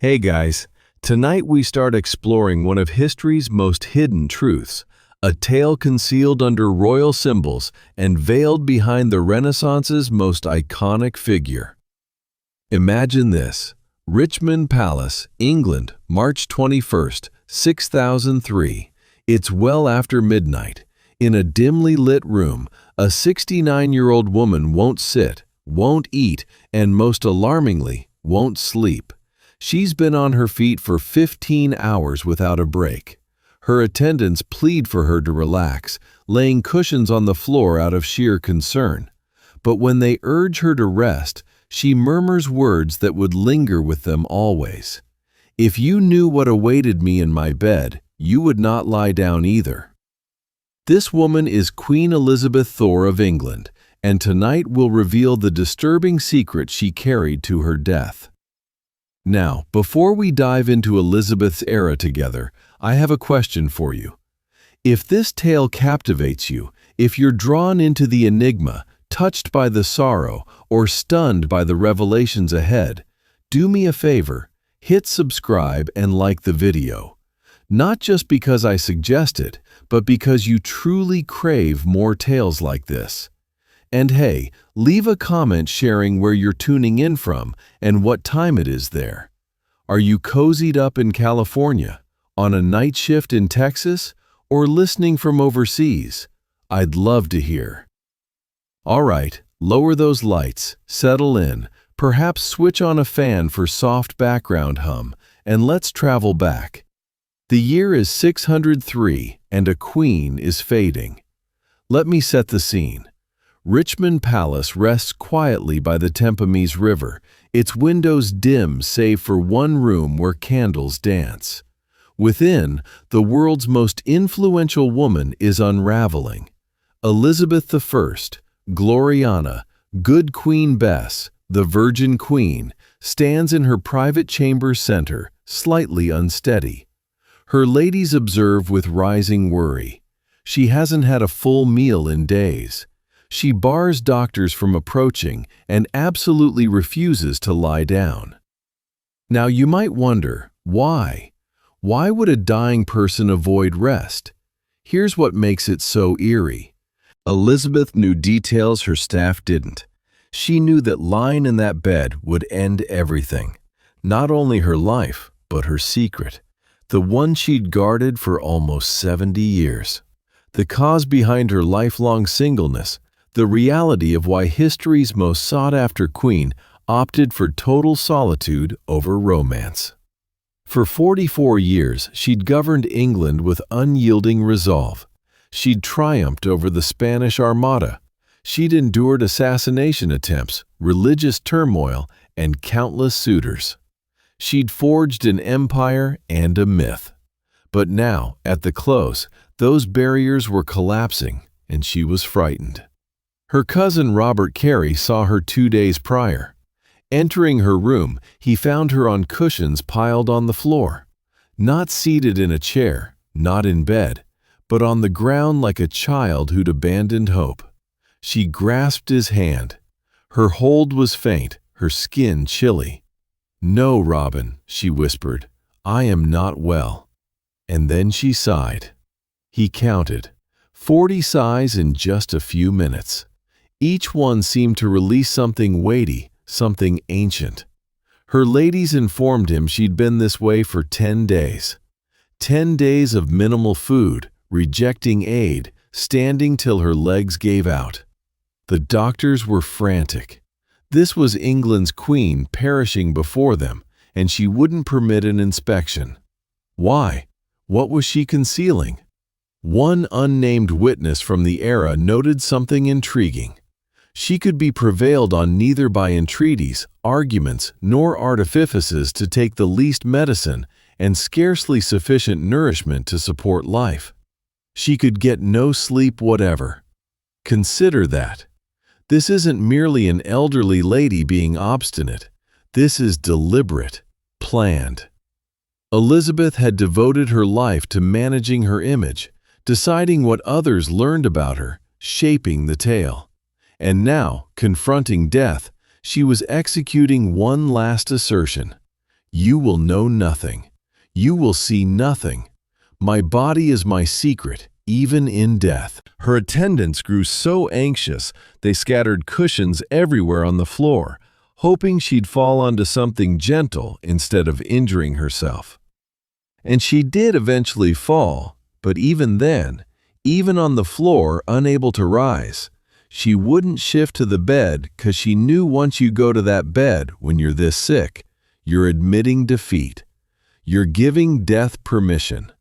Hey guys, tonight we start exploring one of history's most hidden truths, a tale concealed under royal symbols and veiled behind the Renaissance's most iconic figure. Imagine this: Richmond Palace, England, March 21st, 6003. It's well after midnight. In a dimly lit room, a 69-year-old woman won't sit, won't eat, and most alarmingly, won't sleep. She's been on her feet for 15 hours without a break. Her attendants plead for her to relax, laying cushions on the floor out of sheer concern. But when they urge her to rest, she murmurs words that would linger with them always. "If you knew what awaited me in my bed, you would not lie down either." This woman is Queen Elizabeth of England, and tonight we'll reveal the disturbing secret she carried to her death. Now, before we dive into Elizabeth's era together, I have a question for you. If this tale captivates you, if you're drawn into the enigma, touched by the sorrow, or stunned by the revelations ahead, do me a favor, hit subscribe and like the video. Not just because I suggest it, but because you truly crave more tales like this. And hey, leave a comment sharing where you're tuning in from and what time it is there. Are you cozied up in California, on a night shift in Texas, or listening from overseas? I'd love to hear. All right, lower those lights, settle in, perhaps switch on a fan for soft background hum, and let's travel back. The year is 603, and a queen is fading. Let me set the scene. Richmond Palace rests quietly by the Thames River, its windows dim save for one room where candles dance. Within, the world's most influential woman is unraveling. Elizabeth I, Gloriana, Good Queen Bess, the Virgin Queen, stands in her private chamber center, slightly unsteady. Her ladies observe with rising worry. She hasn't had a full meal in days. She bars doctors from approaching and absolutely refuses to lie down. Now you might wonder, why? Why would a dying person avoid rest? Here's what makes it so eerie. Elizabeth knew details her staff didn't. She knew that lying in that bed would end everything. Not only her life, but her secret. The one she'd guarded for almost 70 years. The cause behind her lifelong singleness. The reality of why history's most sought-after queen opted for total solitude over romance. For 44 years, she'd governed England with unyielding resolve. She'd triumphed over the Spanish Armada. She'd endured assassination attempts, religious turmoil, and countless suitors. She'd forged an empire and a myth. But now, at the close, those barriers were collapsing, and she was frightened. Her cousin Robert Carey saw her 2 days prior. Entering her room, he found her on cushions piled on the floor. Not seated in a chair, not in bed, but on the ground like a child who'd abandoned hope. She grasped his hand. Her hold was faint, her skin chilly. "No, Robin," she whispered, "I am not well." And then she sighed. He counted. 40 sighs in just a few minutes. Each one seemed to release something weighty, something ancient. Her ladies informed him she'd been this way for 10 days. 10 days of minimal food, rejecting aid, standing till her legs gave out. The doctors were frantic. This was England's queen perishing before them, and she wouldn't permit an inspection. Why? What was she concealing? One unnamed witness from the era noted something intriguing. She could be prevailed on neither by entreaties, arguments, nor artifices to take the least medicine and scarcely sufficient nourishment to support life. She could get no sleep whatever. Consider that. This isn't merely an elderly lady being obstinate. This is deliberate, planned. Elizabeth had devoted her life to managing her image, deciding what others learned about her, shaping the tale. And now, confronting death, she was executing one last assertion. You will know nothing. You will see nothing. My body is my secret, even in death." Her attendants grew so anxious they scattered cushions everywhere on the floor, hoping she'd fall onto something gentle instead of injuring herself. And she did eventually fall, but even then, even on the floor, unable to rise, she wouldn't shift to the bed because she knew once you go to that bed when you're this sick, you're admitting defeat. You're giving death permission.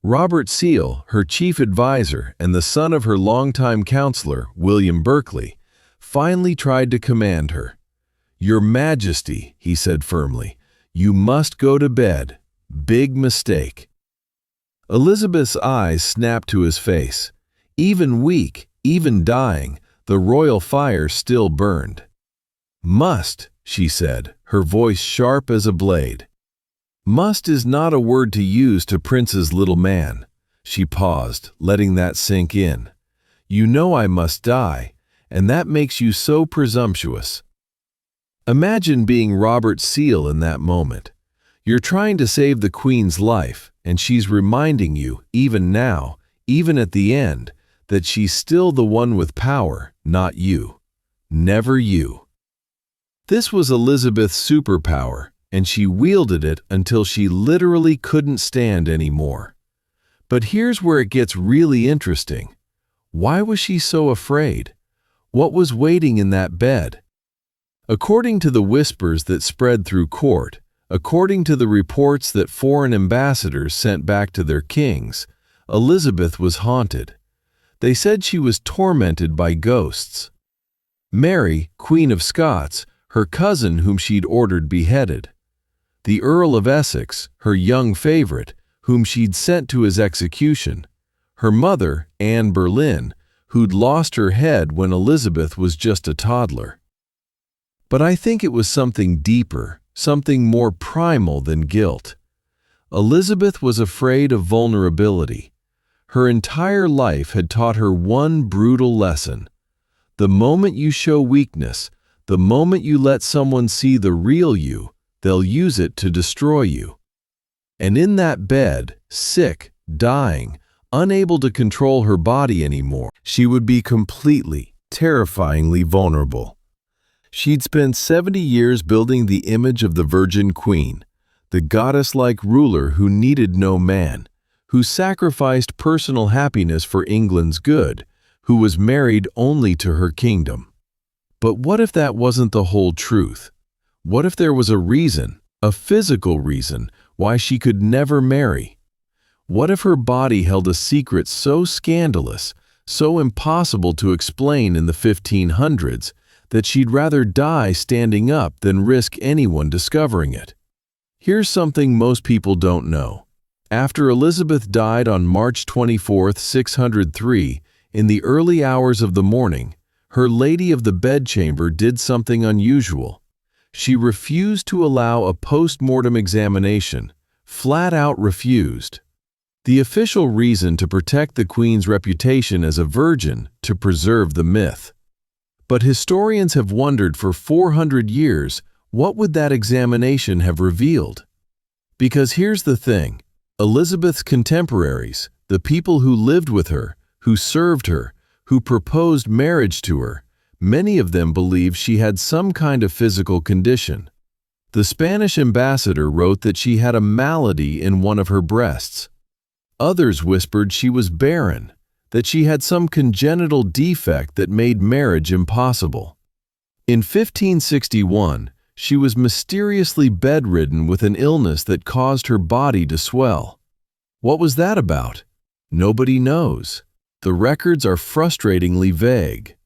Robert Seal, her chief advisor and the son of her longtime counselor, William Berkeley, finally tried to command her. "Your Majesty," he said firmly, "you must go to bed. Big mistake." Elizabeth's eyes snapped to his face. Even weak, even dying, the royal fire still burned. "Must," she said, her voice sharp as a blade. "Must is not a word to use to Prince's little man." She paused, letting that sink in. "You know I must die, and that makes you so presumptuous." Imagine being Robert Seal in that moment. You're trying to save the Queen's life, and she's reminding you, even now, even at the end, that she's still the one with power, not you. Never you. This was Elizabeth's superpower, and she wielded it until she literally couldn't stand anymore. But here's where it gets really interesting. Why was she so afraid? What was waiting in that bed? According to the whispers that spread through court, according to the reports that foreign ambassadors sent back to their kings, Elizabeth was haunted. They said she was tormented by ghosts. Mary, Queen of Scots, her cousin whom she'd ordered beheaded. The Earl of Essex, her young favorite, whom she'd sent to his execution. Her mother, Anne Boleyn, who'd lost her head when Elizabeth was just a toddler. But I think it was something deeper, something more primal than guilt. Elizabeth was afraid of vulnerability. Her entire life had taught her one brutal lesson. The moment you show weakness, the moment you let someone see the real you, they'll use it to destroy you. And in that bed, sick, dying, unable to control her body anymore, she would be completely, terrifyingly vulnerable. She'd spent 70 years building the image of the Virgin Queen, the goddess-like ruler who needed no man, who sacrificed personal happiness for England's good, who was married only to her kingdom. But what if that wasn't the whole truth? What if there was a reason, a physical reason, why she could never marry? What if her body held a secret so scandalous, so impossible to explain in the 1500s, that she'd rather die standing up than risk anyone discovering it? Here's something most people don't know. After Elizabeth died on March 24, 603, in the early hours of the morning, her lady of the bedchamber did something unusual. She refused to allow a post-mortem examination, flat out refused. The official reason to protect the Queen's reputation as a virgin, to preserve the myth. But historians have wondered for 400 years, what would that examination have revealed? Because here's the thing, Elizabeth's contemporaries, the people who lived with her, who served her, who proposed marriage to her, many of them believed she had some kind of physical condition. The Spanish ambassador wrote that she had a malady in one of her breasts. Others whispered she was barren, that she had some congenital defect that made marriage impossible. In 1561, she was mysteriously bedridden with an illness that caused her body to swell. What was that about? Nobody knows. The records are frustratingly vague.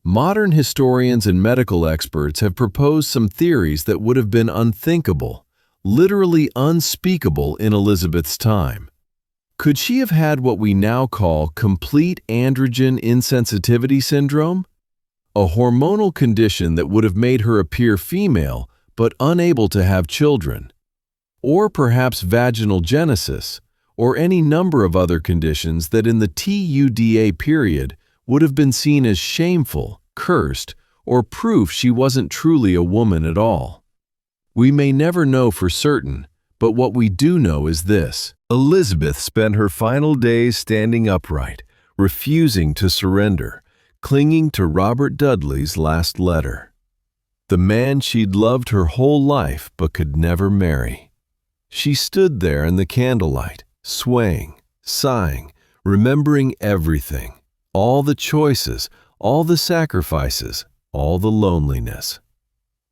Modern historians and medical experts have proposed some theories that would have been unthinkable, literally unspeakable in Elizabeth's time. Could she have had what we now call complete androgen insensitivity syndrome? A hormonal condition that would have made her appear female but unable to have children. Or perhaps vaginal genesis, or any number of other conditions that in the TUDA period would have been seen as shameful, cursed, or proof she wasn't truly a woman at all. We may never know for certain, but what we do know is this. Elizabeth spent her final days standing upright, refusing to surrender, clinging to Robert Dudley's last letter. The man she'd loved her whole life but could never marry. She stood there in the candlelight, swaying, sighing, remembering everything, all the choices, all the sacrifices, all the loneliness.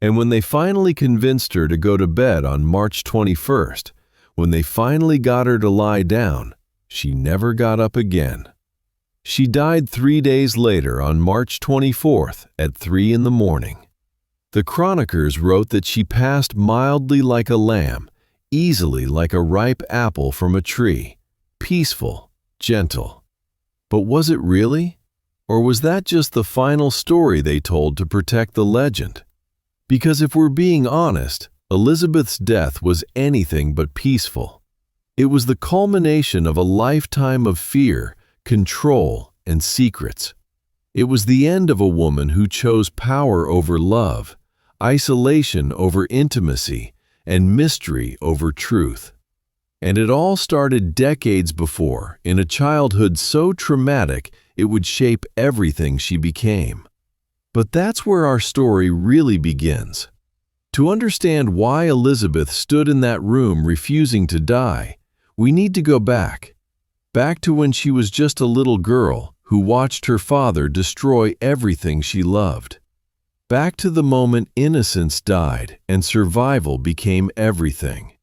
And when they finally convinced her to go to bed on March 21st, when they finally got her to lie down, she never got up again. She died 3 days later on March 24th at 3 in the morning. The chroniclers wrote that she passed mildly like a lamb, easily like a ripe apple from a tree, peaceful, gentle. But was it really? Or was that just the final story they told to protect the legend? Because if we're being honest, Elizabeth's death was anything but peaceful. It was the culmination of a lifetime of fear, control, and secrets. It was the end of a woman who chose power over love, isolation over intimacy, and mystery over truth. And it all started decades before, in a childhood so traumatic it would shape everything she became. But that's where our story really begins. To understand why Elizabeth stood in that room refusing to die, we need to go back to when she was just a little girl who watched her father destroy everything she loved. Back to the moment innocence died and survival became everything.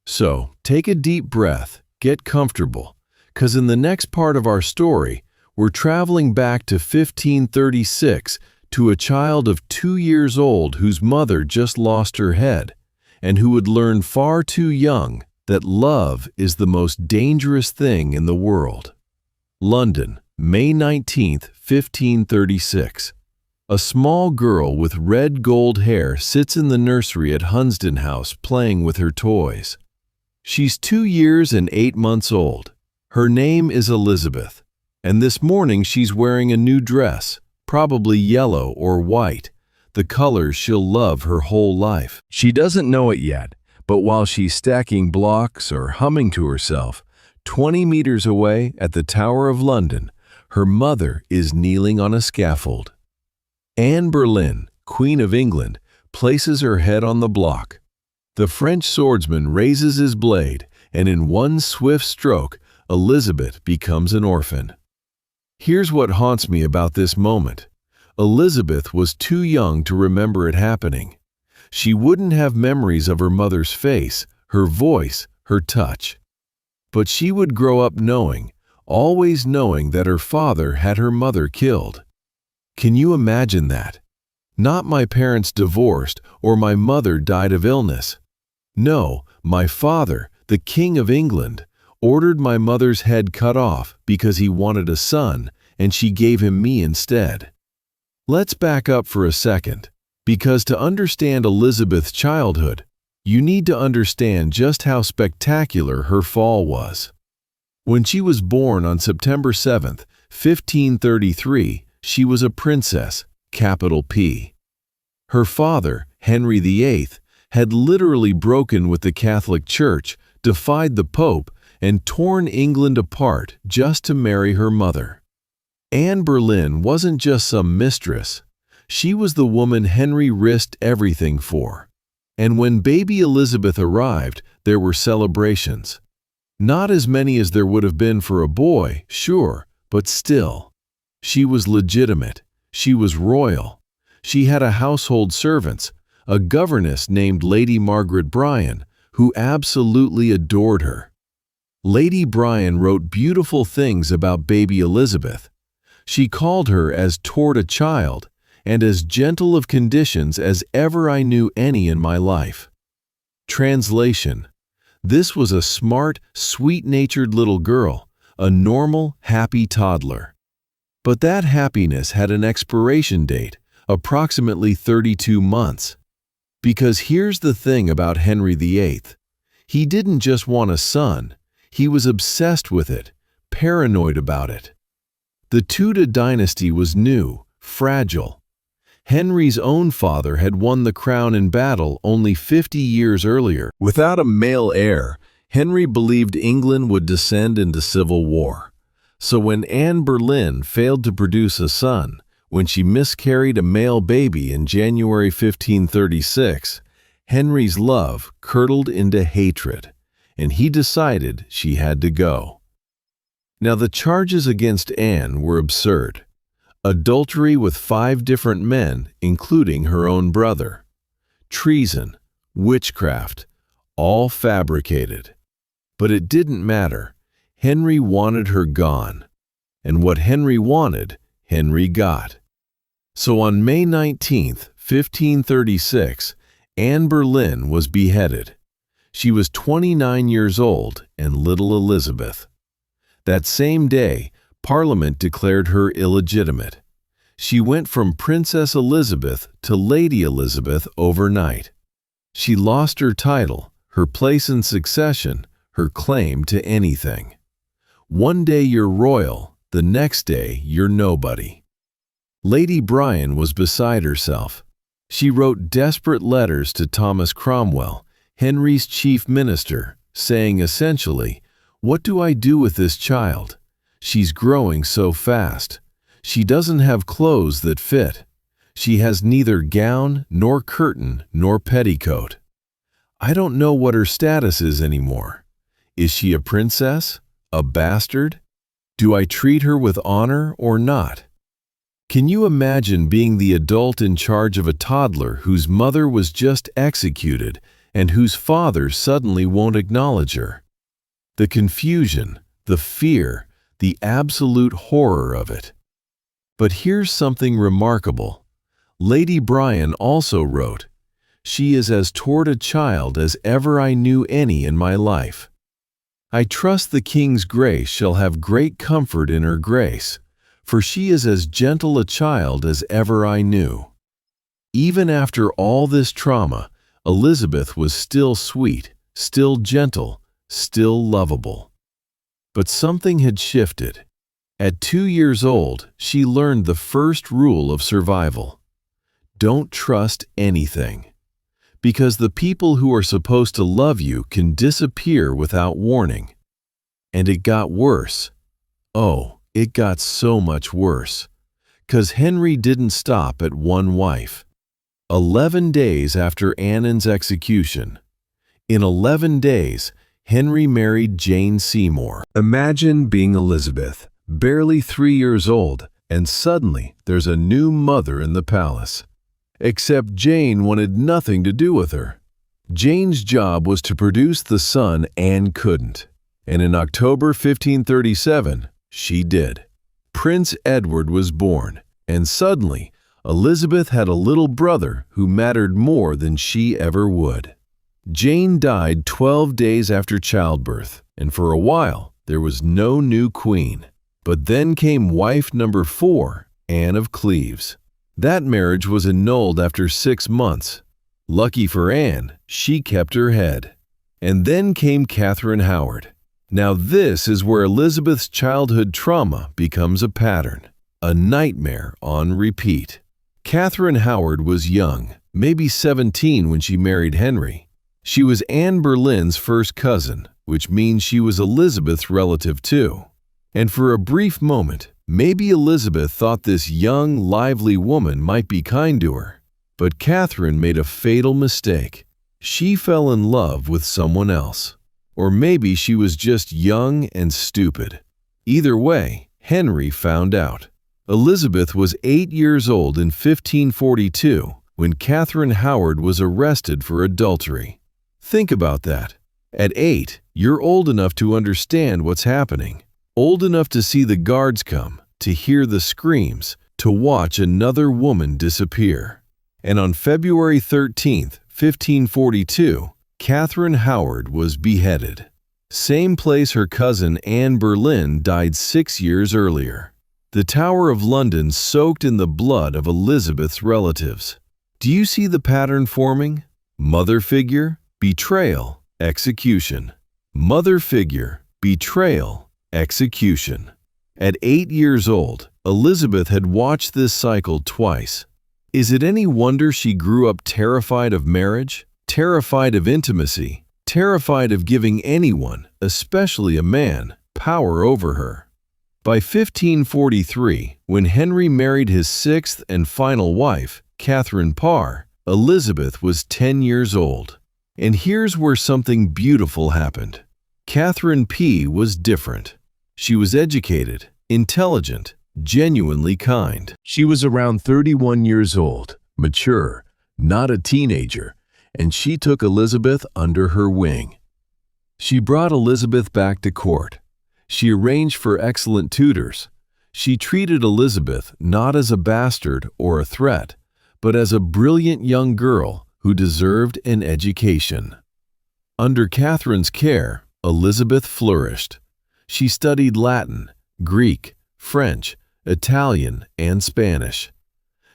So, take a deep breath, get comfortable, because in the next part of our story, we're traveling back to 1536 to a child of 2 years old whose mother just lost her head, and who would learn far too young that love is the most dangerous thing in the world. London, May 19, 1536. A small girl with red gold hair sits in the nursery at Hunsdon House playing with her toys. She's 2 years and 8 months old. Her name is Elizabeth, and this morning she's wearing a new dress, probably yellow or white, the colors she'll love her whole life. She doesn't know it yet, but while she's stacking blocks or humming to herself, 20 meters away at the Tower of London, her mother is kneeling on a scaffold. Anne Boleyn, Queen of England, places her head on the block. The French swordsman raises his blade, and in one swift stroke, Elizabeth becomes an orphan. Here's what haunts me about this moment. Elizabeth was too young to remember it happening. She wouldn't have memories of her mother's face, her voice, her touch. But she would grow up knowing, always knowing that her father had her mother killed. Can you imagine that? Not my parents divorced or my mother died of illness. No, my father, the King of England, ordered my mother's head cut off because he wanted a son, and she gave him me instead. Let's back up for a second, because to understand Elizabeth's childhood, you need to understand just how spectacular her fall was. When she was born on September 7, 1533, she was a princess, capital P. Her father, Henry VIII, had literally broken with the Catholic Church, defied the Pope, and torn England apart just to marry her mother. Anne Boleyn wasn't just some mistress. She was the woman Henry risked everything for. And when baby Elizabeth arrived, there were celebrations. Not as many as there would have been for a boy, sure, but still. She was legitimate. She was royal. She had a household servants, a governess named Lady Margaret Bryan, who absolutely adored her. Lady Bryan wrote beautiful things about baby Elizabeth. She called her as toward a child and as gentle of conditions as ever I knew any in my life. Translation: this was a smart, sweet-natured little girl, a normal, happy toddler. But that happiness had an expiration date, approximately 32 months. Because here's the thing about Henry VIII. He didn't just want a son. He was obsessed with it, paranoid about it. The Tudor dynasty was new, fragile. Henry's own father had won the crown in battle only 50 years earlier. Without a male heir, Henry believed England would descend into civil war. So when Anne Boleyn failed to produce a son, when she miscarried a male baby in January 1536, Henry's love curdled into hatred, and he decided she had to go. Now the charges against Anne were absurd. Adultery with 5 different men, including her own brother. Treason, witchcraft, all fabricated. But it didn't matter. Henry wanted her gone. And what Henry wanted, Henry got. So on May 19, 1536, Anne Boleyn was beheaded. She was 29 years old and little Elizabeth. That same day, Parliament declared her illegitimate. She went from Princess Elizabeth to Lady Elizabeth overnight. She lost her title, her place in succession, her claim to anything. One day you're royal, the next day you're nobody. Lady Bryan was beside herself. She wrote desperate letters to Thomas Cromwell, Henry's chief minister, saying essentially, "What do I do with this child? She's growing so fast. She doesn't have clothes that fit. She has neither gown, nor curtain, nor petticoat. I don't know what her status is anymore. Is she a princess? A bastard? Do I treat her with honor or not?" Can you imagine being the adult in charge of a toddler whose mother was just executed and whose father suddenly won't acknowledge her? The confusion, the fear, the absolute horror of it. But here's something remarkable. Lady Bryan also wrote, "She is as toward a child as ever I knew any in my life. I trust the King's grace shall have great comfort in her grace, for she is as gentle a child as ever I knew." Even after all this trauma, Elizabeth was still sweet, still gentle, still lovable. But something had shifted. At 2 years old, she learned the first rule of survival. Don't trust anything. Because the people who are supposed to love you can disappear without warning. And it got worse. Oh, it got so much worse. 'Cause Henry didn't stop at one wife. 11 days after Annan's execution. In 11 days, Henry married Jane Seymour. Imagine being Elizabeth, barely 3 years old, and suddenly there's a new mother in the palace. Except Jane wanted nothing to do with her. Jane's job was to produce the son Anne couldn't. And in October 1537, she did. Prince Edward was born, and suddenly, Elizabeth had a little brother who mattered more than she ever would. Jane died 12 days after childbirth, and for a while, there was no new queen. But then came wife number 4, Anne of Cleves. That marriage was annulled after 6 months. Lucky for Anne, she kept her head. And then came Catherine Howard. Now this is where Elizabeth's childhood trauma becomes a pattern, a nightmare on repeat. Catherine Howard was young, maybe 17 when she married Henry. She was Anne Boleyn's first cousin, which means she was Elizabeth's relative too. And for a brief moment, maybe Elizabeth thought this young, lively woman might be kind to her. But Catherine made a fatal mistake. She fell in love with someone else. Or maybe she was just young and stupid. Either way, Henry found out. Elizabeth was 8 years old in 1542 when Catherine Howard was arrested for adultery. Think about that. At 8, you're old enough to understand what's happening. Old enough to see the guards come, to hear the screams, to watch another woman disappear. And on February 13, 1542, Catherine Howard was beheaded. Same place her cousin Anne Boleyn died 6 years earlier. The Tower of London soaked in the blood of Elizabeth's relatives. Do you see the pattern forming? Mother figure, betrayal, execution. Mother figure, betrayal, execution. At 8 years old, Elizabeth had watched this cycle twice. Is it any wonder she grew up terrified of marriage, terrified of intimacy, terrified of giving anyone, especially a man, power over her? By 1543, when Henry married his sixth and final wife, Catherine Parr, Elizabeth was 10 years old. And here's where something beautiful happened. Catherine P. was different. She was educated, intelligent, genuinely kind. She was around 31 years old, mature, not a teenager, and she took Elizabeth under her wing. She brought Elizabeth back to court. She arranged for excellent tutors. She treated Elizabeth not as a bastard or a threat, but as a brilliant young girl who deserved an education. Under Catherine's care, Elizabeth flourished. She studied Latin, Greek, French, Italian, and Spanish.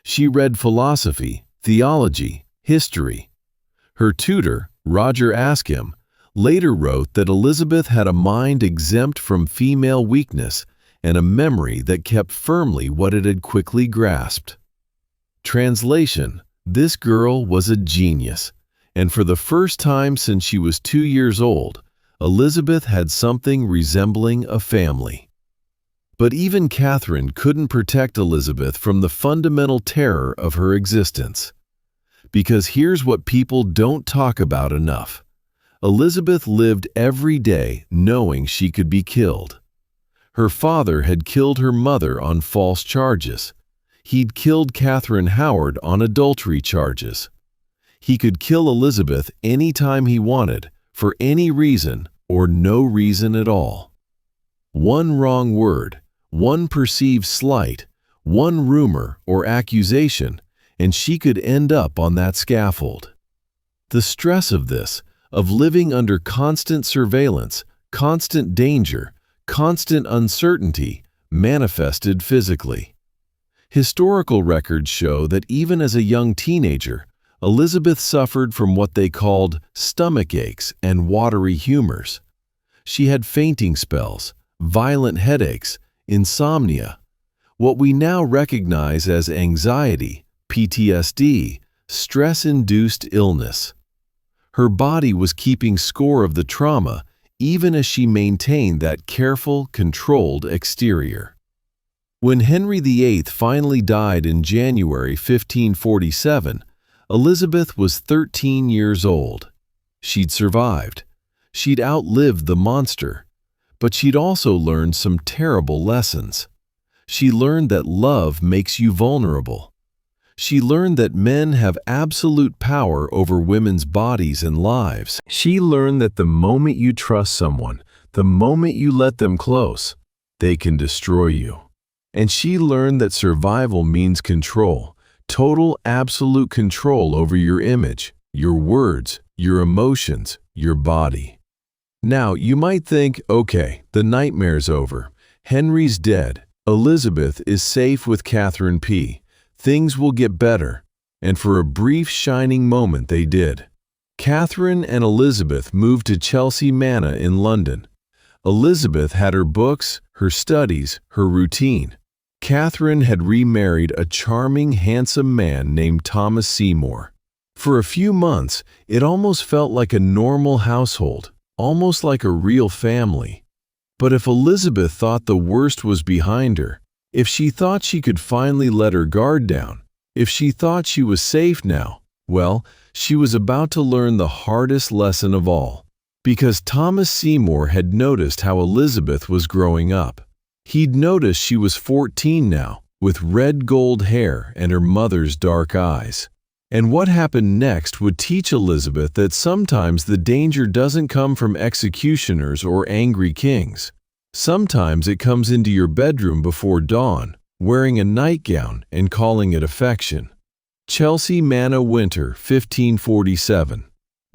She read philosophy, theology, history. Her tutor, Roger Ascham, later wrote that Elizabeth had a mind exempt from female weakness and a memory that kept firmly what it had quickly grasped. Translation: this girl was a genius, and for the first time since she was 2 years old, Elizabeth had something resembling a family. But even Catherine couldn't protect Elizabeth from the fundamental terror of her existence. Because here's what people don't talk about enough. Elizabeth lived every day knowing she could be killed. Her father had killed her mother on false charges. He'd killed Catherine Howard on adultery charges. He could kill Elizabeth anytime he wanted, for any reason or no reason at all. One wrong word, one perceived slight, one rumor or accusation, and she could end up on that scaffold. The stress of this, of living under constant surveillance, constant danger, constant uncertainty, manifested physically. Historical records show that even as a young teenager, Elizabeth suffered from what they called stomach aches and watery humors. She had fainting spells, violent headaches, insomnia, what we now recognize as anxiety, PTSD, stress-induced illness. Her body was keeping score of the trauma even as she maintained that careful, controlled exterior. When Henry VIII finally died in January 1547, Elizabeth was 13 years old. She'd survived. She'd outlived the monster. But she'd also learned some terrible lessons. She learned that love makes you vulnerable. She learned that men have absolute power over women's bodies and lives. She learned that the moment you trust someone, the moment you let them close, they can destroy you. And she learned that survival means control, total absolute control over your image, your words, your emotions, your body. Now, you might think, okay, the nightmare's over. Henry's dead. Elizabeth is safe with Catherine P. Things will get better. And for a brief shining moment they did. Catherine and Elizabeth moved to Chelsea Manor in London. Elizabeth had her books, her studies, her routine. Catherine had remarried a charming, handsome man named Thomas Seymour. For a few months, it almost felt like a normal household, almost like a real family. But if Elizabeth thought the worst was behind her, if she thought she could finally let her guard down, if she thought she was safe now, well, she was about to learn the hardest lesson of all. Because Thomas Seymour had noticed how Elizabeth was growing up. He'd noticed she was 14 now, with red gold hair and her mother's dark eyes. And what happened next would teach Elizabeth that sometimes the danger doesn't come from executioners or angry kings. Sometimes it comes into your bedroom before dawn, wearing a nightgown and calling it affection. Chelsea Manor Winter, 1547.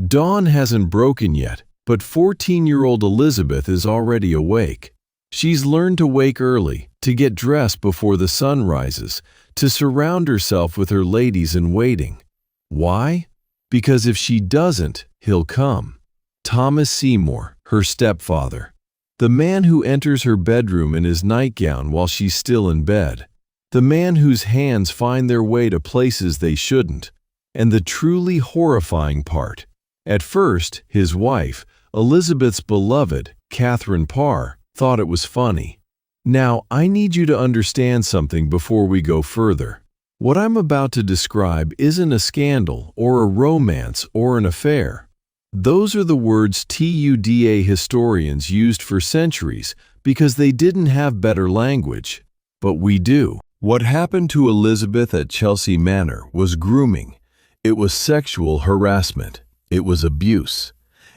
Dawn hasn't broken yet, but 14-year-old Elizabeth is already awake. She's learned to wake early, to get dressed before the sun rises, to surround herself with her ladies-in-waiting. Why? Because if she doesn't, he'll come. Thomas Seymour, her stepfather. The man who enters her bedroom in his nightgown while she's still in bed. The man whose hands find their way to places they shouldn't. And the truly horrifying part. At first, his wife, Elizabeth's beloved, Catherine Parr, thought it was funny. Now, I need you to understand something before we go further. What I'm about to describe isn't a scandal or a romance or an affair. Those are the words Tudor historians used for centuries because they didn't have better language. But we do. What happened to Elizabeth at Chelsea Manor was grooming. It was sexual harassment. It was abuse.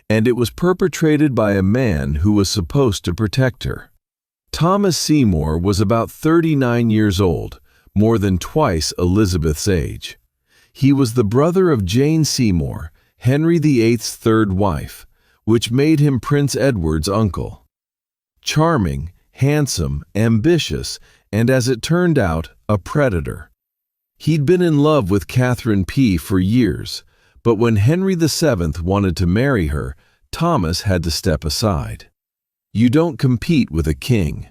And it was perpetrated by a man who was supposed to protect her. Thomas Seymour was about 39 years old, more than twice Elizabeth's age. He was the brother of Jane Seymour, Henry VIII's third wife, which made him Prince Edward's uncle. Charming, handsome, ambitious, and as it turned out, a predator. He'd been in love with Catherine P. for years, but when Henry VII wanted to marry her, Thomas had to step aside. You don't compete with a king.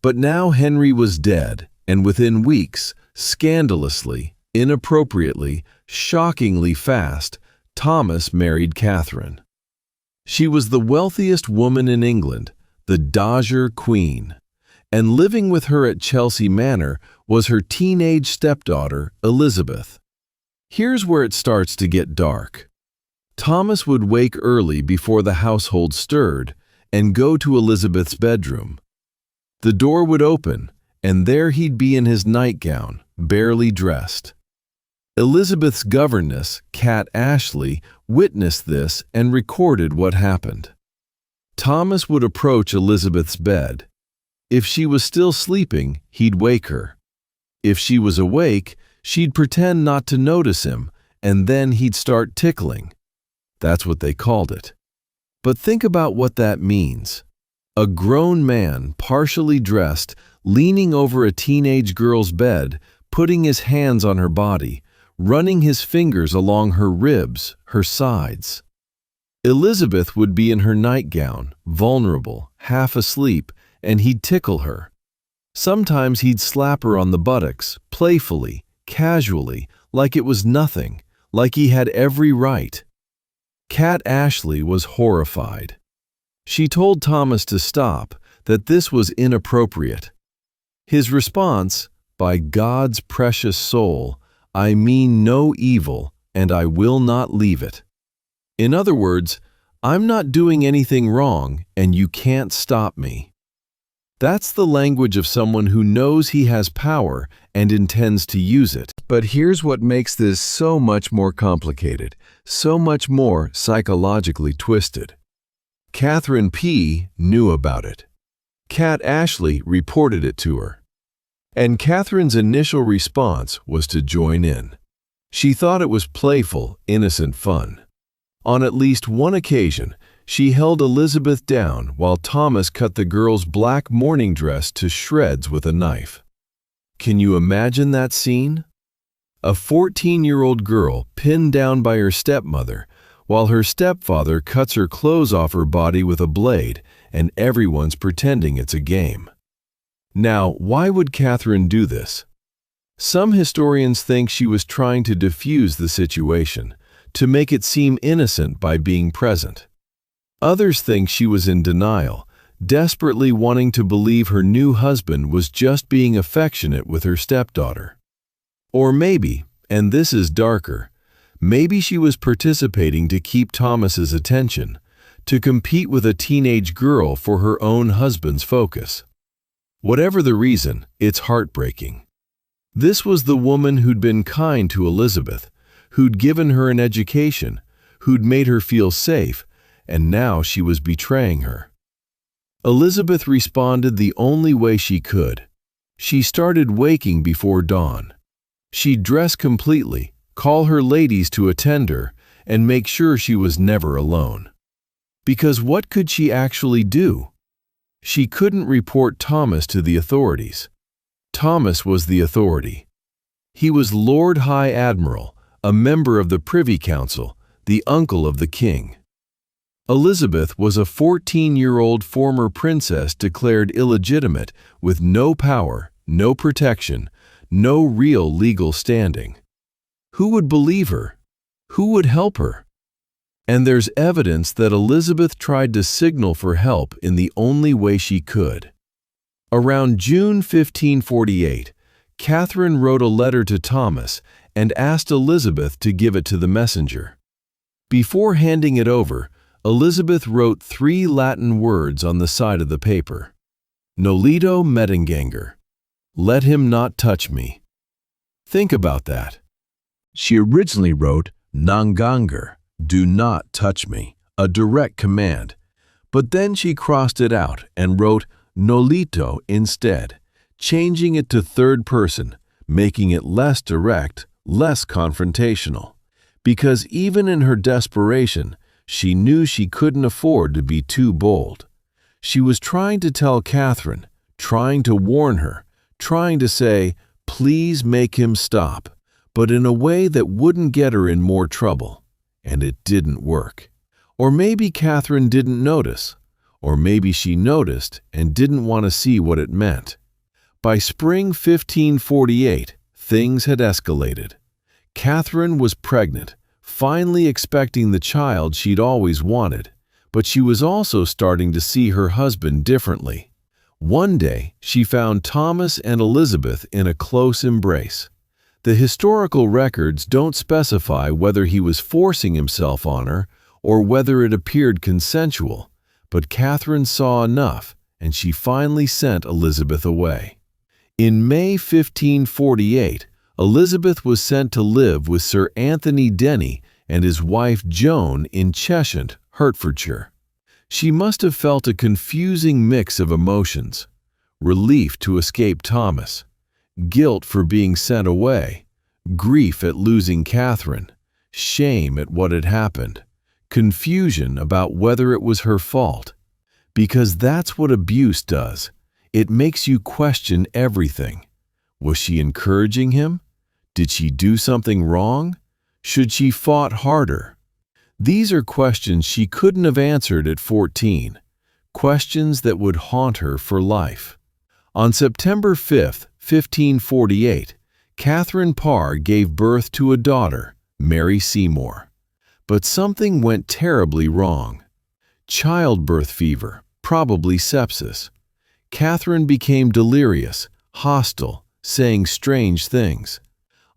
But now Henry was dead, and within weeks, scandalously, inappropriately, shockingly fast, Thomas married Catherine. She was the wealthiest woman in England, the Dowager Queen, and living with her at Chelsea Manor was her teenage stepdaughter, Elizabeth. Here's where it starts to get dark. Thomas would wake early before the household stirred and go to Elizabeth's bedroom. The door would open, and there he'd be in his nightgown, barely dressed. Elizabeth's governess, Cat Ashley, witnessed this and recorded what happened. Thomas would approach Elizabeth's bed. If she was still sleeping, he'd wake her. If she was awake, she'd pretend not to notice him, and then he'd start tickling. That's what they called it. But think about what that means. A grown man, partially dressed, leaning over a teenage girl's bed, putting his hands on her body, running his fingers along her ribs, her sides. Elizabeth would be in her nightgown, vulnerable, half asleep, and he'd tickle her. Sometimes he'd slap her on the buttocks, playfully, casually, like it was nothing, like he had every right. Cat Ashley was horrified. She told Thomas to stop, that this was inappropriate. His response, "By God's precious soul, I mean no evil, and I will not leave it." In other words, I'm not doing anything wrong, and you can't stop me. That's the language of someone who knows he has power and intends to use it. But here's what makes this so much more complicated, so much more psychologically twisted. Catherine P. knew about it. Cat Ashley reported it to her. And Catherine's initial response was to join in. She thought it was playful, innocent fun. On at least one occasion, she held Elizabeth down while Thomas cut the girl's black morning dress to shreds with a knife. Can you imagine that scene? A 14-year-old girl pinned down by her stepmother, while her stepfather cuts her clothes off her body with a blade, and everyone's pretending it's a game. Now, why would Catherine do this? Some historians think she was trying to defuse the situation, to make it seem innocent by being present. Others think she was in denial, desperately wanting to believe her new husband was just being affectionate with her stepdaughter. Or maybe, and this is darker, maybe she was participating to keep Thomas's attention, to compete with a teenage girl for her own husband's focus. Whatever the reason, it's heartbreaking. This was the woman who'd been kind to Elizabeth, who'd given her an education, who'd made her feel safe, and now she was betraying her. Elizabeth responded the only way she could. She started waking before dawn. She'd dress completely, call her ladies to attend her, and make sure she was never alone. Because what could she actually do? She couldn't report Thomas to the authorities. Thomas was the authority. He was Lord High Admiral, a member of the Privy Council, the uncle of the king. Elizabeth was a 14-year-old former princess declared illegitimate with no power, no protection, no real legal standing. Who would believe her? Who would help her? And there's evidence that Elizabeth tried to signal for help in the only way she could. Around June 1548, Catherine wrote a letter to Thomas and asked Elizabeth to give it to the messenger. Before handing it over, Elizabeth wrote 3 Latin words on the side of the paper. Nolito metinganger. Let him not touch me. Think about that. She originally wrote nanganger, do not touch me, a direct command, but then she crossed it out and wrote nolito instead, changing it to third person, making it less direct, less confrontational. Because even in her desperation, she knew she couldn't afford to be too bold. She was trying to tell Catherine, trying to warn her, trying to say, please make him stop, but in a way that wouldn't get her in more trouble. And it didn't work. Or maybe Catherine didn't notice. Or maybe she noticed and didn't want to see what it meant. By spring 1548, things had escalated. Catherine was pregnant, finally expecting the child she'd always wanted, but she was also starting to see her husband differently. One day, she found Thomas and Elizabeth in a close embrace. The historical records don't specify whether he was forcing himself on her or whether it appeared consensual, but Catherine saw enough, and she finally sent Elizabeth away. In May 1548, Elizabeth was sent to live with Sir Anthony Denny and his wife Joan in Cheshunt, Hertfordshire. She must have felt a confusing mix of emotions: relief to escape Thomas, guilt for being sent away, grief at losing Catherine, shame at what had happened, confusion about whether it was her fault. Because that's what abuse does. It makes you question everything. Was she encouraging him? Did she do something wrong? Should she fought harder? These are questions she couldn't have answered at 14, questions that would haunt her for life. On September 5, 1548, Catherine Parr gave birth to a daughter, Mary Seymour. But something went terribly wrong. Childbirth fever, probably sepsis. Catherine became delirious, hostile, saying strange things.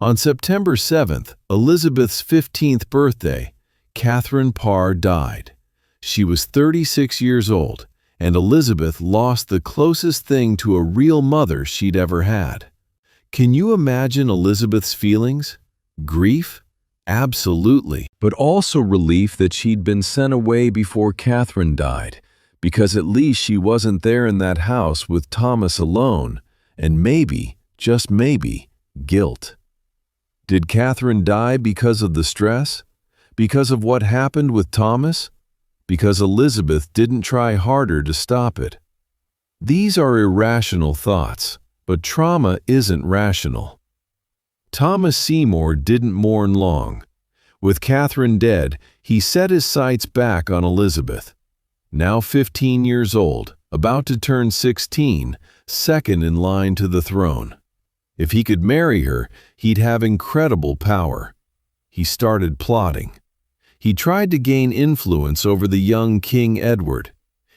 On September 7th, Elizabeth's 15th birthday, Catherine Parr died. She was 36 years old, and Elizabeth lost the closest thing to a real mother she'd ever had. Can you imagine Elizabeth's feelings? Grief? Absolutely. But also relief that she'd been sent away before Catherine died, because at least she wasn't there in that house with Thomas alone, and maybe, just maybe, guilt. Did Catherine die because of the stress? Because of what happened with Thomas? Because Elizabeth didn't try harder to stop it? These are irrational thoughts, but trauma isn't rational. Thomas Seymour didn't mourn long. With Catherine dead, he set his sights back on Elizabeth. Now 15 years old, about to turn 16, second in line to the throne. If he could marry her, he'd have incredible power. He started plotting. He tried to gain influence over the young King Edward.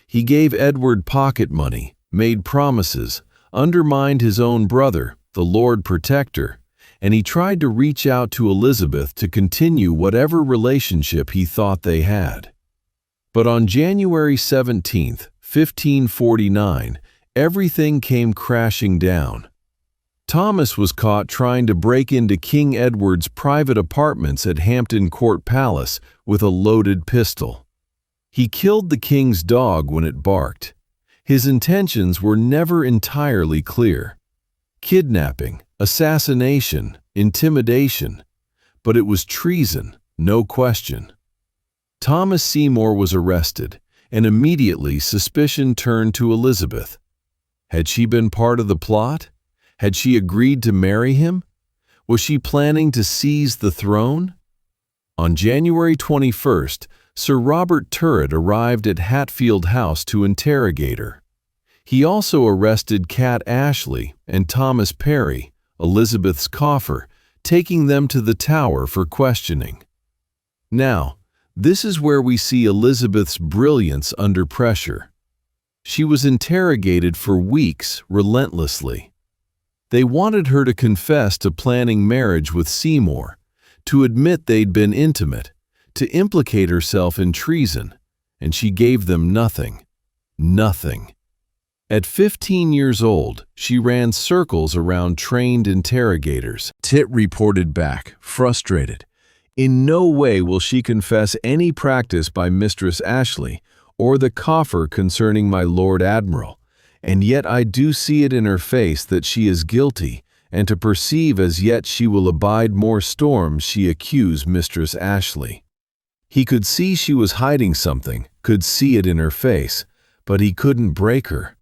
He gave Edward pocket money, made promises, undermined his own brother, the Lord Protector, and he tried to reach out to Elizabeth to continue whatever relationship he thought they had. But on January 17, 1549, everything came crashing down. Thomas was caught trying to break into King Edward's private apartments at Hampton Court Palace with a loaded pistol. He killed the king's dog when it barked. His intentions were never entirely clear. Kidnapping, assassination, intimidation. But it was treason, no question. Thomas Seymour was arrested, and immediately suspicion turned to Elizabeth. Had she been part of the plot? Had she agreed to marry him? Was she planning to seize the throne? On January 21st, Sir Robert Tyrwhitt arrived at Hatfield House to interrogate her. He also arrested Cat Ashley and Thomas Parry, Elizabeth's coffer, taking them to the Tower for questioning. Now, this is where we see Elizabeth's brilliance under pressure. She was interrogated for weeks relentlessly. They wanted her to confess to planning marriage with Seymour, to admit they'd been intimate, to implicate herself in treason, and she gave them nothing. Nothing. At 15 years old, she ran circles around trained interrogators. Tit reported back, frustrated. In no way will she confess any practice by Mistress Ashley or the coffer concerning my Lord Admiral, and yet I do see it in her face that she is guilty, and to perceive as yet she will abide more storms she accused Mistress Ashley. He could see she was hiding something, could see it in her face, but he couldn't break her.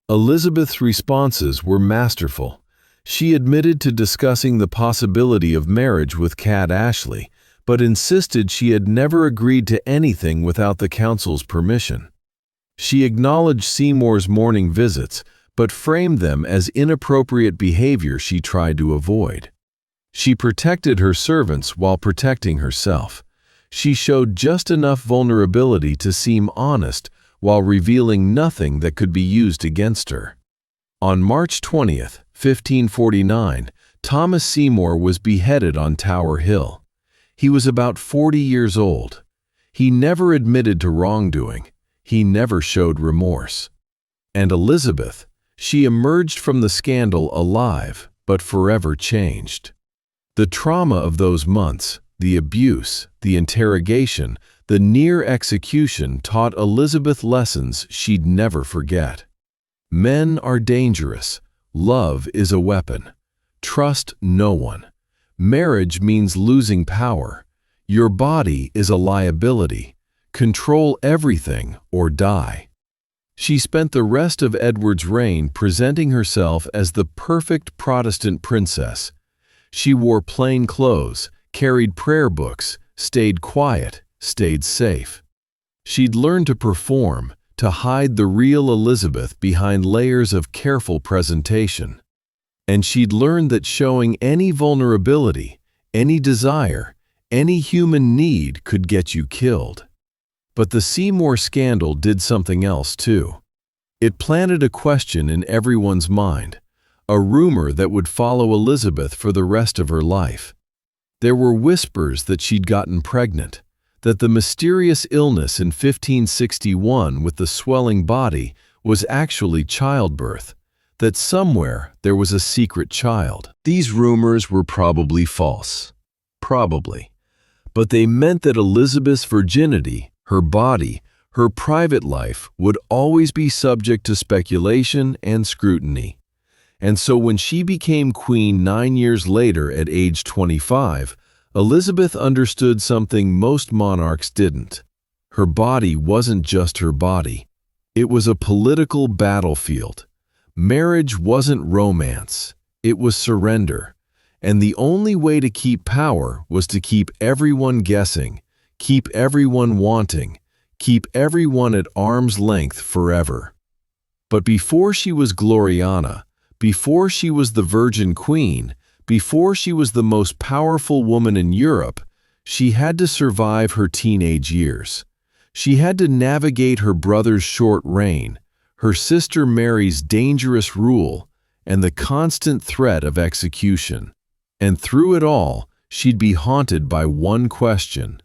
Elizabeth's responses were masterful. She admitted to discussing the possibility of marriage with Cat Ashley, but insisted she had never agreed to anything without the council's permission. She acknowledged Seymour's morning visits, but framed them as inappropriate behavior she tried to avoid. She protected her servants while protecting herself. She showed just enough vulnerability to seem honest while revealing nothing that could be used against her. On March 20th, 1549, Thomas Seymour was beheaded on Tower Hill. He was about 40 years old. He never admitted to wrongdoing. He never showed remorse. And Elizabeth, she emerged from the scandal alive, but forever changed. The trauma of those months, the abuse, the interrogation, the near execution taught Elizabeth lessons she'd never forget. Men are dangerous. Love is a weapon. Trust no one. Marriage means losing power. Your body is a liability. Control everything or die. She spent the rest of Edward's reign presenting herself as the perfect Protestant princess. She wore plain clothes, carried prayer books, stayed quiet, stayed safe. She'd learned to perform, to hide the real Elizabeth behind layers of careful presentation. And she'd learned that showing any vulnerability, any desire, any human need could get you killed. But the Seymour scandal did something else too. It planted a question in everyone's mind, a rumor that would follow Elizabeth for the rest of her life. There were whispers that she'd gotten pregnant, that the mysterious illness in 1561 with the swelling body was actually childbirth, that somewhere there was a secret child. These rumors were probably false. Probably. But they meant that Elizabeth's virginity, her body, her private life would always be subject to speculation and scrutiny. And so when she became queen 9 years later at age 25, Elizabeth understood something most monarchs didn't. Her body wasn't just her body. It was a political battlefield. Marriage wasn't romance. It was surrender. And the only way to keep power was to keep everyone guessing, keep everyone wanting, keep everyone at arm's length forever. But before she was Gloriana, before she was the Virgin Queen, before she was the most powerful woman in Europe, she had to survive her teenage years. She had to navigate her brother's short reign, her sister Mary's dangerous rule, and the constant threat of execution. And through it all, she'd be haunted by one question.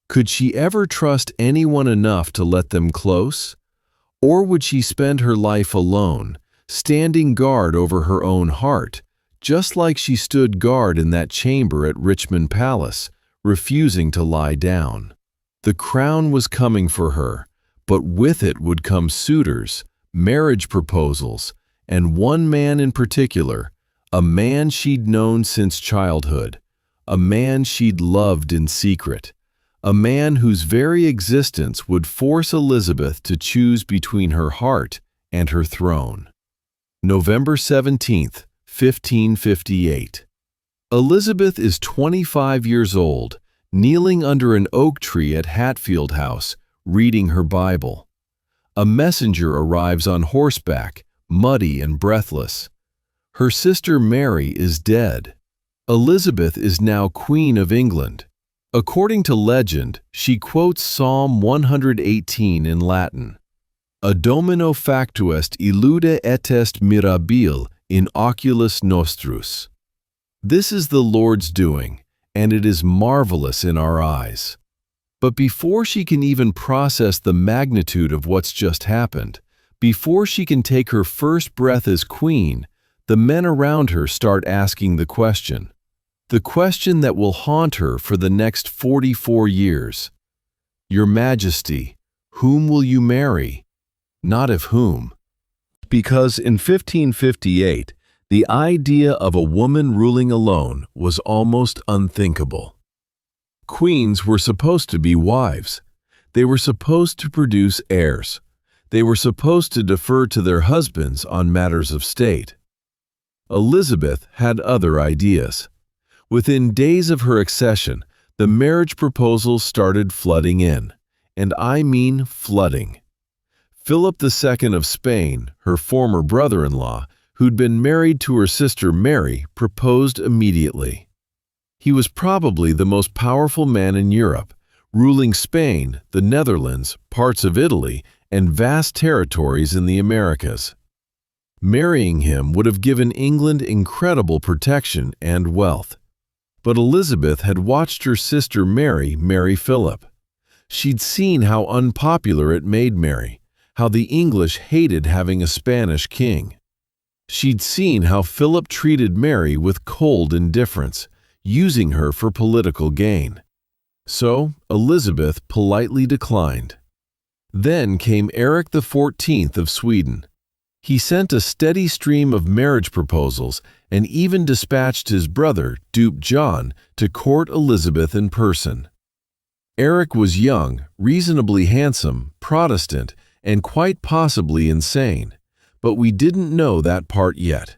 Could she ever trust anyone enough to let them close? Or would she spend her life alone, standing guard over her own heart, just like she stood guard in that chamber at Richmond Palace, refusing to lie down? The crown was coming for her, but with it would come suitors, marriage proposals, and one man in particular, a man she'd known since childhood, a man she'd loved in secret, a man whose very existence would force Elizabeth to choose between her heart and her throne. November 17th, 1558. Elizabeth is 25 years old, kneeling under an oak tree at Hatfield House, reading her Bible. A messenger arrives on horseback, muddy and breathless. Her sister Mary is dead. Elizabeth is now Queen of England. According to legend, she quotes Psalm 118 in Latin. A domino factuest illude et est mirabile in oculis nostrus. This is the Lord's doing, and it is marvelous in our eyes. But before she can even process the magnitude of what's just happened, before she can take her first breath as queen, the men around her start asking the question that will haunt her for the next 44 years. Your Majesty, whom will you marry? Not if whom. Because in 1558, the idea of a woman ruling alone was almost unthinkable. Queens were supposed to be wives. They were supposed to produce heirs. They were supposed to defer to their husbands on matters of state. Elizabeth had other ideas. Within days of her accession, the marriage proposals started flooding in, and I mean flooding. Philip II of Spain, her former brother-in-law, who'd been married to her sister Mary, proposed immediately. He was probably the most powerful man in Europe, ruling Spain, the Netherlands, parts of Italy, and vast territories in the Americas. Marrying him would have given England incredible protection and wealth. But Elizabeth had watched her sister Mary marry Philip. She'd seen how unpopular it made Mary, how the English hated having a Spanish king. She'd seen how Philip treated Mary with cold indifference, using her for political gain. So Elizabeth politely declined. Then came Eric XIV of Sweden. He sent a steady stream of marriage proposals and even dispatched his brother, Duke John, to court Elizabeth in person. Eric was young, reasonably handsome, Protestant, and quite possibly insane, but we didn't know that part yet.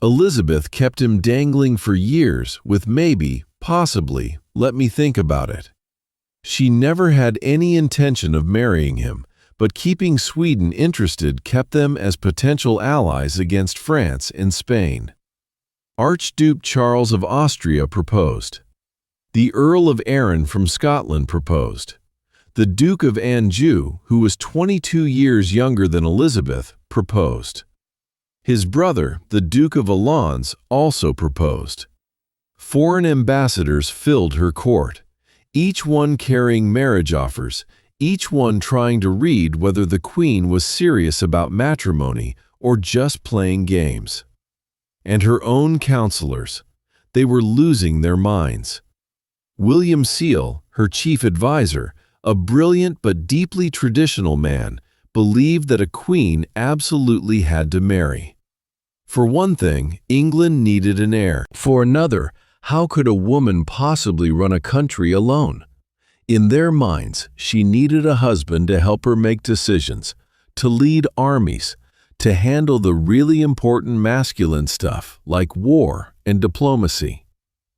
Elizabeth kept him dangling for years with maybe, possibly, let me think about it. She never had any intention of marrying him, but keeping Sweden interested kept them as potential allies against France and Spain. Archduke Charles of Austria proposed. The Earl of Arran from Scotland proposed. The Duke of Anjou, who was 22 years younger than Elizabeth, proposed. His brother, the Duke of Valence, also proposed. Foreign ambassadors filled her court, each one carrying marriage offers, each one trying to read whether the Queen was serious about matrimony or just playing games. And her own counselors, they were losing their minds. William Seal, her chief advisor, a brilliant but deeply traditional man, believed that a queen absolutely had to marry. For one thing, England needed an heir. For another, how could a woman possibly run a country alone? In their minds, she needed a husband to help her make decisions, to lead armies, to handle the really important masculine stuff like war and diplomacy.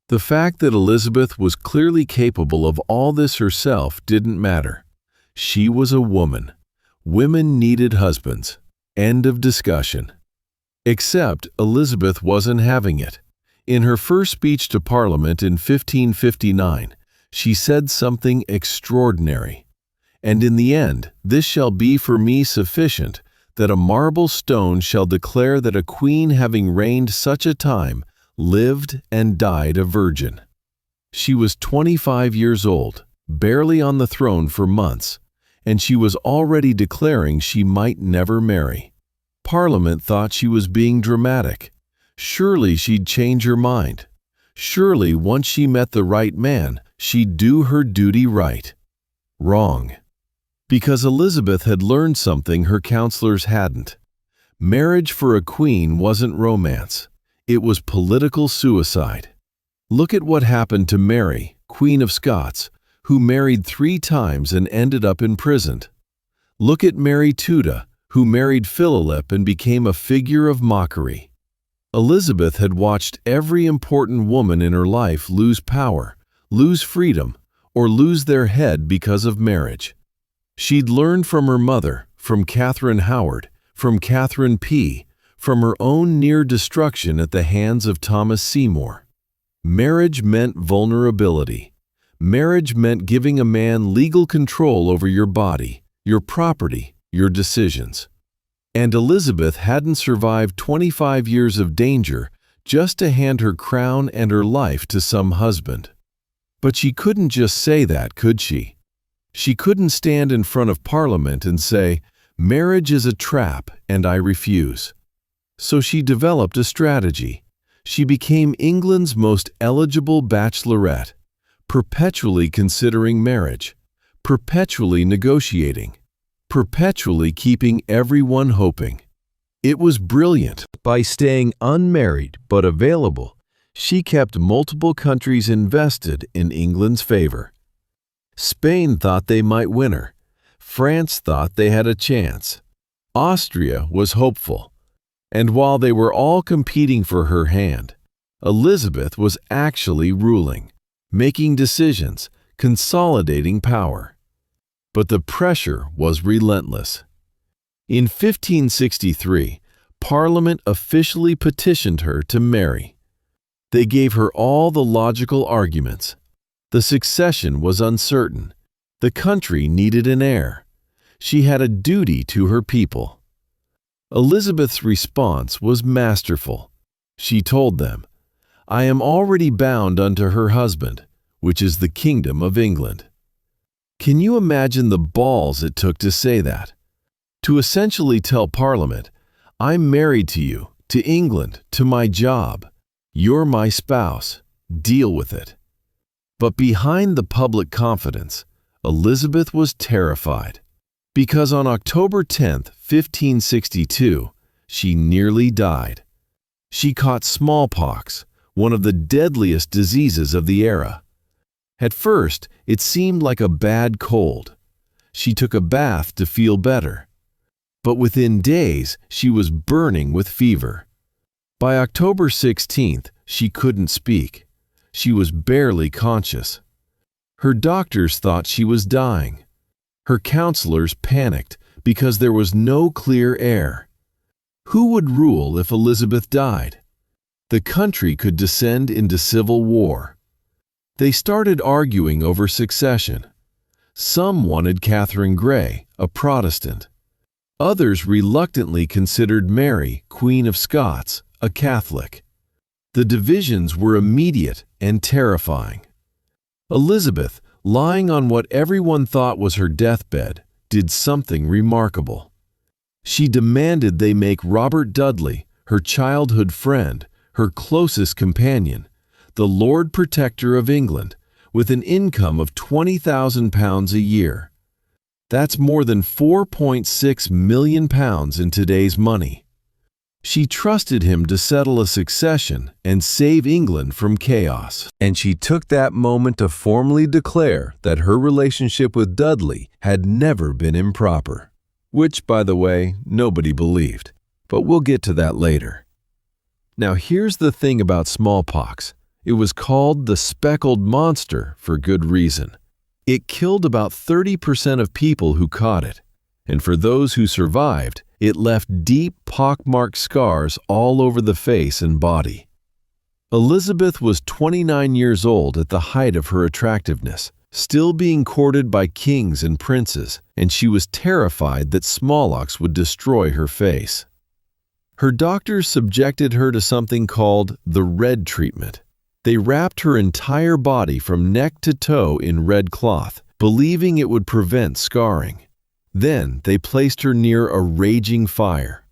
The fact that Elizabeth was clearly capable of all this herself didn't matter. She was a woman. Women needed husbands. End of discussion. Except Elizabeth wasn't having it. In her first speech to Parliament in 1559, she said something extraordinary. And in the end, this shall be for me sufficient, that a marble stone shall declare that a queen having reigned such a time lived and died a virgin. She was 25 years old, barely on the throne for months, and she was already declaring she might never marry. Parliament thought she was being dramatic. Surely she'd change her mind. Surely once she met the right man, she'd do her duty right. Wrong. Because Elizabeth had learned something her counselors hadn't. Marriage for a queen wasn't romance. It was political suicide. Look at what happened to Mary, Queen of Scots, who married 3 times and ended up imprisoned. Look at Mary Tudor, who married Philip and became a figure of mockery. Elizabeth had watched every important woman in her life lose power, lose freedom, or lose their head because of marriage. She'd learned from her mother, from Catherine Howard, from Catherine P., from her own near destruction at the hands of Thomas Seymour. Marriage meant vulnerability. Marriage meant giving a man legal control over your body, your property, your decisions. And Elizabeth hadn't survived 25 years of danger just to hand her crown and her life to some husband. But she couldn't just say that, could she? She couldn't stand in front of Parliament and say, "Marriage is a trap and I refuse." So she developed a strategy. She became England's most eligible bachelorette, perpetually considering marriage, perpetually negotiating, perpetually keeping everyone hoping. It was brilliant. By staying unmarried but available, she kept multiple countries invested in England's favor. Spain thought they might win her. France thought they had a chance. Austria was hopeful. And while they were all competing for her hand, Elizabeth was actually ruling, making decisions, consolidating power. But the pressure was relentless. In 1563, Parliament officially petitioned her to marry. They gave her all the logical arguments. The succession was uncertain. The country needed an heir. She had a duty to her people. Elizabeth's response was masterful. She told them, "I am already bound unto her husband, which is the kingdom of England." Can you imagine the balls it took to say that? To essentially tell Parliament, "I'm married to you, to England, to my job. You're my spouse. Deal with it." But behind the public confidence, Elizabeth was terrified. Because on October 10, 1562, she nearly died. She caught smallpox, one of the deadliest diseases of the era. At first, it seemed like a bad cold. She took a bath to feel better. But within days, she was burning with fever. By October 16th, she couldn't speak. She was barely conscious. Her doctors thought she was dying. Her counselors panicked because there was no clear heir. Who would rule if Elizabeth died? The country could descend into civil war. They started arguing over succession. Some wanted Catherine Grey, a Protestant. Others reluctantly considered Mary, Queen of Scots, a Catholic. The divisions were immediate and terrifying. Elizabeth, lying on what everyone thought was her deathbed, did something remarkable. She demanded they make Robert Dudley, her childhood friend, her closest companion, the Lord Protector of England, with an income of £20,000 a year. That's more than £4.6 million in today's money. She trusted him to settle a succession and save England from chaos. And she took that moment to formally declare that her relationship with Dudley had never been improper. Which, by the way, nobody believed. But we'll get to that later. Now here's the thing about smallpox. It was called the speckled monster for good reason. It killed about 30% of people who caught it. And for those who survived, it left deep, pockmarked scars all over the face and body. Elizabeth was 29 years old at the height of her attractiveness, still being courted by kings and princes, and she was terrified that smallpox would destroy her face. Her doctors subjected her to something called the red treatment. They wrapped her entire body from neck to toe in red cloth, believing it would prevent scarring. Then they placed her near a raging fire.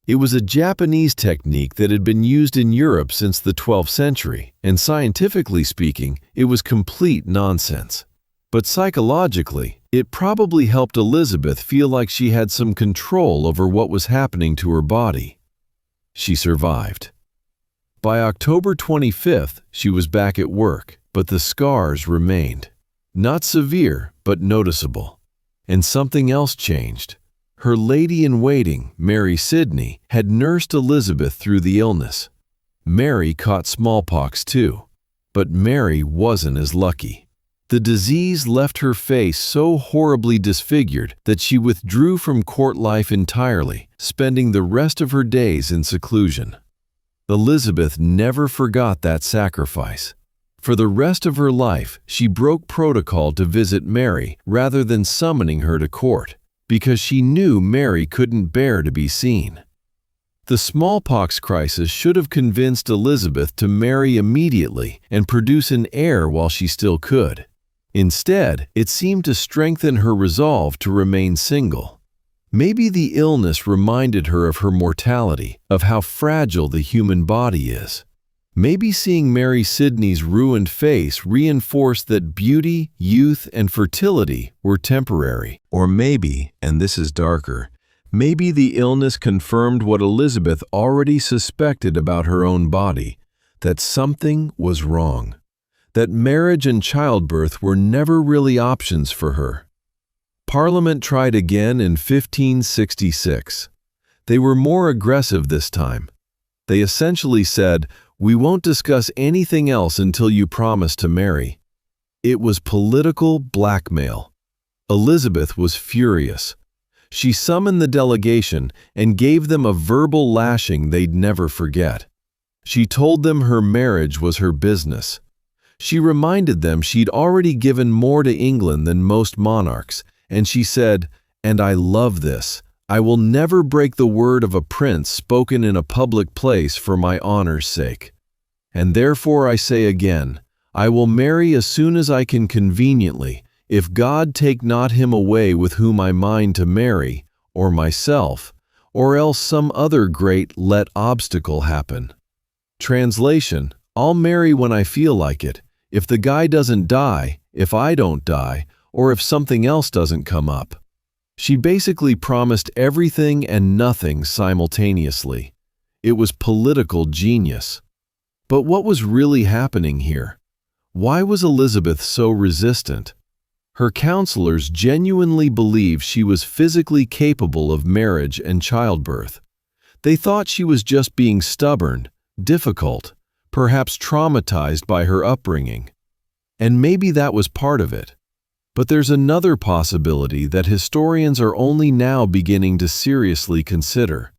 It was a Japanese technique that had been used in Europe since the 12th century, and scientifically speaking, it was complete nonsense. But psychologically, it probably helped Elizabeth feel like she had some control over what was happening to her body. She survived. By October 25th, she was back at work, but the scars remained. Not severe, but noticeable. And something else changed. Her lady-in-waiting, Mary Sidney, had nursed Elizabeth through the illness. Mary caught smallpox too, but Mary wasn't as lucky. The disease left her face so horribly disfigured that she withdrew from court life entirely, spending the rest of her days in seclusion. Elizabeth never forgot that sacrifice. For the rest of her life, she broke protocol to visit Mary rather than summoning her to court, because she knew Mary couldn't bear to be seen. The smallpox crisis should have convinced Elizabeth to marry immediately and produce an heir while she still could. Instead, it seemed to strengthen her resolve to remain single. Maybe the illness reminded her of her mortality, of how fragile the human body is. Maybe seeing Mary Sidney's ruined face reinforced that beauty, youth, and fertility were temporary. Or maybe, and this is darker, maybe the illness confirmed what Elizabeth already suspected about her own body, that something was wrong, that marriage and childbirth were never really options for her. Parliament tried again in 1566. They were more aggressive this time. They essentially said, "We won't discuss anything else until you promise to marry." It was political blackmail. Elizabeth was furious. She summoned the delegation and gave them a verbal lashing they'd never forget. She told them her marriage was her business. She reminded them she'd already given more to England than most monarchs, and she said, "And I love this. I will never break the word of a prince spoken in a public place for my honor's sake. And therefore I say again, I will marry as soon as I can conveniently, if God take not him away with whom I mind to marry, or myself, or else some other great let obstacle happen." Translation: I'll marry when I feel like it, if the guy doesn't die, if I don't die, or if something else doesn't come up. She basically promised everything and nothing simultaneously. It was political genius. But what was really happening here? Why was Elizabeth so resistant? Her counselors genuinely believed she was physically capable of marriage and childbirth. They thought she was just being stubborn, difficult, perhaps traumatized by her upbringing. And maybe that was part of it. But there's another possibility that historians are only now beginning to seriously consider.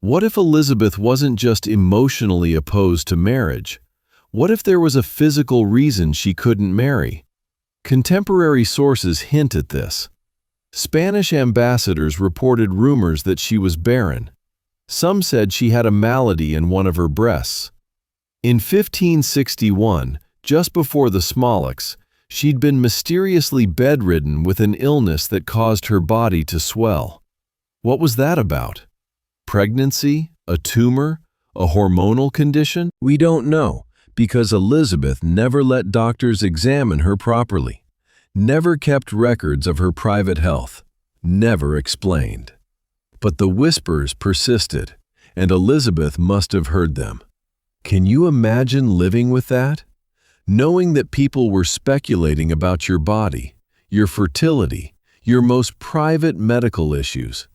What if Elizabeth wasn't just emotionally opposed to marriage? What if there was a physical reason she couldn't marry? Contemporary sources hint at this. Spanish ambassadors reported rumors that she was barren. Some said she had a malady in one of her breasts. In 1561, just before the smallpox, she'd been mysteriously bedridden with an illness that caused her body to swell. What was that about? Pregnancy? A tumor? A hormonal condition? We don't know, because Elizabeth never let doctors examine her properly, never kept records of her private health, never explained. But the whispers persisted, and Elizabeth must have heard them. Can you imagine living with that? Knowing that people were speculating about your body, your fertility, your most private medical issues.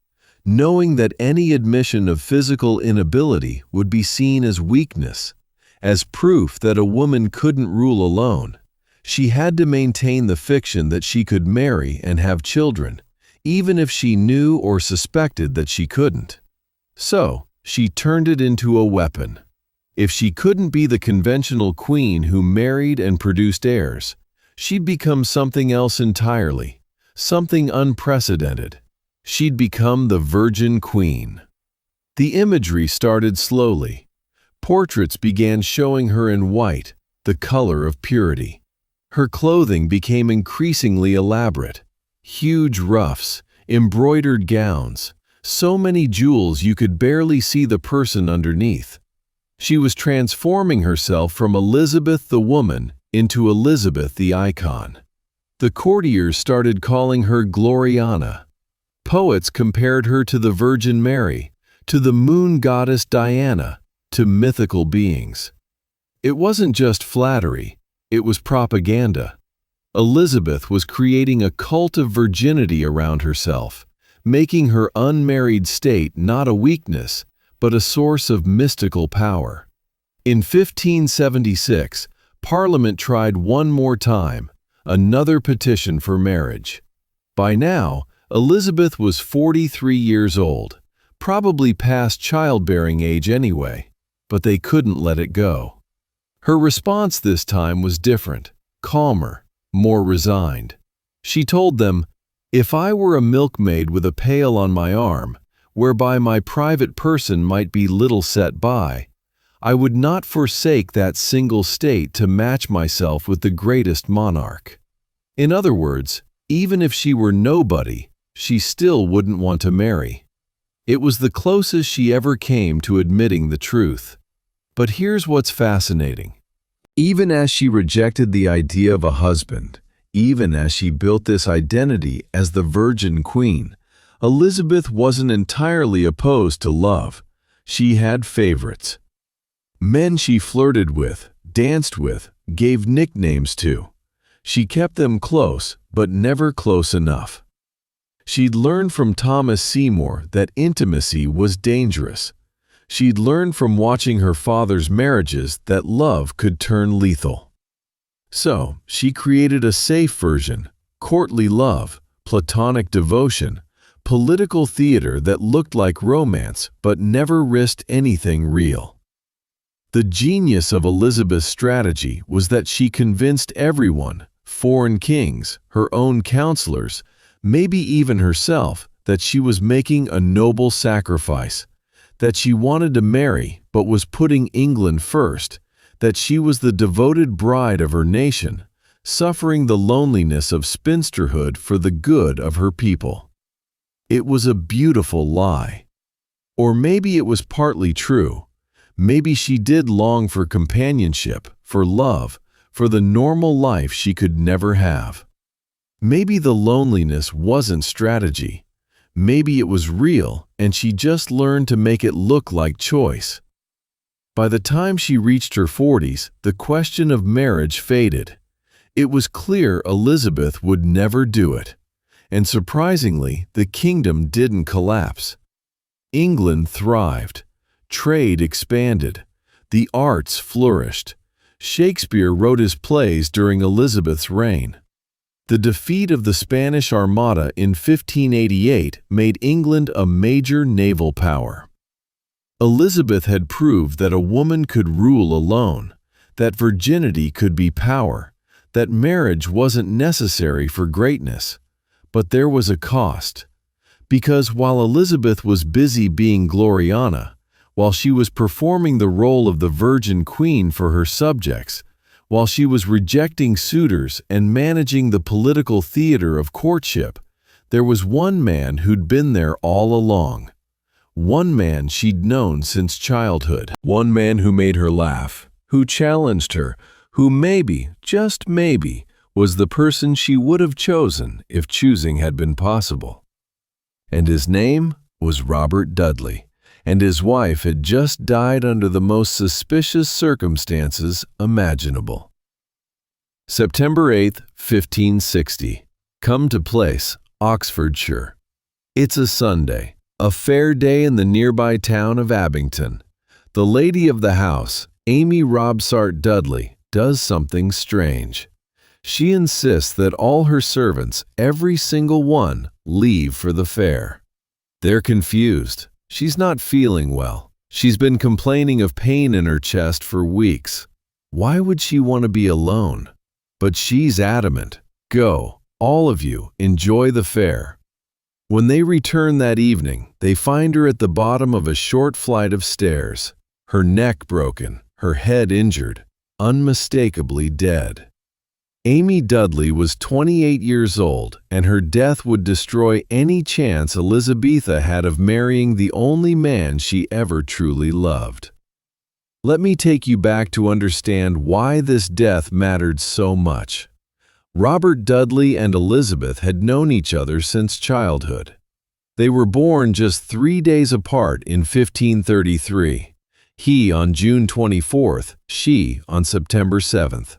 Knowing that any admission of physical inability would be seen as weakness, as proof that a woman couldn't rule alone. She had to maintain the fiction that she could marry and have children, even if she knew or suspected that she couldn't. So, she turned it into a weapon. If she couldn't be the conventional queen who married and produced heirs, she'd become something else entirely, something unprecedented. She'd become the Virgin Queen. The imagery started slowly. Portraits began showing her in white, the color of purity. Her clothing became increasingly elaborate. Huge ruffs, embroidered gowns, so many jewels you could barely see the person underneath. She was transforming herself from Elizabeth the woman into Elizabeth the icon. The courtiers started calling her Gloriana. Poets compared her to the Virgin Mary, to the moon goddess Diana, to mythical beings. It wasn't just flattery, it was propaganda. Elizabeth was creating a cult of virginity around herself, making her unmarried state not a weakness, but a source of mystical power. In 1576, Parliament tried one more time. another petition for marriage. By now, Elizabeth was 43 years old, probably past childbearing age anyway, but they couldn't let it go. Her response this time was different, calmer, more resigned. She told them, "If I were a milkmaid with a pail on my arm, whereby my private person might be little set by, I would not forsake that single state to match myself with the greatest monarch." In other words, even if she were nobody, she still wouldn't want to marry. It was the closest she ever came to admitting the truth. But here's what's fascinating. Even as she rejected the idea of a husband, even as she built this identity as the Virgin Queen, Elizabeth wasn't entirely opposed to love. She had favorites. Men she flirted with, danced with, gave nicknames to. She kept them close, but never close enough. She'd learned from Thomas Seymour that intimacy was dangerous. She'd learned from watching her father's marriages that love could turn lethal. So, she created a safe version, courtly love, platonic devotion, political theater that looked like romance but never risked anything real. The genius of Elizabeth's strategy was that she convinced everyone, foreign kings, her own counselors, maybe even herself, that she was making a noble sacrifice, that she wanted to marry but was putting England first, that she was the devoted bride of her nation, suffering the loneliness of spinsterhood for the good of her people. It was a beautiful lie. Or maybe it was partly true. Maybe she did long for companionship, for love, for the normal life she could never have. Maybe the loneliness wasn't strategy. Maybe it was real, and she just learned to make it look like choice. By the time she reached her 40s, the question of marriage faded. It was clear Elizabeth would never do it. And surprisingly, the kingdom didn't collapse. England thrived. Trade expanded. The arts flourished. Shakespeare wrote his plays during Elizabeth's reign. The defeat of the Spanish Armada in 1588 made England a major naval power. Elizabeth had proved that a woman could rule alone, that virginity could be power, that marriage wasn't necessary for greatness. But there was a cost. Because while Elizabeth was busy being Gloriana, while she was performing the role of the Virgin Queen for her subjects, while she was rejecting suitors and managing the political theater of courtship, there was one man who'd been there all along. One man she'd known since childhood. One man who made her laugh, who challenged her, who maybe, just maybe, was the person she would have chosen if choosing had been possible. And his name was Robert Dudley, and his wife had just died under the most suspicious circumstances imaginable. September 8, 1560. Come to place, Oxfordshire. It's a Sunday, a fair day in the nearby town of Abington. The lady of the house, Amy Robsart Dudley, does something strange. She insists that all her servants, every single one, leave for the fair. They're confused. She's not feeling well. She's been complaining of pain in her chest for weeks. Why would she want to be alone? But she's adamant. Go, all of you, enjoy the fair. When they return that evening, they find her at the bottom of a short flight of stairs, her neck broken, her head injured, unmistakably dead. Amy Dudley was 28 years old, and her death would destroy any chance Elizabethan had of marrying the only man she ever truly loved. Let me take you back to understand why this death mattered so much. Robert Dudley and Elizabeth had known each other since childhood. They were born just 3 days apart in 1533, he on June 24th, she on September 7th.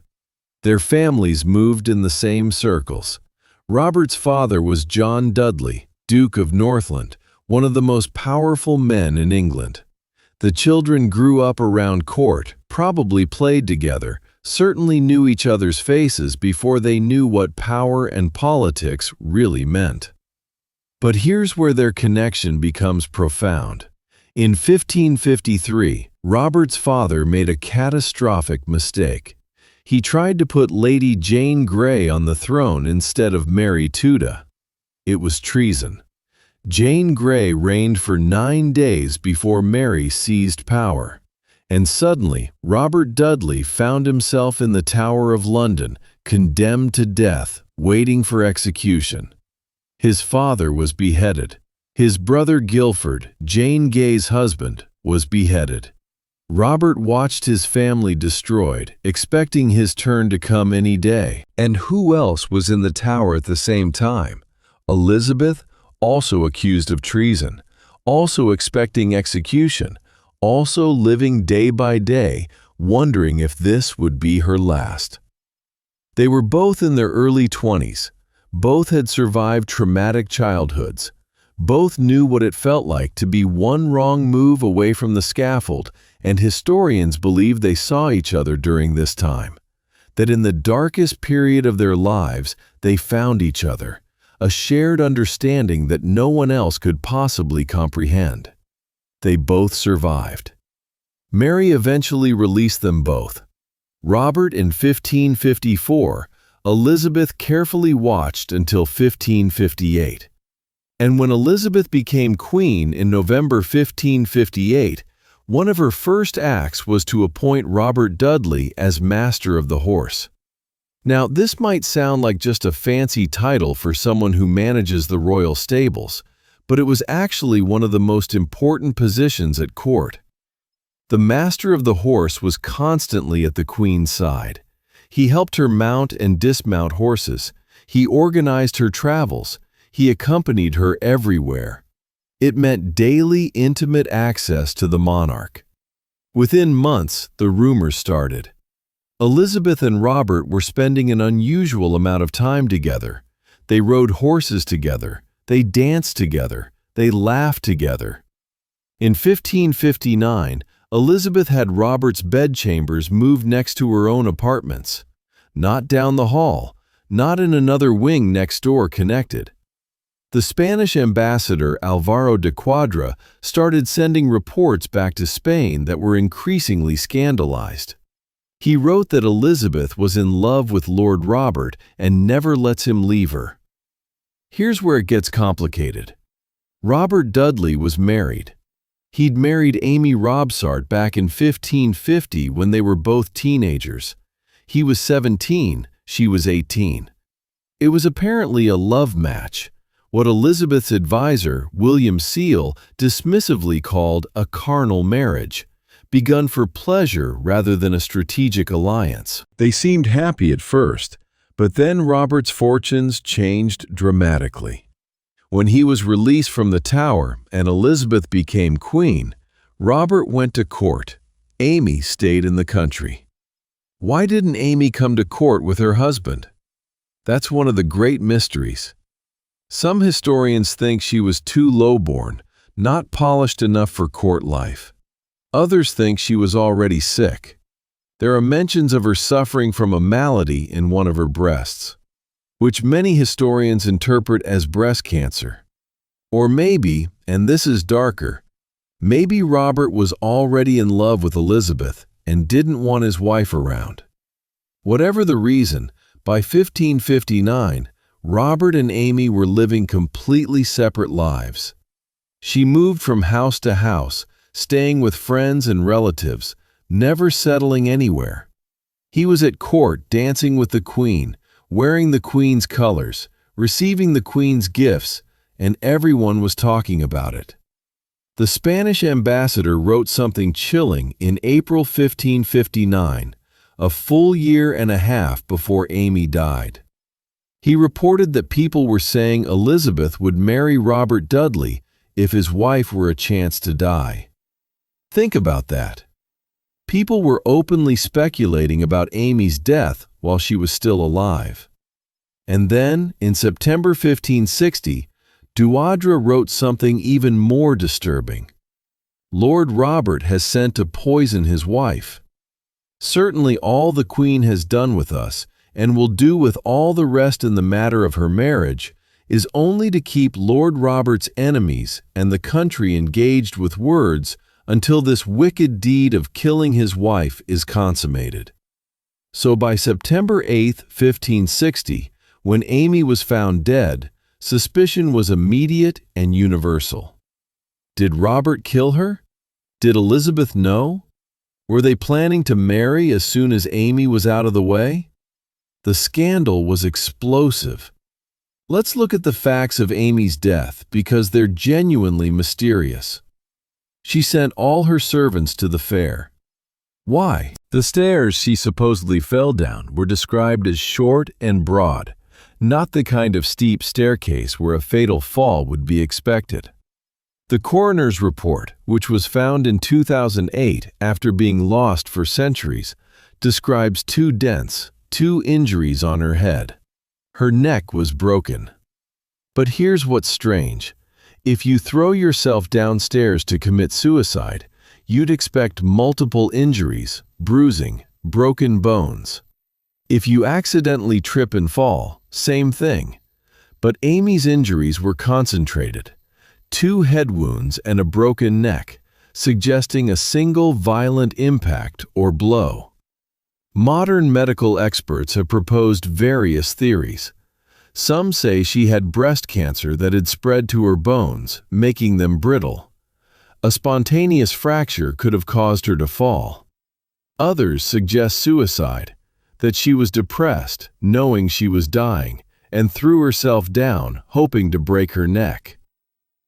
Their families moved in the same circles. Robert's father was John Dudley, Duke of Northland, one of the most powerful men in England. The children grew up around court, probably played together, certainly knew each other's faces before they knew what power and politics really meant. But here's where their connection becomes profound. In 1553, Robert's father made a catastrophic mistake. He tried to put Lady Jane Grey on the throne instead of Mary Tudor. It was treason. Jane Grey reigned for 9 days before Mary seized power. And suddenly, Robert Dudley found himself in the Tower of London, condemned to death, waiting for execution. His father was beheaded. His brother Guilford, Jane Grey's husband, was beheaded. Robert watched his family destroyed, expecting his turn to come any day. And who else was in the tower at the same time? Elizabeth, also accused of treason, also expecting execution, also living day by day, wondering if this would be her last. They were both in their early 20s. Both had survived traumatic childhoods. Both knew what it felt like to be one wrong move away from the scaffold, and historians believe they saw each other during this time. That in the darkest period of their lives, they found each other, a shared understanding that no one else could possibly comprehend. They both survived. Mary eventually released them both. Robert in 1554, Elizabeth carefully watched until 1558. And when Elizabeth became queen in November 1558, one of her first acts was to appoint Robert Dudley as Master of the Horse. Now, this might sound like just a fancy title for someone who manages the royal stables, but it was actually one of the most important positions at court. The Master of the Horse was constantly at the Queen's side. He helped her mount and dismount horses. He organized her travels. He accompanied her everywhere. It meant daily, intimate access to the monarch. Within months, the rumors started. Elizabeth and Robert were spending an unusual amount of time together. They rode horses together. They danced together. They laughed together. In 1559, Elizabeth had Robert's bedchambers moved next to her own apartments. Not down the hall, not in another wing next door connected. The Spanish ambassador Alvaro de Quadra started sending reports back to Spain that were increasingly scandalized. He wrote that Elizabeth was in love with Lord Robert and never lets him leave her. Here's where it gets complicated. Robert Dudley was married. He'd married Amy Robsart back in 1550 when they were both teenagers. He was 17, she was 18. It was apparently a love match, what Elizabeth's advisor, William Seal, dismissively called a carnal marriage, begun for pleasure rather than a strategic alliance. They seemed happy at first, but then Robert's fortunes changed dramatically. When he was released from the Tower and Elizabeth became queen, Robert went to court. Amy stayed in the country. Why didn't Amy come to court with her husband? That's one of the great mysteries. Some historians think she was too lowborn, not polished enough for court life. Others think she was already sick. There are mentions of her suffering from a malady in one of her breasts, which many historians interpret as breast cancer. Or maybe, and this is darker, maybe Robert was already in love with Elizabeth and didn't want his wife around. Whatever the reason, by 1559, Robert and Amy were living completely separate lives. She moved from house to house, staying with friends and relatives, never settling anywhere. He was at court dancing with the Queen, wearing the Queen's colors, receiving the Queen's gifts, and everyone was talking about it. The Spanish ambassador wrote something chilling in April 1559, a full year and a half before Amy died. He reported that people were saying Elizabeth would marry Robert Dudley if his wife were a chance to die. Think about that. People were openly speculating about Amy's death while she was still alive. And then, in September 1560, Duadra wrote something even more disturbing. Lord Robert has sent to poison his wife. Certainly all the Queen has done with us, and will do with all the rest in the matter of her marriage, is only to keep Lord Robert's enemies and the country engaged with words until this wicked deed of killing his wife is consummated. So by September 8, 1560, when Amy was found dead, suspicion was immediate and universal. Did Robert kill her? Did Elizabeth know? Were they planning to marry as soon as Amy was out of the way? The scandal was explosive. Let's look at the facts of Amy's death because they're genuinely mysterious. She sent all her servants to the fair. Why? The stairs she supposedly fell down were described as short and broad, not the kind of steep staircase where a fatal fall would be expected. The coroner's report, which was found in 2008 after being lost for centuries, describes 2 dents, 2 injuries on her head. Her neck was broken. But here's what's strange. If you throw yourself downstairs to commit suicide, you'd expect multiple injuries, bruising, broken bones. If you accidentally trip and fall, same thing. But Amy's injuries were concentrated. 2 head wounds and a broken neck, suggesting a single violent impact or blow. Modern medical experts have proposed various theories. Some say she had breast cancer that had spread to her bones, making them brittle. A spontaneous fracture could have caused her to fall. Others suggest suicide, that she was depressed, knowing she was dying, and threw herself down, hoping to break her neck.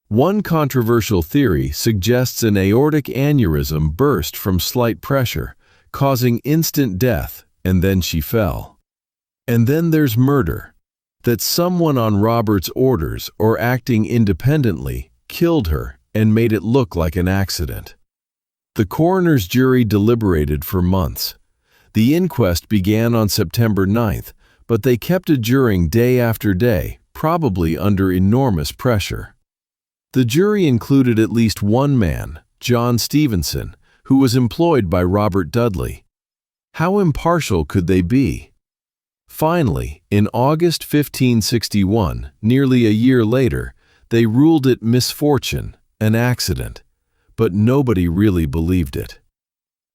One controversial theory suggests an aortic aneurysm burst from slight pressure, causing instant death, and then she fell. And then there's murder, that someone on Robert's orders or acting independently killed her and made it look like an accident. The coroner's jury deliberated for months. The inquest began on September 9th, but they kept adjourning day after day, probably under enormous pressure. The jury included at least one man, John Stevenson, who was employed by Robert Dudley. How impartial could they be? Finally, in August 1561, nearly a year later, they ruled it misfortune, an accident, but nobody really believed it.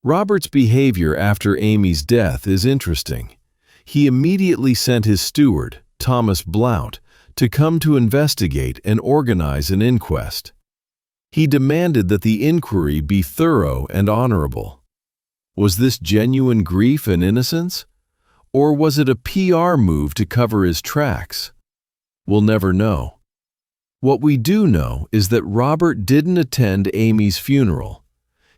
Robert's behavior after Amy's death is interesting. He immediately sent his steward, Thomas Blount, to come to investigate and organize an inquest. He demanded that the inquiry be thorough and honorable. Was this genuine grief and innocence? Or was it a PR move to cover his tracks? We'll never know. What we do know is that Robert didn't attend Amy's funeral.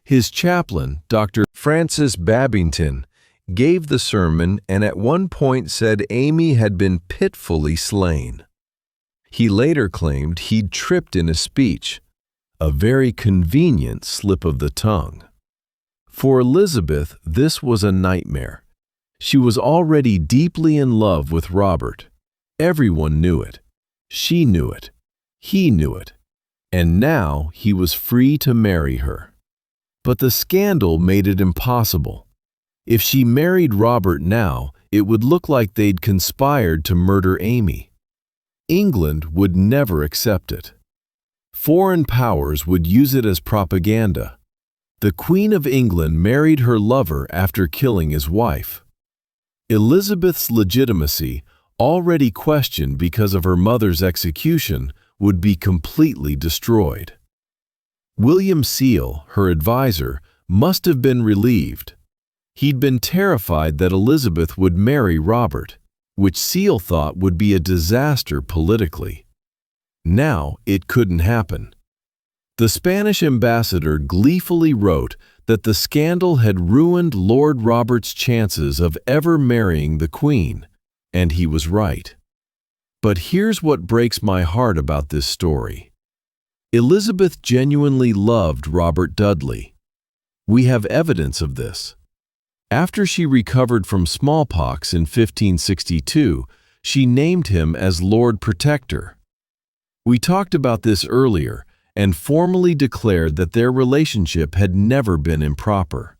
His chaplain, Dr. Francis Babington, gave the sermon and at one point said Amy had been pitifully slain. He later claimed he'd tripped in a speech, a very convenient slip of the tongue. For Elizabeth, this was a nightmare. She was already deeply in love with Robert. Everyone knew it. She knew it. He knew it. And now he was free to marry her. But the scandal made it impossible. If she married Robert now, it would look like they'd conspired to murder Amy. England would never accept it. Foreign powers would use it as propaganda. The Queen of England married her lover after killing his wife. Elizabeth's legitimacy, already questioned because of her mother's execution, would be completely destroyed. William Seel, her advisor, must have been relieved. He'd been terrified that Elizabeth would marry Robert, which Seel thought would be a disaster politically. Now it couldn't happen. The Spanish ambassador gleefully wrote that the scandal had ruined Lord Robert's chances of ever marrying the Queen, and he was right. But here's what breaks my heart about this story. Elizabeth genuinely loved Robert Dudley. We have evidence of this. After she recovered from smallpox in 1562, she named him as Lord Protector. We talked about this earlier and formally declared that their relationship had never been improper.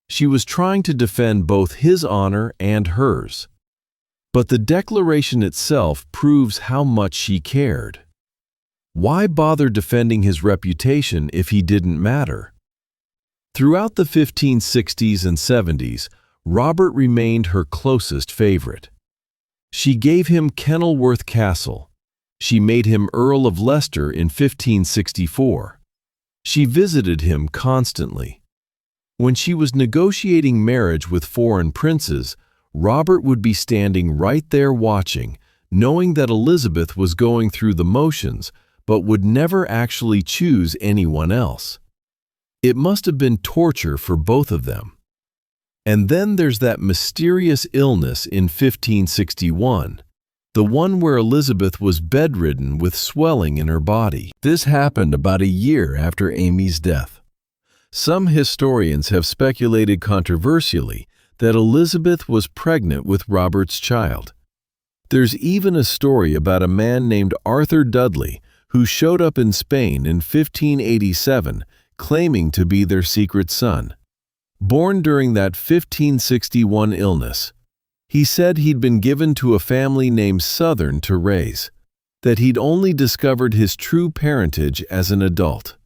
She was trying to defend both his honor and hers. But the declaration itself proves how much she cared. Why bother defending his reputation if he didn't matter? Throughout the 1560s and 70s, Robert remained her closest favorite. She gave him Kenilworth Castle. She made him Earl of Leicester in 1564. She visited him constantly. When she was negotiating marriage with foreign princes, Robert would be standing right there watching, knowing that Elizabeth was going through the motions, but would never actually choose anyone else. It must have been torture for both of them. And then there's that mysterious illness in 1561, the one where Elizabeth was bedridden with swelling in her body. This happened about a year after Amy's death. Some historians have speculated controversially that Elizabeth was pregnant with Robert's child. There's even a story about a man named Arthur Dudley who showed up in Spain in 1587 claiming to be their secret son. Born during that 1561 illness, he said he'd been given to a family named Southern to raise, that he'd only discovered his true parentage as an adult.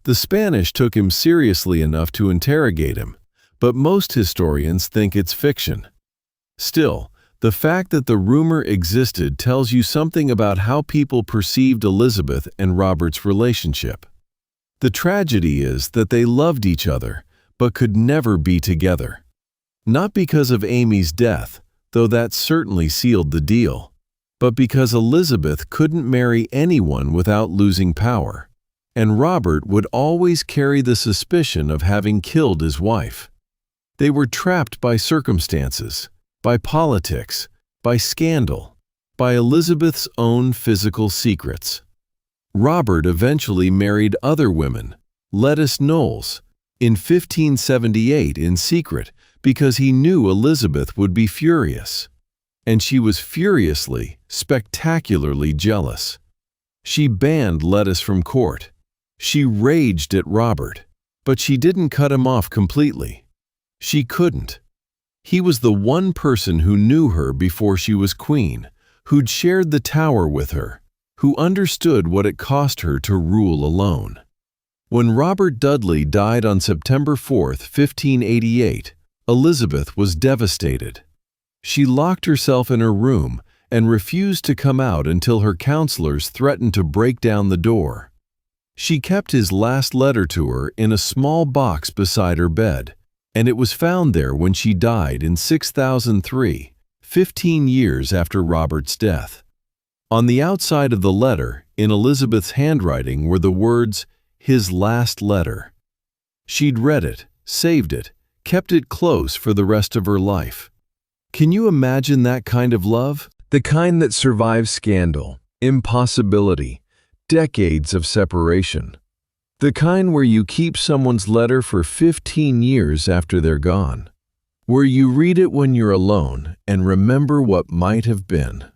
The Spanish took him seriously enough to interrogate him, but most historians think it's fiction. Still, the fact that the rumor existed tells you something about how people perceived Elizabeth and Robert's relationship. The tragedy is that they loved each other, but could never be together. Not because of Amy's death, though that certainly sealed the deal, but because Elizabeth couldn't marry anyone without losing power, and Robert would always carry the suspicion of having killed his wife. They were trapped by circumstances, by politics, by scandal, by Elizabeth's own physical secrets. Robert eventually married other women, Lettice Knowles, in 1578 in secret because he knew Elizabeth would be furious. And she was furiously, spectacularly jealous. She banned Lettice from court. She raged at Robert, but she didn't cut him off completely. She couldn't. He was the one person who knew her before she was queen, who'd shared the tower with her, who understood what it cost her to rule alone. When Robert Dudley died on September 4, 1588, Elizabeth was devastated. She locked herself in her room and refused to come out until her counselors threatened to break down the door. She kept his last letter to her in a small box beside her bed, and it was found there when she died in 6003, 15 years after Robert's death. On the outside of the letter, in Elizabeth's handwriting, were the words, "His last letter." She'd read it, saved it, kept it close for the rest of her life. Can you imagine that kind of love? The kind that survives scandal, impossibility, decades of separation. The kind where you keep someone's letter for 15 years after they're gone. Where you read it when you're alone and remember what might have been.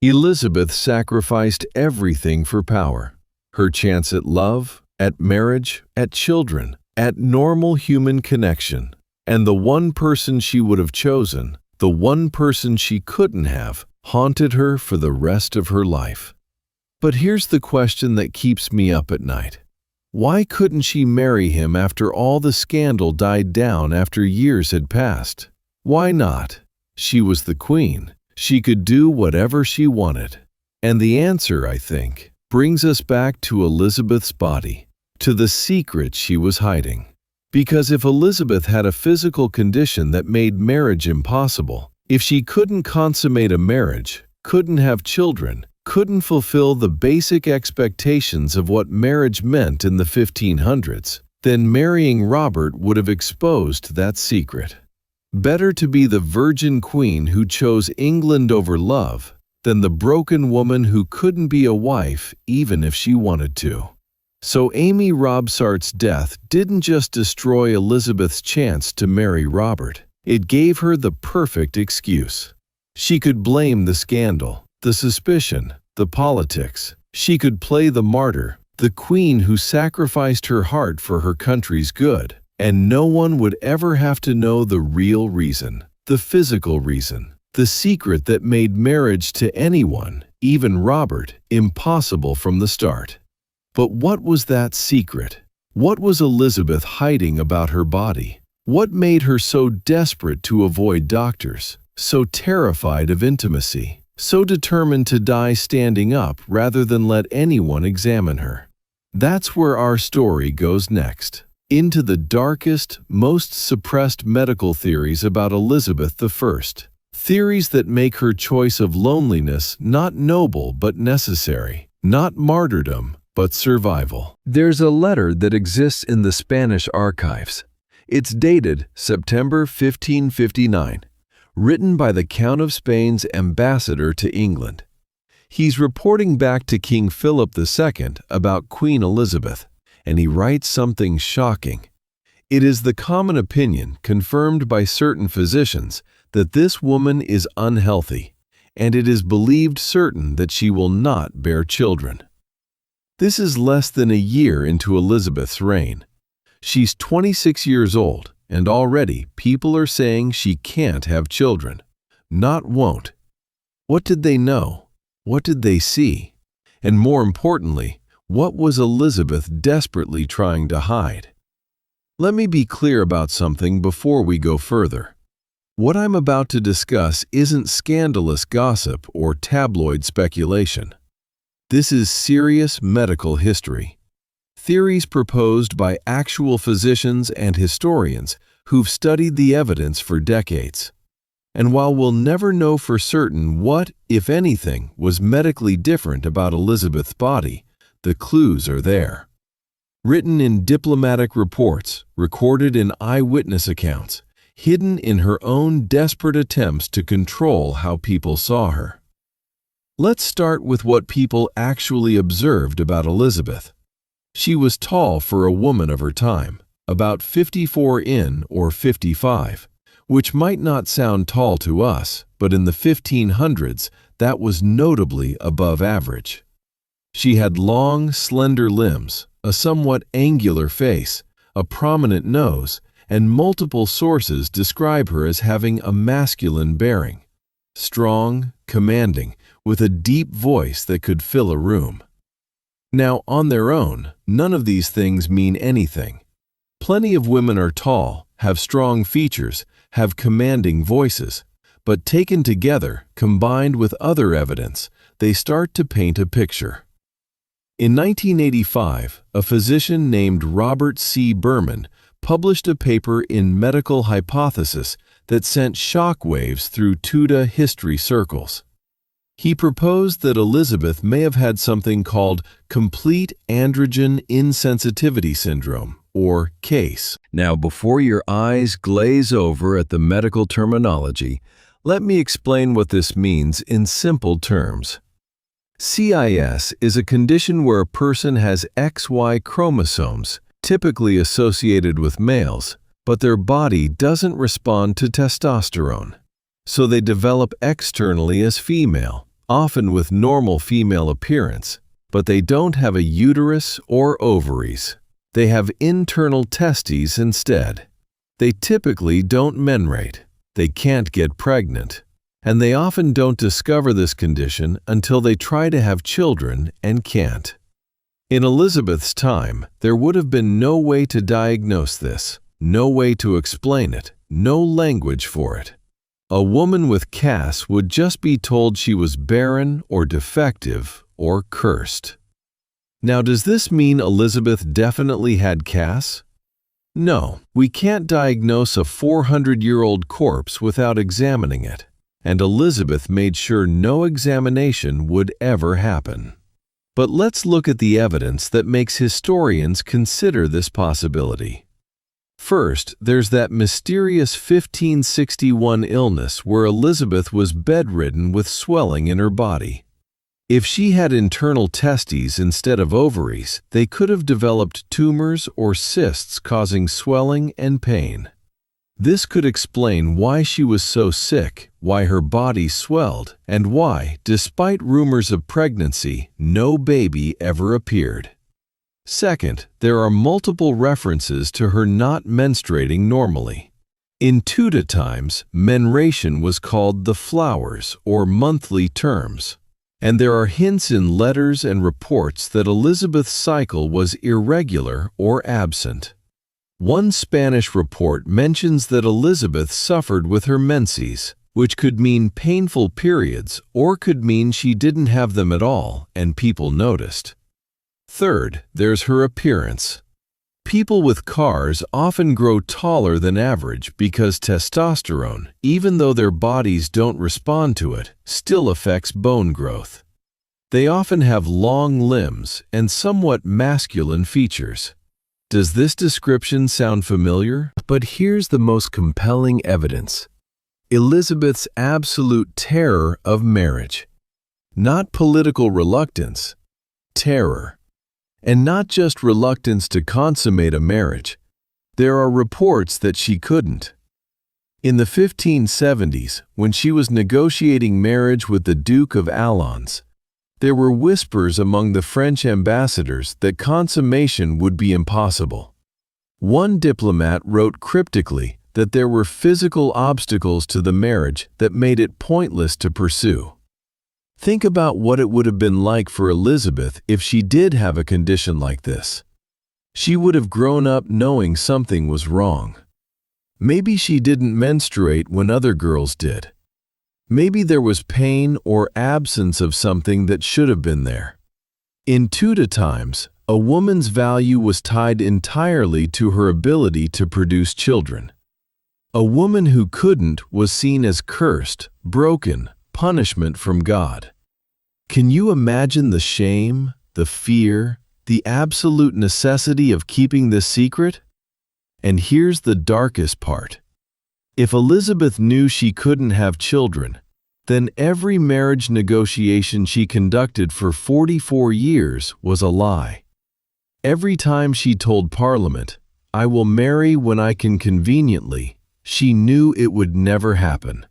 Elizabeth sacrificed everything for power. Her chance at love, at marriage, at children, at normal human connection. And the one person she would have chosen, the one person she couldn't have, haunted her for the rest of her life. But here's the question that keeps me up at night. Why couldn't she marry him after all the scandal died down after years had passed? Why not? She was the queen. She could do whatever she wanted. And the answer, I think, brings us back to Elizabeth's body, to the secret she was hiding. Because if Elizabeth had a physical condition that made marriage impossible, if she couldn't consummate a marriage, couldn't have children, couldn't fulfill the basic expectations of what marriage meant in the 1500s, then marrying Robert would have exposed that secret. Better to be the virgin queen who chose England over love than the broken woman who couldn't be a wife even if she wanted to. So Amy Robsart's death didn't just destroy Elizabeth's chance to marry Robert. It gave her the perfect excuse. She could blame the scandal, the suspicion, the politics. She could play the martyr, the queen who sacrificed her heart for her country's good. And no one would ever have to know the real reason, the physical reason, the secret that made marriage to anyone, even Robert, impossible from the start. But what was that secret? What was Elizabeth hiding about her body? What made her so desperate to avoid doctors, so terrified of intimacy, so determined to die standing up rather than let anyone examine her? That's where our story goes next, into the darkest, most suppressed medical theories about Elizabeth I. Theories that make her choice of loneliness not noble but necessary, not martyrdom but survival. There's a letter that exists in the Spanish archives. It's dated September 1559, written by the Count of Spain's ambassador to England. He's reporting back to King Philip II about Queen Elizabeth, and he writes something shocking. It is the common opinion, confirmed by certain physicians, that this woman is unhealthy, and it is believed certain that she will not bear children. This is less than a year into Elizabeth's reign. She's 26 years old, and already people are saying she can't have children. Not won't. What did they know? What did they see? And more importantly, what was Elizabeth desperately trying to hide? Let me be clear about something before we go further. What I'm about to discuss isn't scandalous gossip or tabloid speculation. This is serious medical history. Theories proposed by actual physicians and historians who've studied the evidence for decades. And while we'll never know for certain what, if anything, was medically different about Elizabeth's body, the clues are there. Written in diplomatic reports, recorded in eyewitness accounts, hidden in her own desperate attempts to control how people saw her. Let's start with what people actually observed about Elizabeth. She was tall for a woman of her time, about 54 in or 55, which might not sound tall to us, but in the 1500s, that was notably above average. She had long, slender limbs, a somewhat angular face, a prominent nose, and multiple sources describe her as having a masculine bearing. Strong, commanding, with a deep voice that could fill a room. Now, on their own, none of these things mean anything. Plenty of women are tall, have strong features, have commanding voices, but taken together, combined with other evidence, they start to paint a picture. In 1985, a physician named Robert C. Berman published a paper in Medical Hypothesis that sent shockwaves through Tudor history circles. He proposed that Elizabeth may have had something called complete androgen insensitivity syndrome, or CASE. Now, before your eyes glaze over at the medical terminology, let me explain what this means in simple terms. CIS is a condition where a person has XY chromosomes, typically associated with males, but their body doesn't respond to testosterone. So they develop externally as female, often with normal female appearance, but they don't have a uterus or ovaries. They have internal testes instead. They typically don't menstruate. They can't get pregnant. And they often don't discover this condition until they try to have children and can't. In Elizabeth's time, there would have been no way to diagnose this, no way to explain it, no language for it. A woman with CAS would just be told she was barren or defective or cursed. Now, does this mean Elizabeth definitely had CAS? No, we can't diagnose a 400-year-old corpse without examining it, and Elizabeth made sure no examination would ever happen. But let's look at the evidence that makes historians consider this possibility. First, there's that mysterious 1561 illness where Elizabeth was bedridden with swelling in her body. If she had internal testes instead of ovaries, they could have developed tumors or cysts causing swelling and pain. This could explain why she was so sick, why her body swelled, and why, despite rumors of pregnancy, no baby ever appeared. Second, there are multiple references to her not menstruating normally. In Tudor times, menstruation was called the flowers or monthly terms, and there are hints in letters and reports that Elizabeth's cycle was irregular or absent. One Spanish report mentions that Elizabeth suffered with her menses, which could mean painful periods or could mean she didn't have them at all and people noticed. Third, there's her appearance. People with CARs often grow taller than average because testosterone, even though their bodies don't respond to it, still affects bone growth. They often have long limbs and somewhat masculine features. Does this description sound familiar? But here's the most compelling evidence: Elizabeth's absolute terror of marriage. Not political reluctance, terror. And not just reluctance to consummate a marriage. There are reports that she couldn't. In the 1570s, when she was negotiating marriage with the Duke of Alons, there were whispers among the French ambassadors that consummation would be impossible. One diplomat wrote cryptically that there were physical obstacles to the marriage that made it pointless to pursue. Think about what it would have been like for Elizabeth if she did have a condition like this. She would have grown up knowing something was wrong. Maybe she didn't menstruate when other girls did. Maybe there was pain or absence of something that should have been there. In Tudor times, a woman's value was tied entirely to her ability to produce children. A woman who couldn't was seen as cursed, broken, punishment from God. Can you imagine the shame, the fear, the absolute necessity of keeping this secret? And here's the darkest part. If Elizabeth knew she couldn't have children, then every marriage negotiation she conducted for 44 years was a lie. Every time she told Parliament, "I will marry when I can conveniently," she knew it would never happen.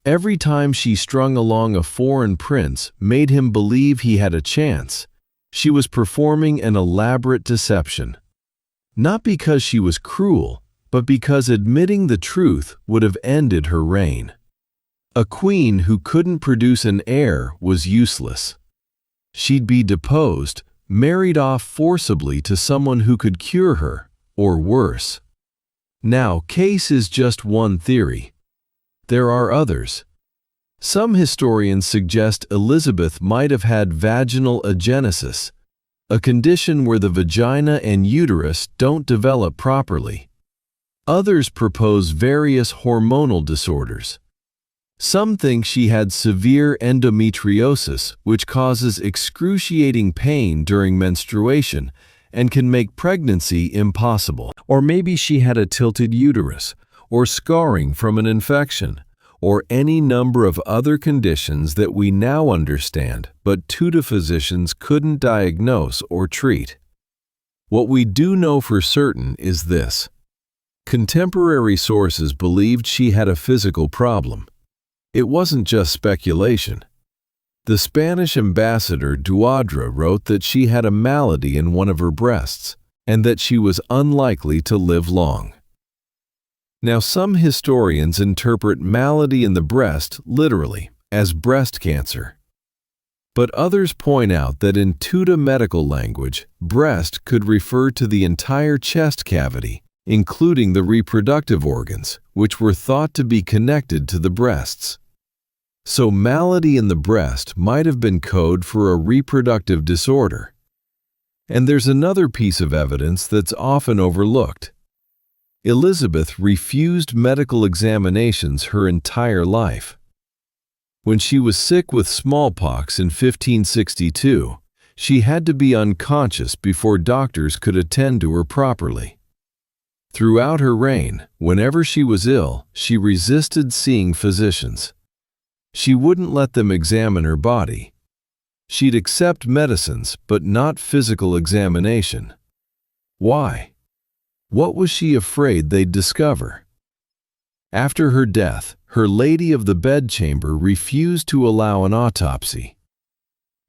Every time she strung along a foreign prince made him believe he had a chance, she was performing an elaborate deception. Not because she was cruel, but because admitting the truth would have ended her reign. A queen who couldn't produce an heir was useless. She'd be deposed, married off forcibly to someone who could cure her, or worse. Now, case is just one theory. There are others. Some historians suggest Elizabeth might have had vaginal agenesis, a condition where the vagina and uterus don't develop properly. Others propose various hormonal disorders. Some think she had severe endometriosis, which causes excruciating pain during menstruation and can make pregnancy impossible. Or maybe she had a tilted uterus, or scarring from an infection, or any number of other conditions that we now understand but Tudor physicians couldn't diagnose or treat. What we do know for certain is this: contemporary sources believed she had a physical problem. It wasn't just speculation. The Spanish ambassador Duadra wrote that she had a malady in one of her breasts, and that she was unlikely to live long. Now, some historians interpret malady in the breast literally as breast cancer. But others point out that in Tudor medical language, breast could refer to the entire chest cavity, including the reproductive organs, which were thought to be connected to the breasts. So malady in the breast might have been code for a reproductive disorder. And there's another piece of evidence that's often overlooked. Elizabeth refused medical examinations her entire life. When she was sick with smallpox in 1562, she had to be unconscious before doctors could attend to her properly. Throughout her reign, whenever she was ill, she resisted seeing physicians. She wouldn't let them examine her body. She'd accept medicines, but not physical examination. Why? What was she afraid they'd discover? After her death, her lady of the bedchamber refused to allow an autopsy.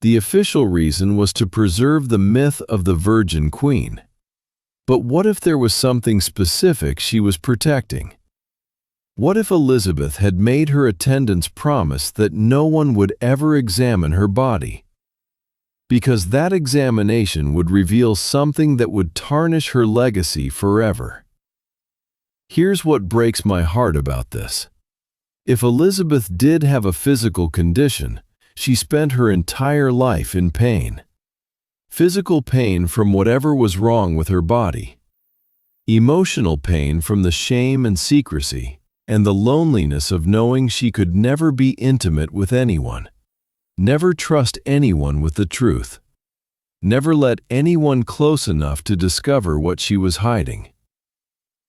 The official reason was to preserve the myth of the Virgin Queen. But what if there was something specific she was protecting? What if Elizabeth had made her attendants promise that no one would ever examine her body? Because that examination would reveal something that would tarnish her legacy forever. Here's what breaks my heart about this. If Elizabeth did have a physical condition, she spent her entire life in pain. Physical pain from whatever was wrong with her body. Emotional pain from the shame and secrecy, and the loneliness of knowing she could never be intimate with anyone. Never trust anyone with the truth. Never let anyone close enough to discover what she was hiding.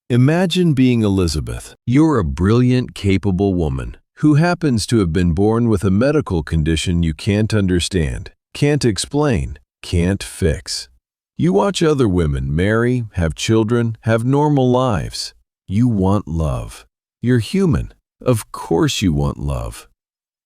Imagine being Elizabeth. You're a brilliant, capable woman who happens to have been born with a medical condition you can't understand, can't explain, can't fix. You watch other women marry, have children, have normal lives. You want love. You're human. Of course you want love.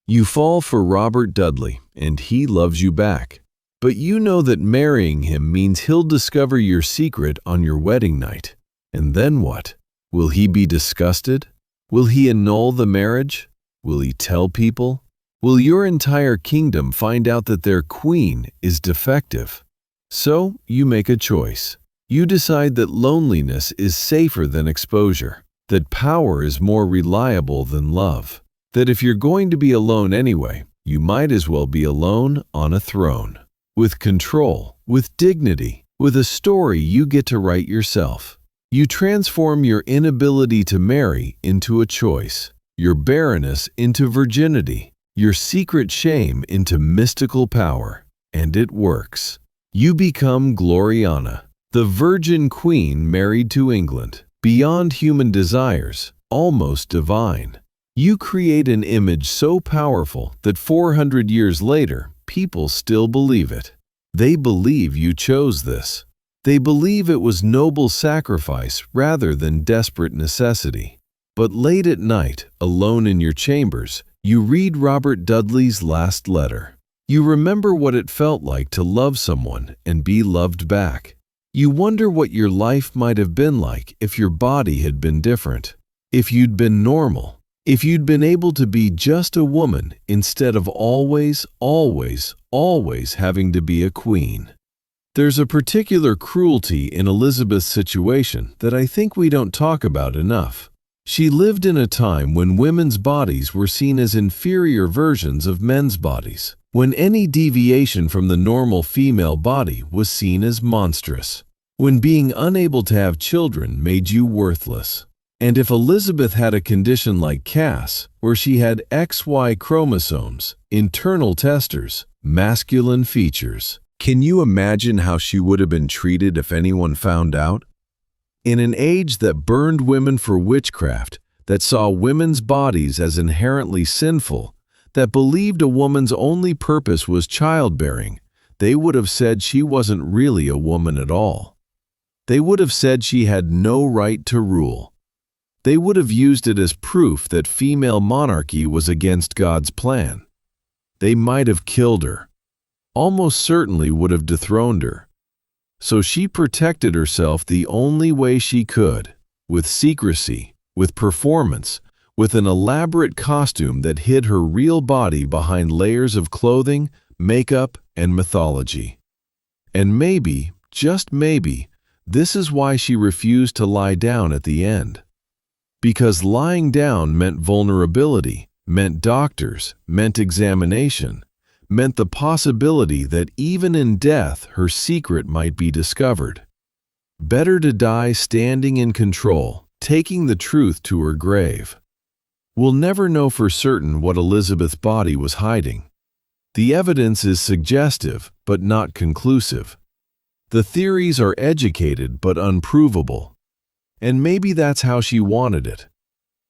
You fall for Robert Dudley, and he loves you back. But you know that marrying him means he'll discover your secret on your wedding night. And then what? Will he be disgusted? Will he annul the marriage? Will he tell people? Will your entire kingdom find out that their queen is defective? So you make a choice. You decide that loneliness is safer than exposure, that power is more reliable than love, that if you're going to be alone anyway, you might as well be alone on a throne, with control, with dignity, with a story you get to write yourself. You transform your inability to marry into a choice, your barrenness into virginity, your secret shame into mystical power, and it works. You become Gloriana, the Virgin Queen married to England, beyond human desires, almost divine. You create an image so powerful that 400 years later, people still believe it. They believe you chose this. They believe it was noble sacrifice rather than desperate necessity. But late at night, alone in your chambers, you read Robert Dudley's last letter. You remember what it felt like to love someone and be loved back. You wonder what your life might have been like if your body had been different, if you'd been normal, if you'd been able to be just a woman instead of always, always, always having to be a queen. There's a particular cruelty in Elizabeth's situation that I think we don't talk about enough. She lived in a time when women's bodies were seen as inferior versions of men's bodies, when any deviation from the normal female body was seen as monstrous, when being unable to have children made you worthless. And if Elizabeth had a condition like Cass, where she had XY chromosomes, internal testers, masculine features, can you imagine how she would have been treated if anyone found out? In an age that burned women for witchcraft, that saw women's bodies as inherently sinful, that believed a woman's only purpose was childbearing, they would have said she wasn't really a woman at all. They would have said she had no right to rule. They would have used it as proof that female monarchy was against God's plan. They might have killed her. Almost certainly would have dethroned her. So she protected herself the only way she could, with secrecy, with performance, with an elaborate costume that hid her real body behind layers of clothing, makeup, and mythology. And maybe, just maybe, this is why she refused to lie down at the end. Because lying down meant vulnerability, meant doctors, meant examination, meant the possibility that even in death her secret might be discovered. Better to die standing in control, taking the truth to her grave. We'll never know for certain what Elizabeth's body was hiding. The evidence is suggestive, but not conclusive. The theories are educated but unprovable. And maybe that's how she wanted it.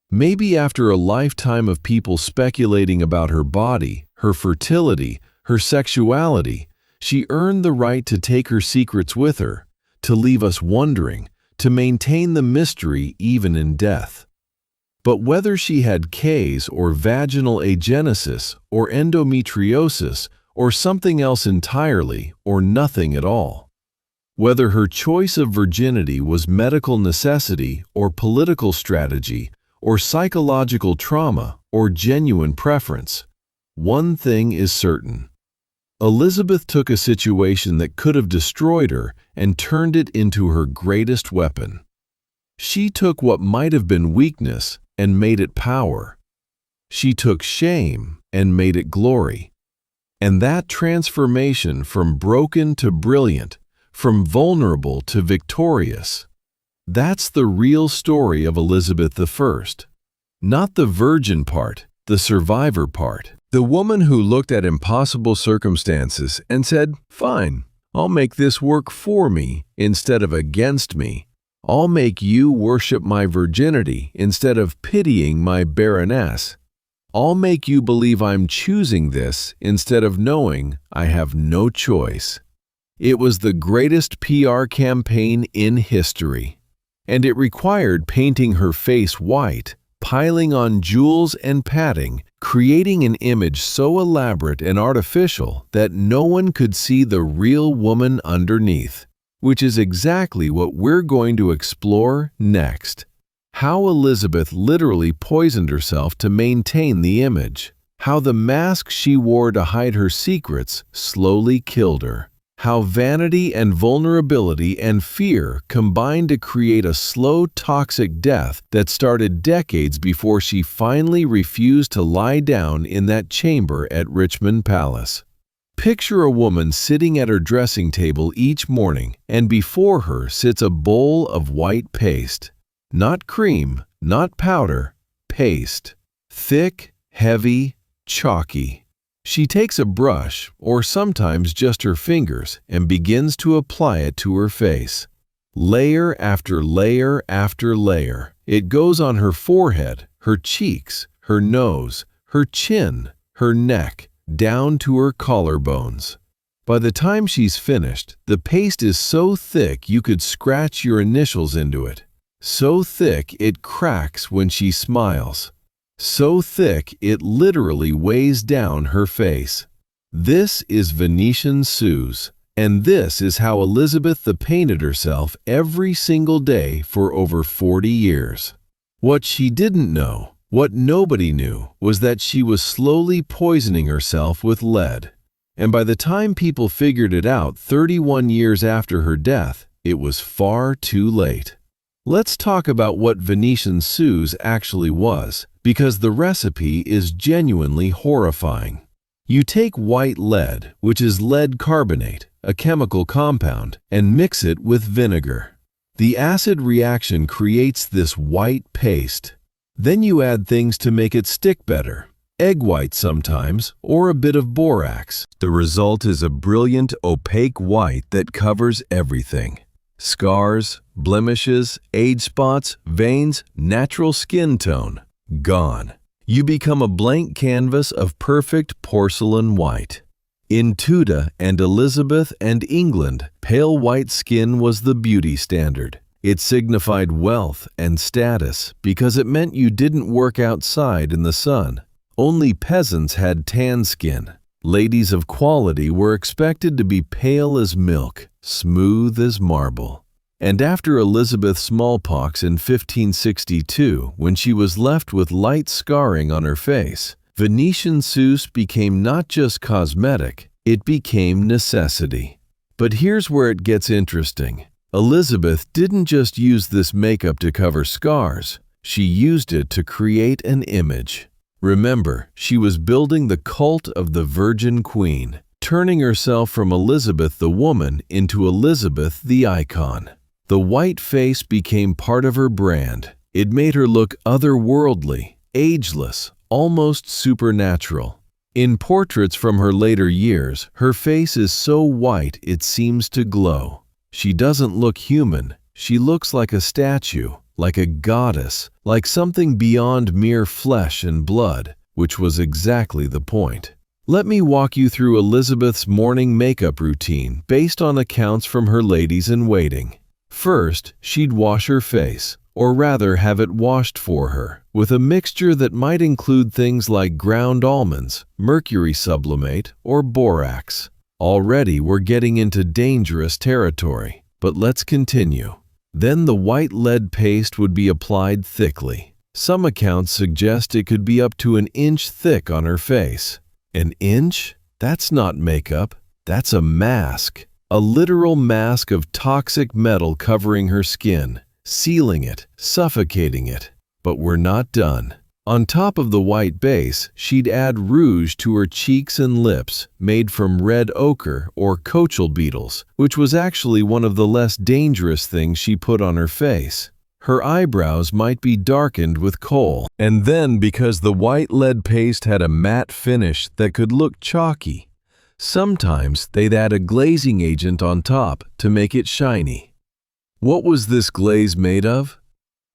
Maybe after a lifetime of people speculating about her body, her fertility, her sexuality, she earned the right to take her secrets with her, to leave us wondering, to maintain the mystery even in death. But whether she had Ks or vaginal agenesis or endometriosis or something else entirely, or nothing at all. Whether her choice of virginity was medical necessity or political strategy or psychological trauma or genuine preference, one thing is certain. Elizabeth took a situation that could have destroyed her and turned it into her greatest weapon. She took what might have been weakness and made it power. She took shame and made it glory. And that transformation from broken to brilliant, from vulnerable to victorious, that's the real story of Elizabeth I. Not the virgin part, the survivor part. The woman who looked at impossible circumstances and said, "Fine, I'll make this work for me instead of against me. I'll make you worship my virginity instead of pitying my barrenness. I'll make you believe I'm choosing this instead of knowing I have no choice." It was the greatest PR campaign in history, and it required painting her face white, piling on jewels and padding, creating an image so elaborate and artificial that no one could see the real woman underneath, which is exactly what we're going to explore next. How Elizabeth literally poisoned herself to maintain the image. How the mask she wore to hide her secrets slowly killed her. How vanity and vulnerability and fear combined to create a slow, toxic death that started decades before she finally refused to lie down in that chamber at Richmond Palace. Picture a woman sitting at her dressing table each morning, and before her sits a bowl of white paste. Not cream, not powder, paste. Thick, heavy, chalky. She takes a brush, or sometimes just her fingers, and begins to apply it to her face. Layer after layer after layer. It goes on her forehead, her cheeks, her nose, her chin, her neck, down to her collarbones. By the time she's finished, the paste is so thick you could scratch your initials into it. So thick it cracks when she smiles. So thick it literally weighs down her face. This is Venetian Suze, and this is how Elizabeth painted herself every single day for over 40 years. What she didn't know, what nobody knew, was that she was slowly poisoning herself with lead. And by the time people figured it out 31 years after her death, it was far too late. Let's talk about what Venetian Suze actually was, because the recipe is genuinely horrifying. You take white lead, which is lead carbonate, a chemical compound, and mix it with vinegar. The acid reaction creates this white paste. Then you add things to make it stick better. Egg white sometimes, or a bit of borax. The result is a brilliant, opaque white that covers everything. Scars, blemishes, age spots, veins, natural skin tone. Gone. You become a blank canvas of perfect porcelain white. In Tudor and Elizabeth and England, pale white skin was the beauty standard. It signified wealth and status because it meant you didn't work outside in the sun. Only peasants had tan skin. Ladies of quality were expected to be pale as milk, smooth as marble. And after Elizabeth's smallpox in 1562, when she was left with light scarring on her face, Venetian Suze became not just cosmetic, it became necessity. But here's where it gets interesting. Elizabeth didn't just use this makeup to cover scars, she used it to create an image. Remember, she was building the cult of the Virgin Queen, turning herself from Elizabeth the woman into Elizabeth the icon. The white face became part of her brand. It made her look otherworldly, ageless, almost supernatural. In portraits from her later years, her face is so white it seems to glow. She doesn't look human. She looks like a statue, like a goddess, like something beyond mere flesh and blood, which was exactly the point. Let me walk you through Elizabeth's morning makeup routine based on accounts from her ladies-in-waiting. First, she'd wash her face, or rather have it washed for her, with a mixture that might include things like ground almonds, mercury sublimate, or borax. Already we're getting into dangerous territory, but let's continue. Then the white lead paste would be applied thickly. Some accounts suggest it could be up to an inch thick on her face. An inch? That's not makeup. That's a mask. A literal mask of toxic metal covering her skin, sealing it, suffocating it. But we're not done. On top of the white base, she'd add rouge to her cheeks and lips, made from red ochre or cochial beetles, which was actually one of the less dangerous things she put on her face. Her eyebrows might be darkened with kohl. And then, because the white lead paste had a matte finish that could look chalky, sometimes they'd add a glazing agent on top to make it shiny. What was this glaze made of?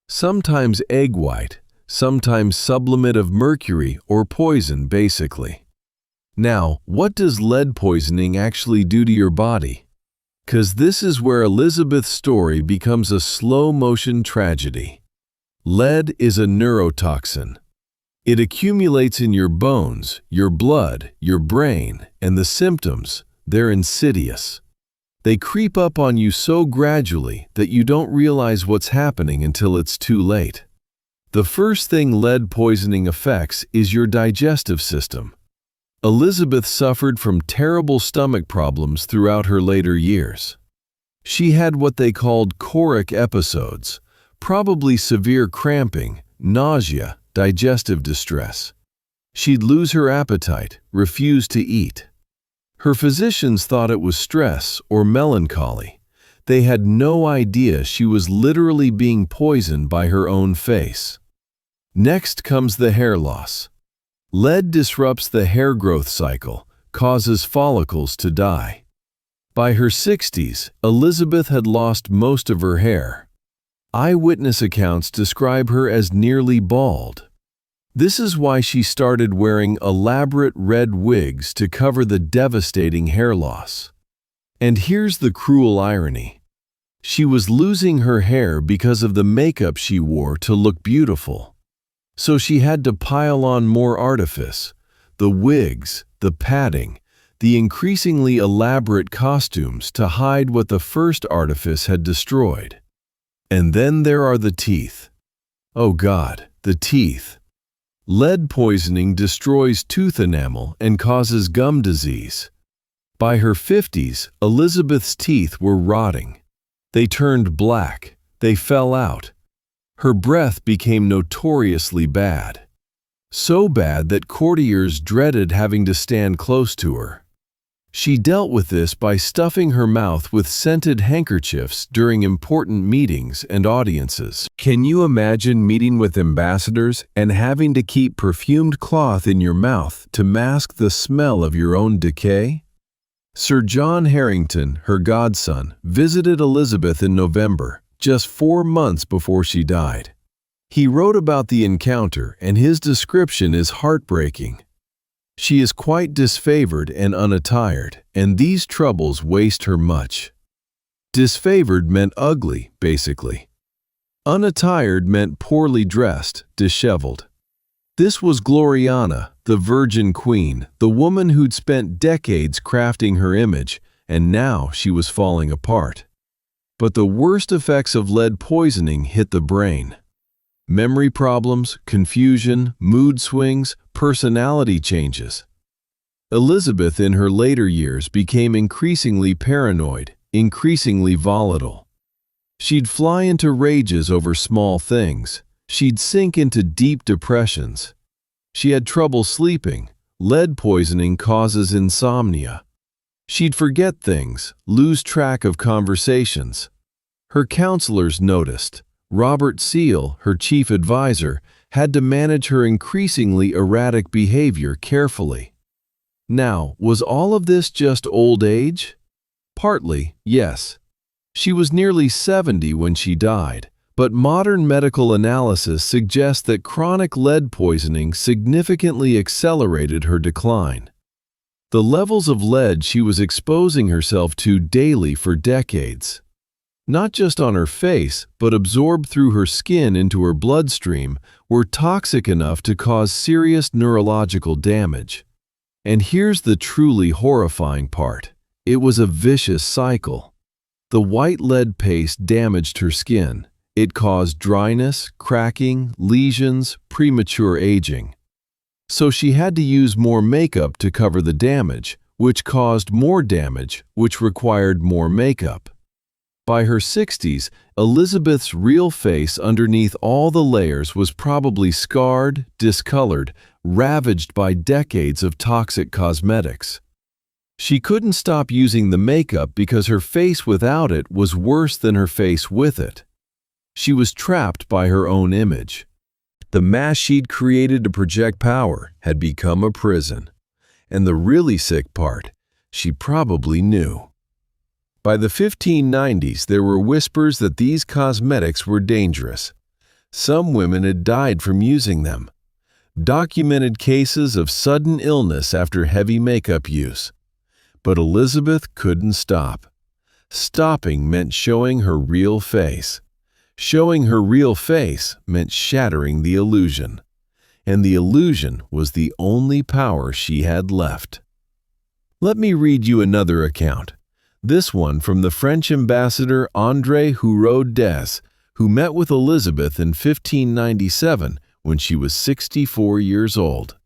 Sometimes egg white, sometimes sublimate of mercury or poison, basically. Now, what does lead poisoning actually do to your body? 'Cause this is where Elizabeth's story becomes a slow-motion tragedy. Lead is a neurotoxin. It accumulates in your bones, your blood, your brain, and the symptoms, they're insidious. They creep up on you so gradually that you don't realize what's happening until it's too late. The first thing lead poisoning affects is your digestive system. Elizabeth suffered from terrible stomach problems throughout her later years. She had what they called coric episodes, probably severe cramping, nausea, digestive distress. She'd lose her appetite, refuse to eat. Her physicians thought it was stress or melancholy. They had no idea she was literally being poisoned by her own face. Next comes the hair loss. Lead disrupts the hair growth cycle, causes follicles to die. By her 60s, Elizabeth had lost most of her hair. Eyewitness accounts describe her as nearly bald. This is why she started wearing elaborate red wigs to cover the devastating hair loss. And here's the cruel irony. She was losing her hair because of the makeup she wore to look beautiful. So she had to pile on more artifice, the wigs, the padding, the increasingly elaborate costumes to hide what the first artifice had destroyed. And then there are the teeth. Oh God, the teeth. Lead poisoning destroys tooth enamel and causes gum disease. By her 50s, Elizabeth's teeth were rotting. They turned black. They fell out. Her breath became notoriously bad. So bad that courtiers dreaded having to stand close to her. She dealt with this by stuffing her mouth with scented handkerchiefs during important meetings and audiences. Can you imagine meeting with ambassadors and having to keep perfumed cloth in your mouth to mask the smell of your own decay? Sir John Harrington, her godson, visited Elizabeth in November, just 4 months before she died. He wrote about the encounter, and his description is heartbreaking. She is quite disfavored and unattired, and these troubles waste her much. Disfavored meant ugly, basically. Unattired meant poorly dressed, disheveled. This was Gloriana, the Virgin Queen, the woman who'd spent decades crafting her image, and now she was falling apart. But the worst effects of lead poisoning hit the brain. Memory problems, confusion, mood swings, personality changes. Elizabeth in her later years became increasingly paranoid, increasingly volatile. She'd fly into rages over small things. She'd sink into deep depressions. She had trouble sleeping. Lead poisoning causes insomnia. She'd forget things, lose track of conversations. Her counselors noticed. Robert Seal, her chief advisor, had to manage her increasingly erratic behavior carefully. Now, was all of this just old age? Partly, yes. She was nearly 70 when she died, but modern medical analysis suggests that chronic lead poisoning significantly accelerated her decline. The levels of lead she was exposing herself to daily for decades. not just on her face, but absorbed through her skin into her bloodstream, were toxic enough to cause serious neurological damage. And here's the truly horrifying part. It was a vicious cycle. The white lead paste damaged her skin. It caused dryness, cracking, lesions, premature aging. So she had to use more makeup to cover the damage, which caused more damage, which required more makeup. By her 60s, Elizabeth's real face underneath all the layers was probably scarred, discolored, ravaged by decades of toxic cosmetics. She couldn't stop using the makeup because her face without it was worse than her face with it. She was trapped by her own image. The mask she'd created to project power had become a prison. And the really sick part, she probably knew. By the 1590s, there were whispers that these cosmetics were dangerous. Some women had died from using them. Documented cases of sudden illness after heavy makeup use. But Elizabeth couldn't stop. Stopping meant showing her real face. Showing her real face meant shattering the illusion. And the illusion was the only power she had left. Let me read you another account. This one from the French ambassador André Des, who met with Elizabeth in 1597 when she was 64 years old.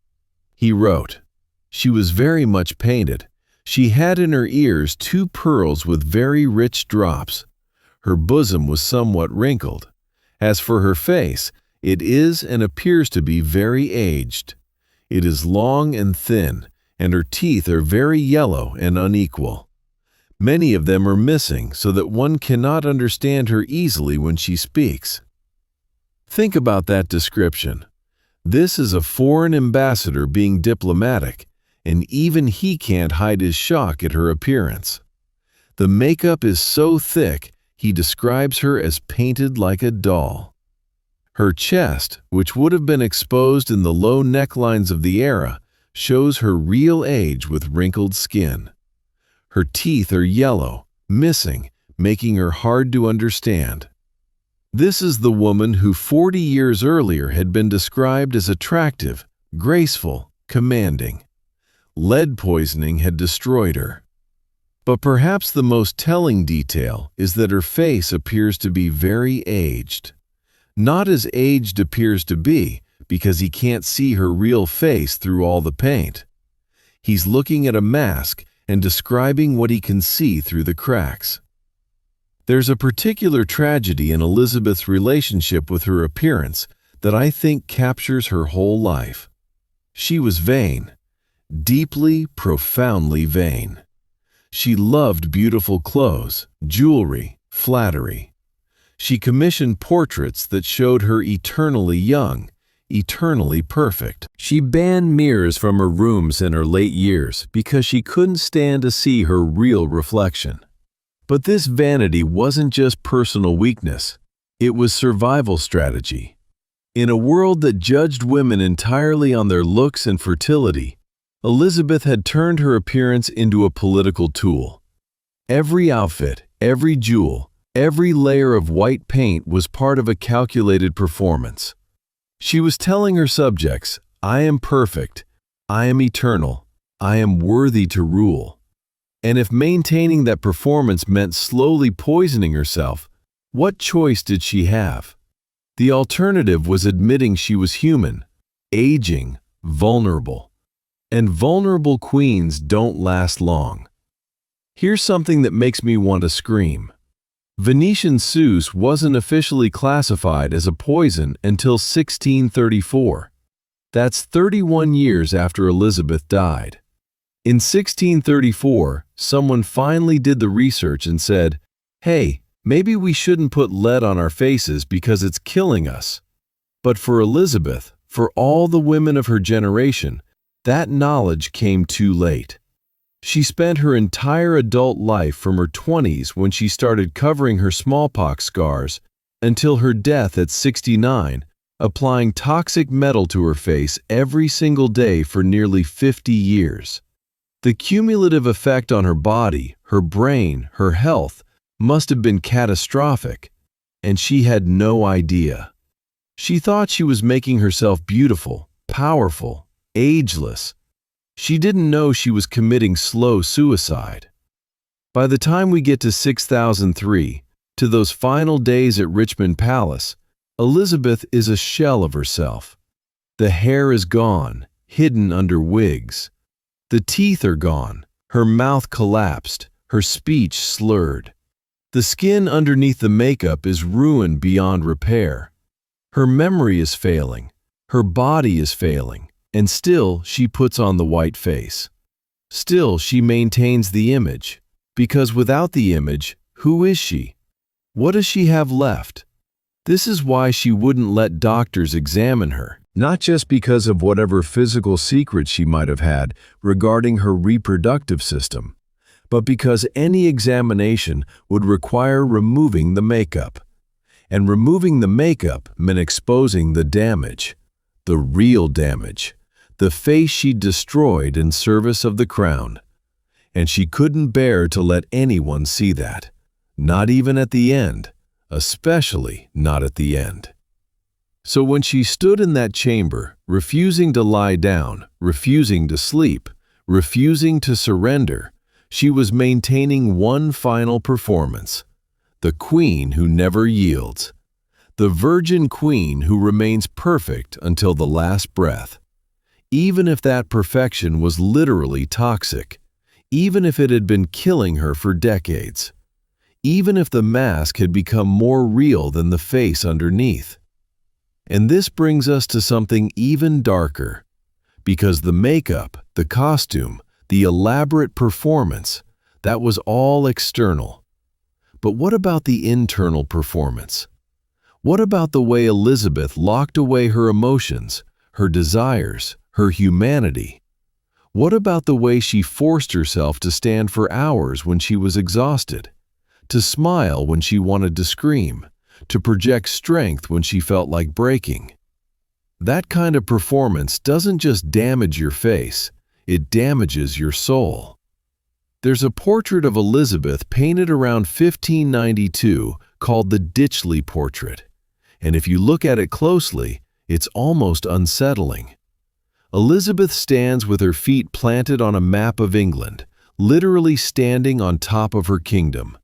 He wrote, "She was very much painted. She had in her ears 2 pearls with very rich drops. Her bosom was somewhat wrinkled. As for her face, it is and appears to be very aged. It is long and thin, and her teeth are very yellow and unequal. Many of them are missing so that one cannot understand her easily when she speaks." Think about that description. This is a foreign ambassador being diplomatic, and even he can't hide his shock at her appearance. The makeup is so thick, he describes her as painted like a doll. Her chest, which would have been exposed in the low necklines of the era, shows her real age with wrinkled skin. Her teeth are yellow, missing, making her hard to understand. This is the woman who 40 years earlier had been described as attractive, graceful, commanding. Lead poisoning had destroyed her. But perhaps the most telling detail is that her face appears to be very aged. Not as aged appears to be, because he can't see her real face through all the paint. He's looking at a mask and describing what he can see through the cracks. There's a particular tragedy in Elizabeth's relationship with her appearance that I think captures her whole life. She was vain, deeply, profoundly vain. She loved beautiful clothes, jewelry, flattery. She commissioned portraits that showed her eternally young, eternally perfect. She banned mirrors from her rooms in her late years because she couldn't stand to see her real reflection. But this vanity wasn't just personal weakness. It was survival strategy. In a world that judged women entirely on their looks and fertility, Elizabeth had turned her appearance into a political tool. Every outfit, every jewel, every layer of white paint was part of a calculated performance. She was telling her subjects, "I am perfect, I am eternal, I am worthy to rule." And if maintaining that performance meant slowly poisoning herself, what choice did she have? The alternative was admitting she was human, aging, vulnerable. And vulnerable queens don't last long. Here's something that makes me want to scream. Venetian Sus wasn't officially classified as a poison until 1634. That's 31 years after Elizabeth died. In 1634, someone finally did the research and said, "Hey, maybe we shouldn't put lead on our faces because it's killing us." But for Elizabeth, for all the women of her generation, that knowledge came too late. She spent her entire adult life from her 20s when she started covering her smallpox scars until her death at 69, applying toxic metal to her face every single day for nearly 50 years. The cumulative effect on her body, her brain, her health must have been catastrophic, and she had no idea. She thought she was making herself beautiful, powerful, ageless. She didn't know she was committing slow suicide. By the time we get to 6003, to those final days at Richmond Palace, Elizabeth is a shell of herself. The hair is gone, hidden under wigs. The teeth are gone, her mouth collapsed, her speech slurred. The skin underneath the makeup is ruined beyond repair. Her memory is failing, her body is failing, and still she puts on the white face. Still she maintains the image, because without the image, who is she? What does she have left? This is why she wouldn't let doctors examine her, not just because of whatever physical secrets she might have had regarding her reproductive system, but because any examination would require removing the makeup. And removing the makeup meant exposing the damage, the real damage, the face she'd destroyed in service of the crown. And she couldn't bear to let anyone see that, not even at the end, especially not at the end. So when she stood in that chamber, refusing to lie down, refusing to sleep, refusing to surrender, she was maintaining one final performance: the queen who never yields, the virgin queen who remains perfect until the last breath. Even if that perfection was literally toxic, even if it had been killing her for decades, even if the mask had become more real than the face underneath. And this brings us to something even darker, because the makeup, the costume, the elaborate performance, that was all external. But what about the internal performance? What about the way Elizabeth locked away her emotions, her desires, her humanity? What about the way she forced herself to stand for hours when she was exhausted, to smile when she wanted to scream, to project strength when she felt like breaking? That kind of performance doesn't just damage your face, it damages your soul. There's a portrait of Elizabeth painted around 1592 called the Ditchley portrait, and if you look at it closely, it's almost unsettling. Elizabeth stands with her feet planted on a map of England, literally standing on top of her kingdom.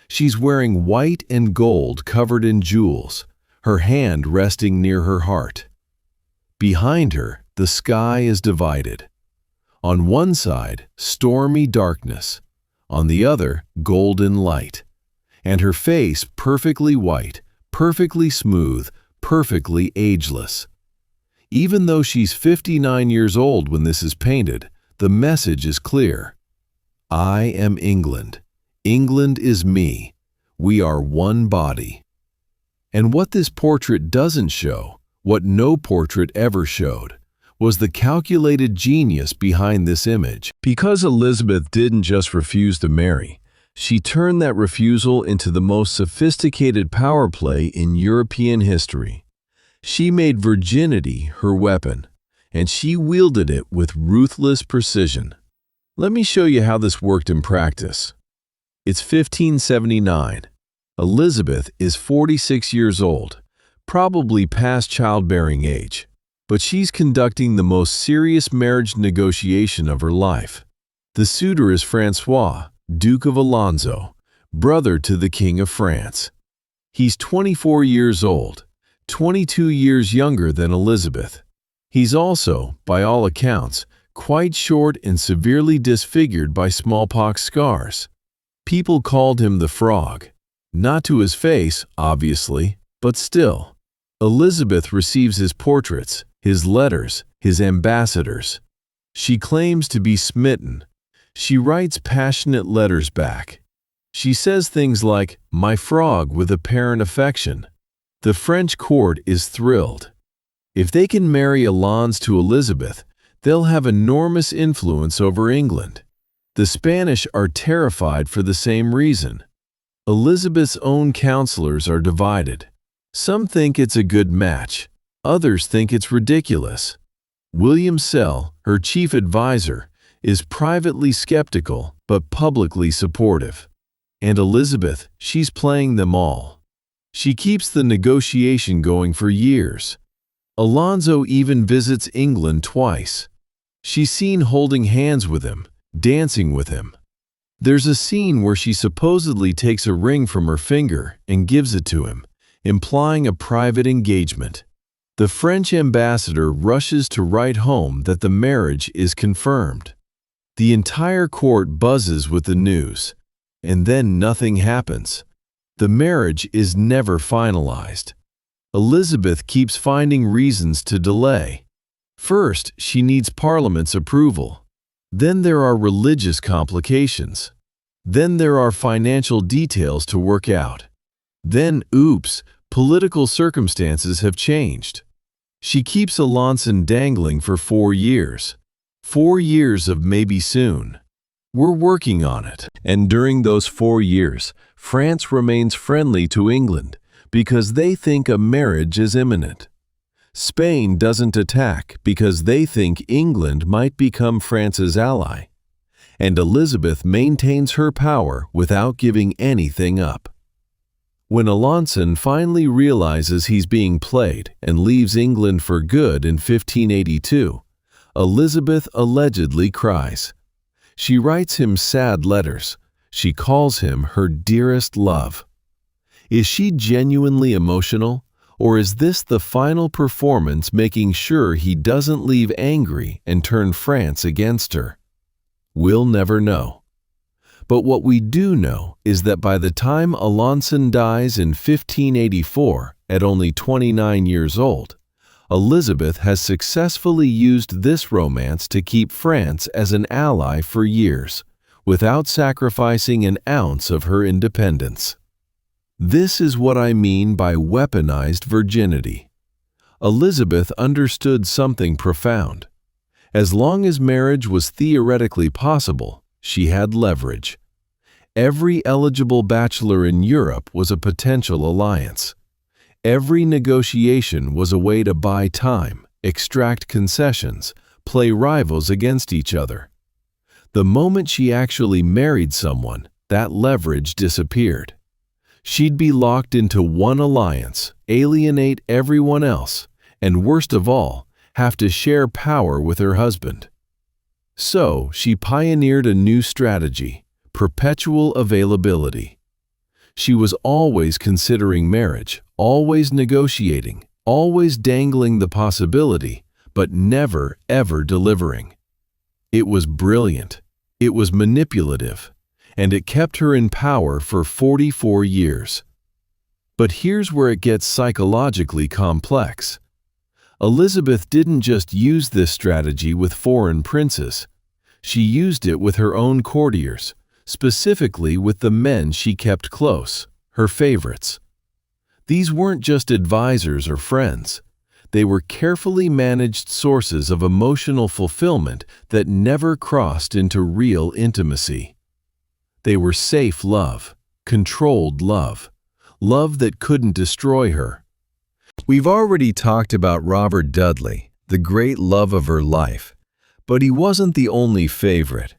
She's wearing white and gold covered in jewels, her hand resting near her heart. Behind her, the sky is divided. On one side, stormy darkness. On the other, golden light. And her face perfectly white, perfectly smooth, perfectly ageless. Even though she's 59 years old when this is painted, the message is clear. I am England. England is me. We are one body. And what this portrait doesn't show, what no portrait ever showed, was the calculated genius behind this image. Because Elizabeth didn't just refuse to marry, she turned that refusal into the most sophisticated power play in European history. She made virginity her weapon, and she wielded it with ruthless precision. Let me show you how this worked in practice. It's 1579. Elizabeth is 46 years old, probably past childbearing age, but she's conducting the most serious marriage negotiation of her life. The suitor is Francois, Duke of Alonso, brother to the King of France. He's 24 years old, 22 years younger than Elizabeth. He's also, by all accounts, quite short and severely disfigured by smallpox scars. People called him the Frog. Not to his face, obviously, but still. Elizabeth receives his portraits, his letters, his ambassadors. She claims to be smitten. She writes passionate letters back. She says things like, "My frog with apparent affection." The French court is thrilled. If they can marry Alonso to Elizabeth, they'll have enormous influence over England. The Spanish are terrified for the same reason. Elizabeth's own counselors are divided. Some think it's a good match. Others think it's ridiculous. William Sell, her chief advisor, is privately skeptical but publicly supportive. And Elizabeth, she's playing them all. She keeps the negotiation going for years. Alonso even visits England twice. She's seen holding hands with him, dancing with him. There's a scene where she supposedly takes a ring from her finger and gives it to him, implying a private engagement. The French ambassador rushes to write home that the marriage is confirmed. The entire court buzzes with the news, and then nothing happens. The marriage is never finalized. Elizabeth keeps finding reasons to delay. First, she needs Parliament's approval. Then there are religious complications. Then there are financial details to work out. Then, oops, political circumstances have changed. She keeps Alençon dangling for 4 years. 4 years of maybe soon. We're working on it. And during those 4 years, France remains friendly to England because they think a marriage is imminent. Spain doesn't attack because they think England might become France's ally. And Elizabeth maintains her power without giving anything up. When Alençon finally realizes he's being played and leaves England for good in 1582, Elizabeth allegedly cries. She writes him sad letters. She calls him her dearest love. Is she genuinely emotional, or is this the final performance making sure he doesn't leave angry and turn France against her? We'll never know. But what we do know is that by the time Alençon dies in 1584, at only 29 years old, Elizabeth has successfully used this romance to keep France as an ally for years, without sacrificing an ounce of her independence. This is what I mean by weaponized virginity. Elizabeth understood something profound. As long as marriage was theoretically possible, she had leverage. Every eligible bachelor in Europe was a potential alliance. Every negotiation was a way to buy time, extract concessions, play rivals against each other. The moment she actually married someone, that leverage disappeared. She'd be locked into one alliance, alienate everyone else, and worst of all, have to share power with her husband. So she pioneered a new strategy, perpetual availability. She was always considering marriage, always negotiating, always dangling the possibility, but never, ever delivering. It was brilliant. It was manipulative. And it kept her in power for 44 years. But here's where it gets psychologically complex. Elizabeth didn't just use this strategy with foreign princes. She used it with her own courtiers, specifically with the men she kept close, her favorites. These weren't just advisors or friends. They were carefully managed sources of emotional fulfillment that never crossed into real intimacy. They were safe love, controlled love, love that couldn't destroy her. We've already talked about Robert Dudley, the great love of her life, but he wasn't the only favorite.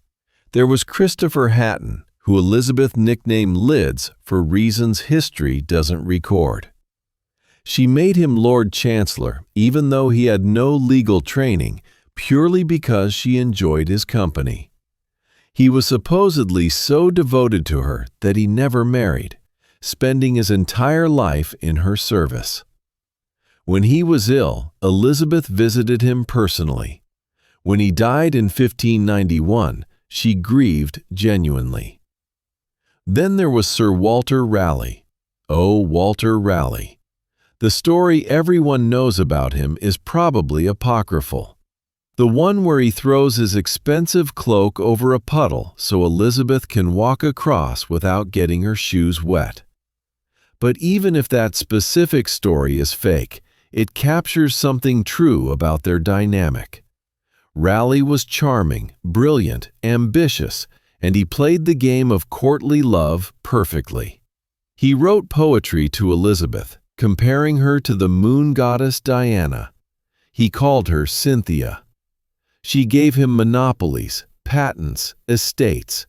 There was Christopher Hatton, who Elizabeth nicknamed Lids for reasons history doesn't record. She made him Lord Chancellor, even though he had no legal training, purely because she enjoyed his company. He was supposedly so devoted to her that he never married, spending his entire life in her service. When he was ill, Elizabeth visited him personally. When he died in 1591, she grieved genuinely. Then there was Sir Walter Raleigh. Oh, Walter Raleigh. The story everyone knows about him is probably apocryphal. The one where he throws his expensive cloak over a puddle so Elizabeth can walk across without getting her shoes wet. But even if that specific story is fake, it captures something true about their dynamic. Raleigh was charming, brilliant, ambitious, and he played the game of courtly love perfectly. He wrote poetry to Elizabeth, comparing her to the moon goddess Diana. He called her Cynthia. She gave him monopolies, patents, estates.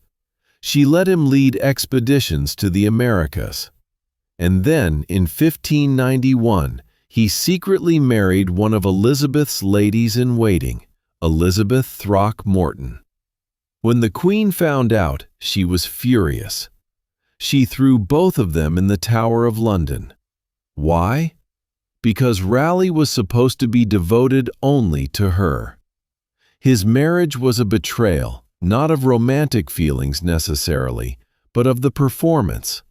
She let him lead expeditions to the Americas. And then, in 1591, he secretly married one of Elizabeth's ladies-in-waiting, Elizabeth Throckmorton. When the Queen found out, she was furious. She threw both of them in the Tower of London. Why? Because Raleigh was supposed to be devoted only to her. His marriage was a betrayal, not of romantic feelings necessarily, but of the performance.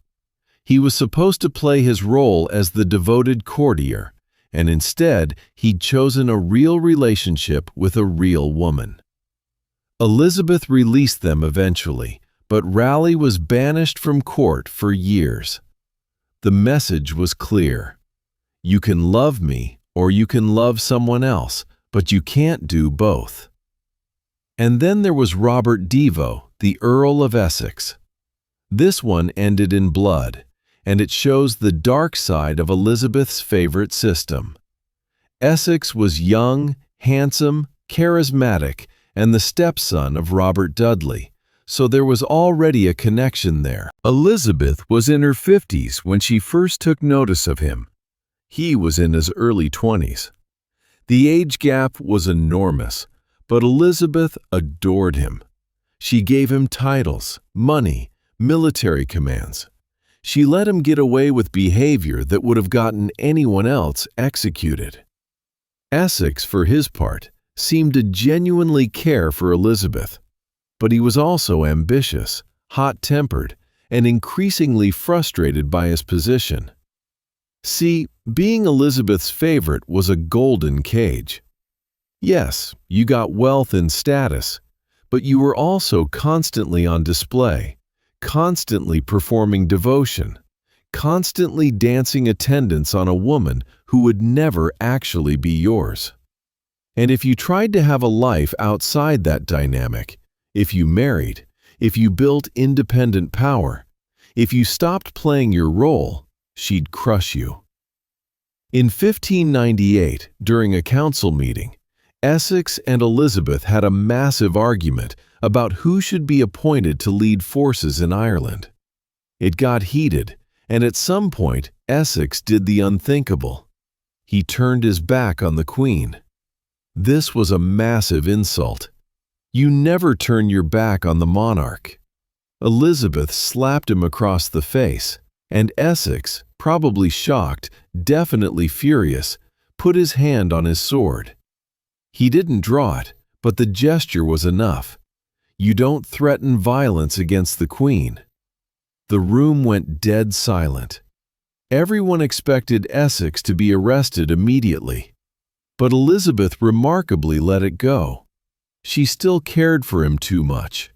He was supposed to play his role as the devoted courtier, and instead he'd chosen a real relationship with a real woman. Elizabeth released them eventually, but Raleigh was banished from court for years. The message was clear. You can love me or you can love someone else, but you can't do both. And then there was Robert Devo, the Earl of Essex. This one ended in blood, and it shows the dark side of Elizabeth's favorite system. Essex was young, handsome, charismatic, and the stepson of Robert Dudley, so there was already a connection there. Elizabeth was in her 50s when she first took notice of him. He was in his early 20s. The age gap was enormous, but Elizabeth adored him. She gave him titles, money, military commands. She let him get away with behavior that would have gotten anyone else executed. Essex, for his part, seemed to genuinely care for Elizabeth, but he was also ambitious, hot-tempered, and increasingly frustrated by his position. See, being Elizabeth's favorite was a golden cage. Yes, you got wealth and status, but you were also constantly on display, constantly performing devotion, constantly dancing attendance on a woman who would never actually be yours. And if you tried to have a life outside that dynamic, if you married, if you built independent power, if you stopped playing your role, she'd crush you. In 1598, during a council meeting, Essex and Elizabeth had a massive argument about who should be appointed to lead forces in Ireland. It got heated, and at some point, Essex did the unthinkable. He turned his back on the Queen. This was a massive insult. You never turn your back on the monarch. Elizabeth slapped him across the face, and Essex, probably shocked, definitely furious, put his hand on his sword. He didn't draw it, but the gesture was enough. You don't threaten violence against the Queen. The room went dead silent. Everyone expected Essex to be arrested immediately. But Elizabeth remarkably let it go. She still cared for him too much.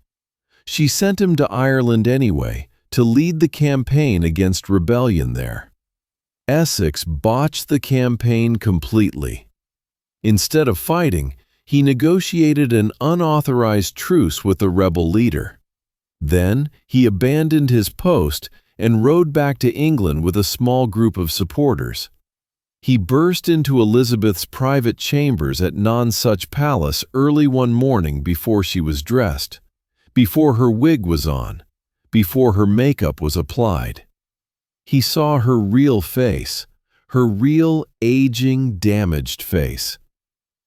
She sent him to Ireland anyway, to lead the campaign against rebellion there. Essex botched the campaign completely. Instead of fighting, he negotiated an unauthorized truce with the rebel leader. Then he abandoned his post and rode back to England with a small group of supporters. He burst into Elizabeth's private chambers at Nonsuch Palace early one morning before she was dressed, before her wig was on, before her makeup was applied. He saw her real face, her real aging, damaged face.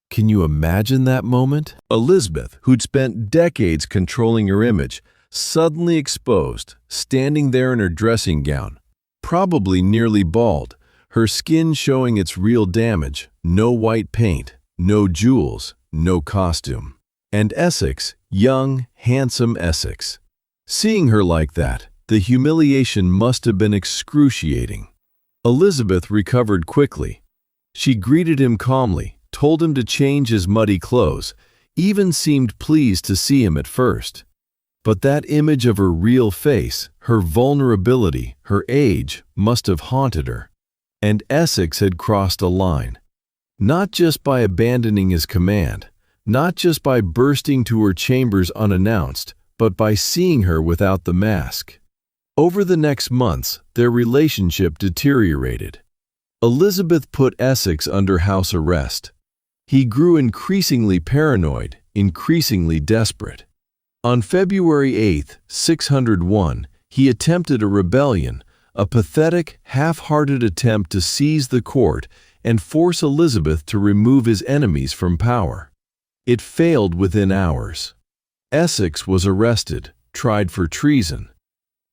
Can you imagine that moment? Elizabeth, who'd spent decades controlling her image, suddenly exposed, standing there in her dressing gown, probably nearly bald, her skin showing its real damage, no white paint, no jewels, no costume. And Essex, young, handsome Essex. Seeing her like that, the humiliation must have been excruciating. Elizabeth recovered quickly. She greeted him calmly, told him to change his muddy clothes, even seemed pleased to see him at first. But that image of her real face, her vulnerability, her age, must have haunted her. And Essex had crossed a line. Not just by abandoning his command, not just by bursting to her chambers unannounced, but by seeing her without the mask. Over the next months, their relationship deteriorated. Elizabeth put Essex under house arrest. He grew increasingly paranoid, increasingly desperate. On February 8, 601, he attempted a rebellion, a pathetic, half-hearted attempt to seize the court and force Elizabeth to remove his enemies from power. It failed within hours. Essex was arrested, tried for treason,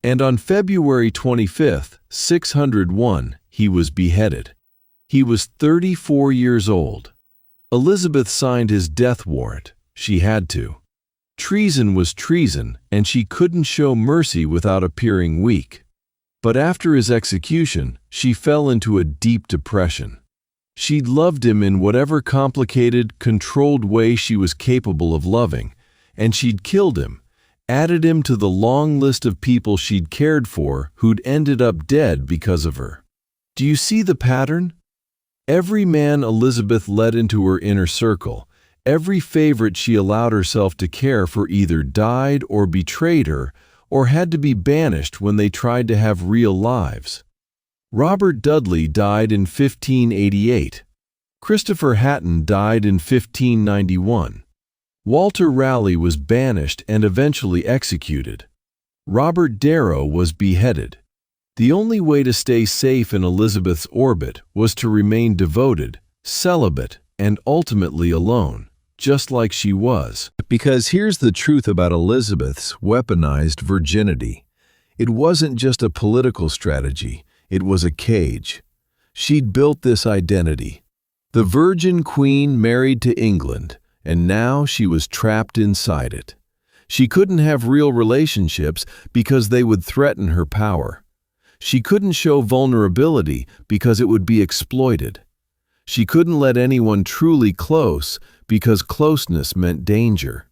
and on February 25, 601, he was beheaded. He was 34 years old. Elizabeth signed his death warrant. She had to. Treason was treason, and she couldn't show mercy without appearing weak. But after his execution, she fell into a deep depression. She'd loved him in whatever complicated, controlled way she was capable of loving, and she'd killed him, added him to the long list of people she'd cared for who'd ended up dead because of her. Do you see the pattern? Every man Elizabeth let into her inner circle, every favorite she allowed herself to care for either died or betrayed her or had to be banished when they tried to have real lives. Robert Dudley died in 1588. Christopher Hatton died in 1591. Walter Raleigh was banished and eventually executed. Robert Darrow was beheaded. The only way to stay safe in Elizabeth's orbit was to remain devoted, celibate, and ultimately alone, just like she was. Because here's the truth about Elizabeth's weaponized virginity. It wasn't just a political strategy, it was a cage. She'd built this identity. The Virgin Queen married to England, and now she was trapped inside it. She couldn't have real relationships because they would threaten her power. She couldn't show vulnerability because it would be exploited. She couldn't let anyone truly close because closeness meant danger.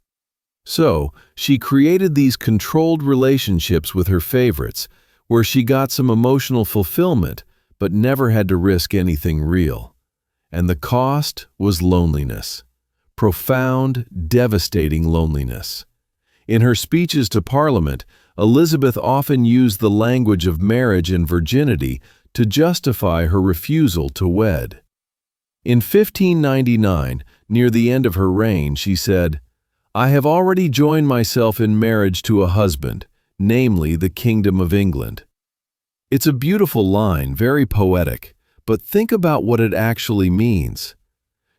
So, she created these controlled relationships with her favorites, where she got some emotional fulfillment, but never had to risk anything real. And the cost was loneliness. Profound, devastating loneliness. In her speeches to Parliament, Elizabeth often used the language of marriage and virginity to justify her refusal to wed. In 1599, near the end of her reign, she said, "I have already joined myself in marriage to a husband, namely the Kingdom of England." It's a beautiful line, very poetic, but think about what it actually means.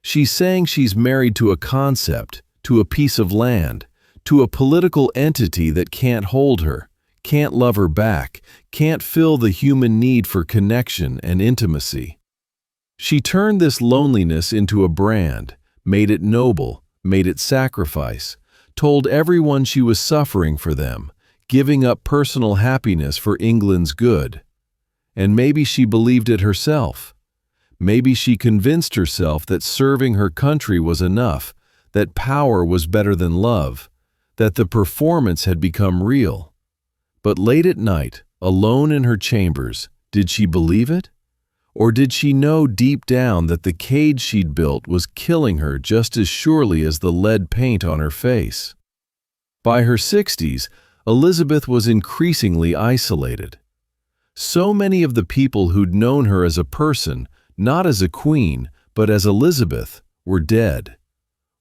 She's saying she's married to a concept, to a piece of land, to a political entity that can't hold her, can't love her back, can't fill the human need for connection and intimacy. She turned this loneliness into a brand, made it noble, made it sacrifice, told everyone she was suffering for them, giving up personal happiness for England's good. And maybe she believed it herself. Maybe she convinced herself that serving her country was enough, that power was better than love, that the performance had become real. But late at night, alone in her chambers, did she believe it? Or did she know deep down that the cage she'd built was killing her just as surely as the lead paint on her face? By her 60s, Elizabeth was increasingly isolated. So many of the people who'd known her as a person, not as a queen, but as Elizabeth, were dead.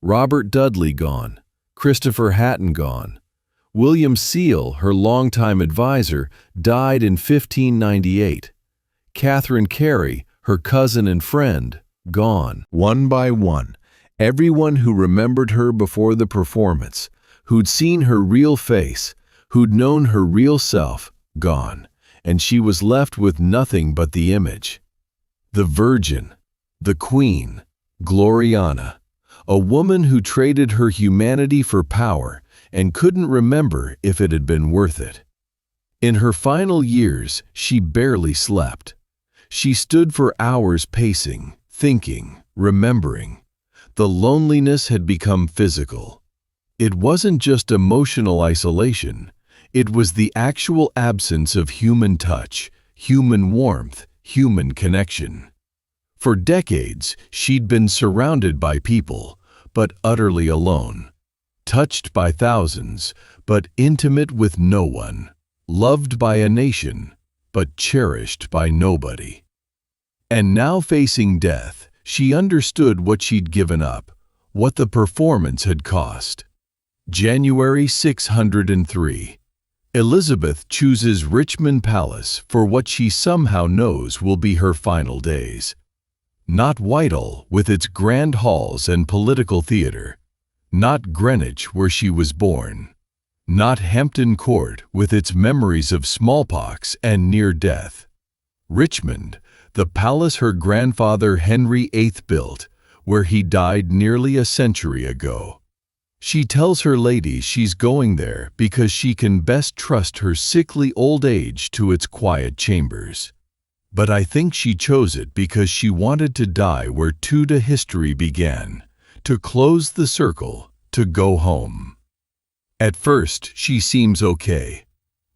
Robert Dudley gone, Christopher Hatton gone. William Seal, her longtime advisor, died in 1598. Catherine Carey, her cousin and friend, gone. One by one, everyone who remembered her before the performance, who'd seen her real face, who'd known her real self, gone, and she was left with nothing but the image. The Virgin, the Queen, Gloriana, a woman who traded her humanity for power and couldn't remember if it had been worth it. In her final years, she barely slept. She stood for hours pacing, thinking, remembering. The loneliness had become physical. It wasn't just emotional isolation. It was the actual absence of human touch, human warmth, human connection. For decades, she'd been surrounded by people, but utterly alone. Touched by thousands, but intimate with no one. Loved by a nation, but cherished by nobody. And now facing death, she understood what she'd given up, what the performance had cost. January 603. Elizabeth chooses Richmond Palace for what she somehow knows will be her final days. Not Whitehall with its grand halls and political theatre. Not Greenwich where she was born. Not Hampton Court with its memories of smallpox and near death. Richmond, the palace her grandfather Henry VIII built, where he died nearly a century ago. She tells her ladies she's going there because she can best trust her sickly old age to its quiet chambers. But I think she chose it because she wanted to die where Tudor history began, to close the circle, to go home. At first, she seems okay.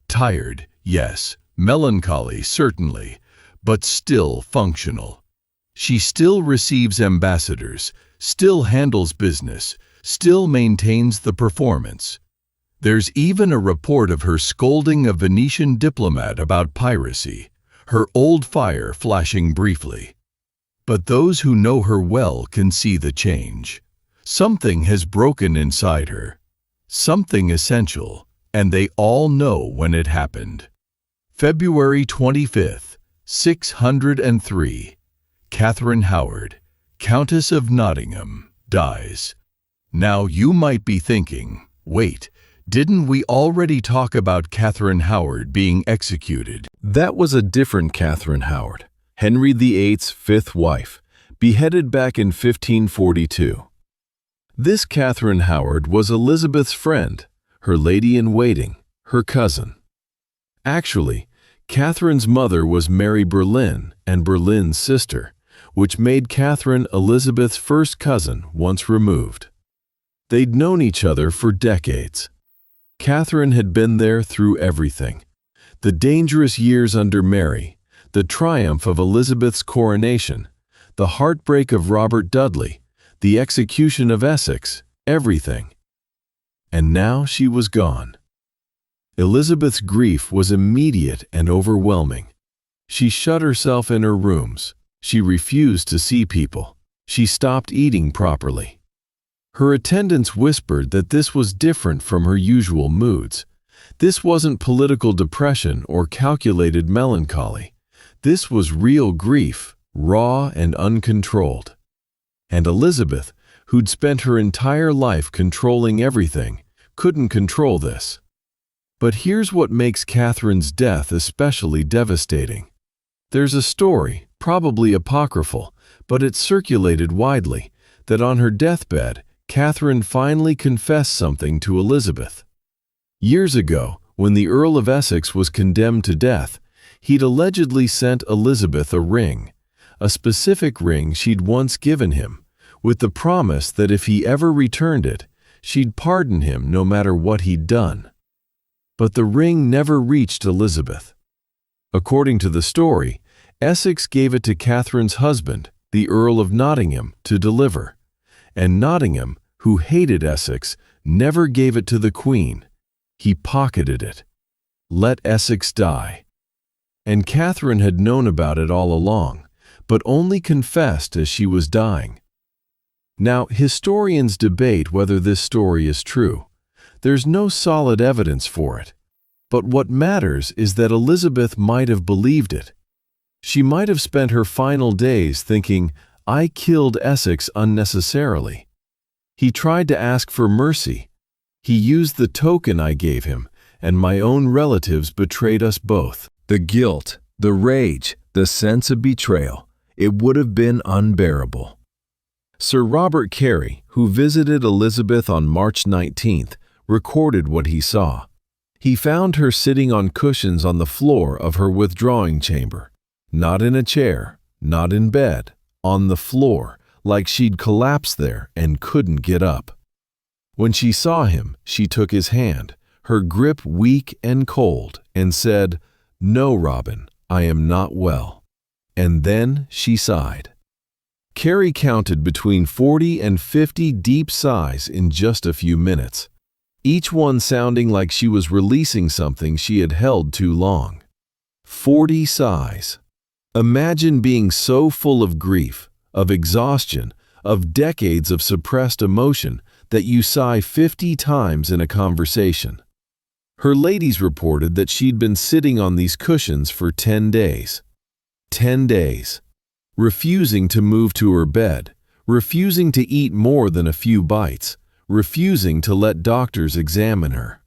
Tired, yes, melancholy, certainly, but still functional. She still receives ambassadors, still handles business, still maintains the performance. There's even a report of her scolding a Venetian diplomat about piracy, her old fire flashing briefly. But those who know her well can see the change. Something has broken inside her. Something essential, and they all know when it happened. February 25th, 603. Catherine Howard, Countess of Nottingham, dies. Now you might be thinking, wait, didn't we already talk about Catherine Howard being executed? That was a different Catherine Howard, Henry VIII's fifth wife, beheaded back in 1542. This Catherine Howard was Elizabeth's friend, her lady-in-waiting, her cousin. Actually, Catherine's mother was Mary Boleyn and Boleyn's sister, which made Catherine Elizabeth's first cousin once removed. They'd known each other for decades. Catherine had been there through everything. The dangerous years under Mary, the triumph of Elizabeth's coronation, the heartbreak of Robert Dudley, the execution of Essex, everything. And now she was gone. Elizabeth's grief was immediate and overwhelming. She shut herself in her rooms. She refused to see people. She stopped eating properly. Her attendants whispered that this was different from her usual moods. This wasn't political depression or calculated melancholy. This was real grief, raw and uncontrolled. And Elizabeth, who'd spent her entire life controlling everything, couldn't control this. But here's what makes Catherine's death especially devastating. There's a story, probably apocryphal, but it circulated widely, that on her deathbed, Catherine finally confessed something to Elizabeth. Years ago, when the Earl of Essex was condemned to death, he'd allegedly sent Elizabeth a ring, a specific ring she'd once given him, with the promise that if he ever returned it, she'd pardon him no matter what he'd done. But the ring never reached Elizabeth. According to the story, Essex gave it to Catherine's husband, the Earl of Nottingham, to deliver. And Nottingham, who hated Essex, never gave it to the Queen. He pocketed it. Let Essex die. And Catherine had known about it all along, but only confessed as she was dying. Now, historians debate whether this story is true. There's no solid evidence for it. But what matters is that Elizabeth might have believed it. She might have spent her final days thinking, I killed Essex unnecessarily. He tried to ask for mercy. He used the token I gave him, and my own relatives betrayed us both. The guilt, the rage, the sense of betrayal, it would have been unbearable. Sir Robert Carey, who visited Elizabeth on March 19th, recorded what he saw. He found her sitting on cushions on the floor of her withdrawing chamber. Not in a chair, not in bed, on the floor, like she'd collapsed there and couldn't get up. When she saw him, she took his hand, her grip weak and cold, and said, "No, Robin, I am not well." And then she sighed. Carey counted between 40 and 50 deep sighs in just a few minutes, each one sounding like she was releasing something she had held too long. 40 sighs. Imagine being so full of grief, of exhaustion, of decades of suppressed emotion that you sigh 50 times in a conversation. Her ladies reported that she'd been sitting on these cushions for 10 days. 10 days. Refusing to move to her bed, refusing to eat more than a few bites, refusing to let doctors examine her.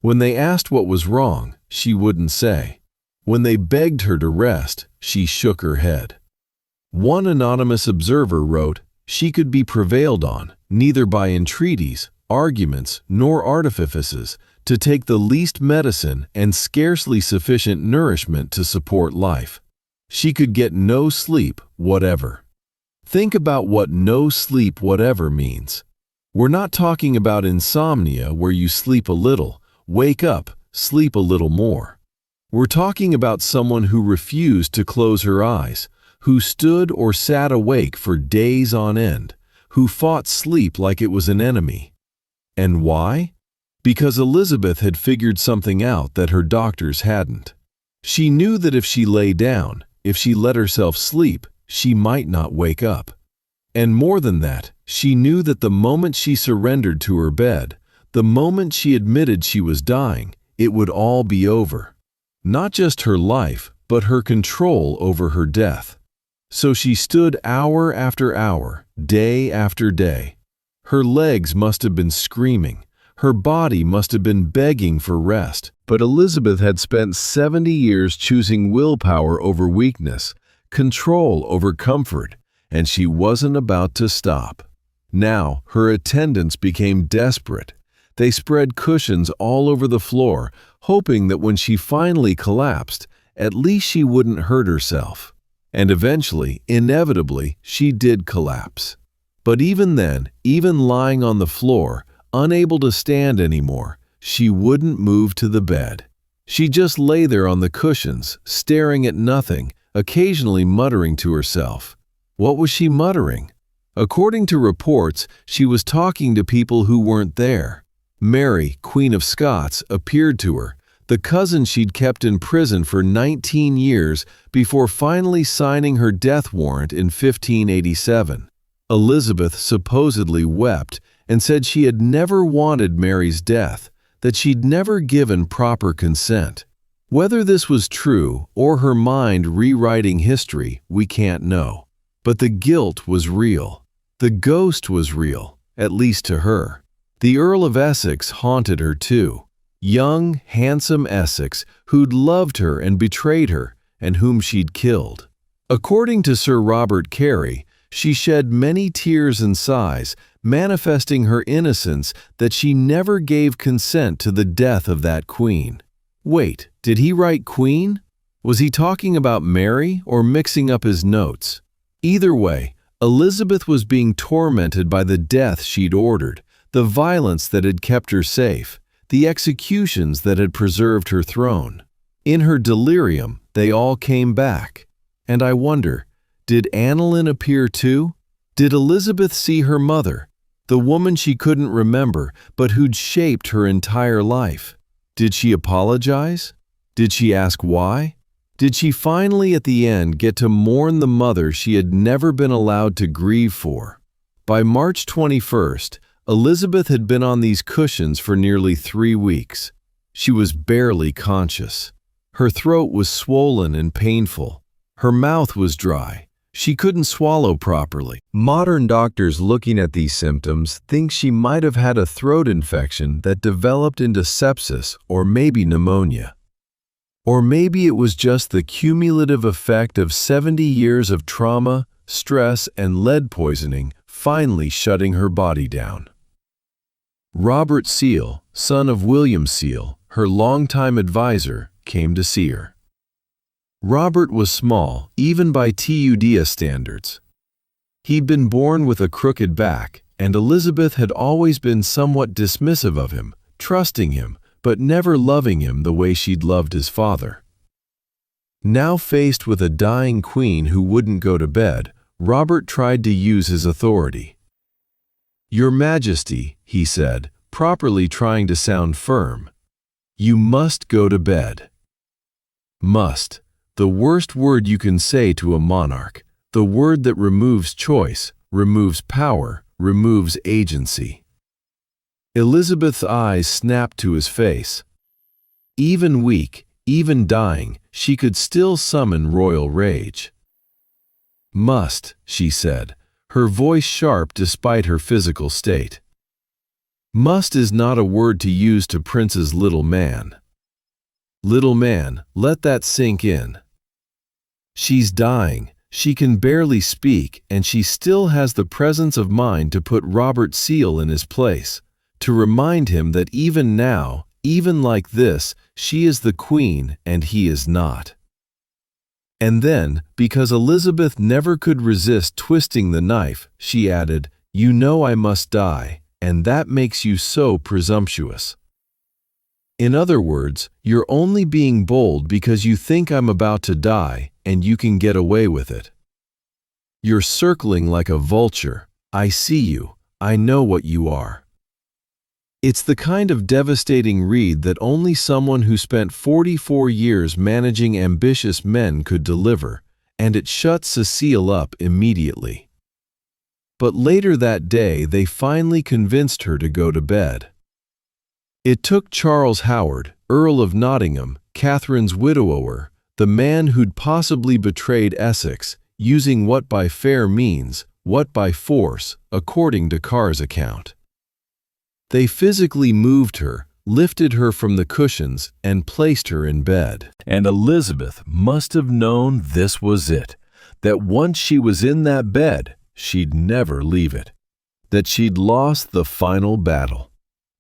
When they asked what was wrong, she wouldn't say. When they begged her to rest, she shook her head. One anonymous observer wrote, "She could be prevailed on, neither by entreaties, arguments, nor artifices, to take the least medicine and scarcely sufficient nourishment to support life. She could get no sleep whatever." Think about what no sleep whatever means. We're not talking about insomnia where you sleep a little, wake up, sleep a little more. We're talking about someone who refused to close her eyes, who stood or sat awake for days on end, who fought sleep like it was an enemy. And why? Because Elizabeth had figured something out that her doctors hadn't. She knew that if she lay down, if she let herself sleep, she might not wake up. And more than that, she knew that the moment she surrendered to her bed, the moment she admitted she was dying, it would all be over. Not just her life, but her control over her death. So she stood hour after hour, day after day. Her legs must have been screaming. Her body must have been begging for rest. But Elizabeth had spent 70 years choosing willpower over weakness, control over comfort, and she wasn't about to stop. Now, her attendants became desperate. They spread cushions all over the floor, hoping that when she finally collapsed, at least she wouldn't hurt herself. And eventually, inevitably, she did collapse. But even then, even lying on the floor, unable to stand anymore, she wouldn't move to the bed. She just lay there on the cushions, staring at nothing, occasionally muttering to herself. What was she muttering? According to reports, she was talking to people who weren't there. Mary, Queen of Scots, appeared to her, the cousin she'd kept in prison for 19 years before finally signing her death warrant in 1587. Elizabeth supposedly wept and said she had never wanted Mary's death, that she'd never given proper consent. Whether this was true or her mind rewriting history, we can't know. But the guilt was real. The ghost was real, at least to her. The Earl of Essex haunted her too. Young, handsome Essex who'd loved her and betrayed her, and whom she'd killed. According to Sir Robert Carey, she shed many tears and sighs, manifesting her innocence that she never gave consent to the death of that queen. Wait, did he write queen? Was he talking about Mary or mixing up his notes? Either way, Elizabeth was being tormented by the death she'd ordered, the violence that had kept her safe, the executions that had preserved her throne. In her delirium, they all came back. And I wonder, did Annalyn appear too? Did Elizabeth see her mother, the woman she couldn't remember but who'd shaped her entire life? Did she apologize? Did she ask why? Did she finally at the end get to mourn the mother she had never been allowed to grieve for? By March 21st, Elizabeth had been on these cushions for nearly 3 weeks. She was barely conscious. Her throat was swollen and painful. Her mouth was dry. She couldn't swallow properly. Modern doctors looking at these symptoms think she might have had a throat infection that developed into sepsis or maybe pneumonia. Or maybe it was just the cumulative effect of 70 years of trauma, stress, and lead poisoning finally shutting her body down. Robert Seal, son of William Seal, her longtime advisor, came to see her. Robert was small, even by Tudor standards. He'd been born with a crooked back, and Elizabeth had always been somewhat dismissive of him, trusting him, but never loving him the way she'd loved his father. Now faced with a dying queen who wouldn't go to bed, Robert tried to use his authority. "Your Majesty," he said, properly trying to sound firm, "you must go to bed." Must. The worst word you can say to a monarch, the word that removes choice, removes power, removes agency. Elizabeth's eyes snapped to his face. Even weak, even dying, she could still summon royal rage. "Must," she said, her voice sharp despite her physical state. "Must is not a word to use to Prince's little man. Little man, let that sink in. She's dying, she can barely speak, and she still has the presence of mind to put Robert Seal in his place, to remind him that even now, even like this, she is the queen and he is not." And then, because Elizabeth never could resist twisting the knife, she added, "You know I must die, and that makes you so presumptuous. In other words, you're only being bold because you think I'm about to die, and you can get away with it. You're circling like a vulture. I see you. I know what you are." It's the kind of devastating read that only someone who spent 44 years managing ambitious men could deliver, and it shut Cecile up immediately. But later that day they finally convinced her to go to bed. It took Charles Howard, Earl of Nottingham, Catherine's widower, the man who'd possibly betrayed Essex, using what by fair means, what by force, according to Parr's account. They physically moved her, lifted her from the cushions, and placed her in bed. And Elizabeth must have known this was it, that once she was in that bed, she'd never leave it, that she'd lost the final battle.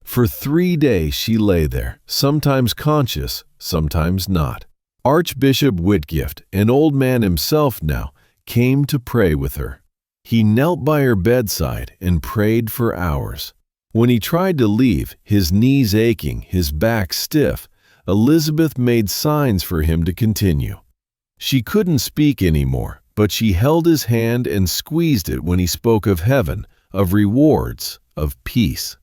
For 3 days she lay there, sometimes conscious, sometimes not. Archbishop Whitgift, an old man himself now, came to pray with her. He knelt by her bedside and prayed for hours. When he tried to leave, his knees aching, his back stiff, Elizabeth made signs for him to continue. She couldn't speak anymore, but she held his hand and squeezed it when he spoke of heaven, of rewards, of peace.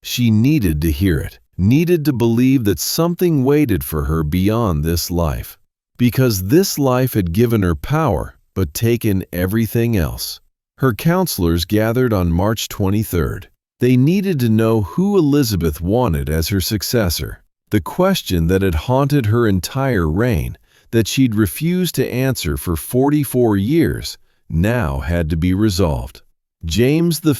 She needed to hear it, needed to believe that something waited for her beyond this life, because this life had given her power, but taken everything else. Her counselors gathered on March 23rd. They needed to know who Elizabeth wanted as her successor, the question that had haunted her entire reign, that she'd refused to answer for 44 years, now had to be resolved. James V,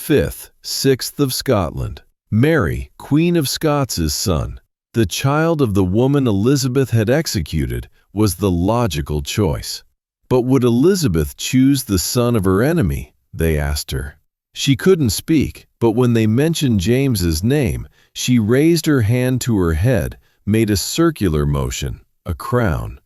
6th of Scotland, Mary, Queen of Scots' son, the child of the woman Elizabeth had executed, was the logical choice. But would Elizabeth choose the son of her enemy? They asked her. She couldn't speak, but when they mentioned James's name, she raised her hand to her head, made a circular motion, a crown.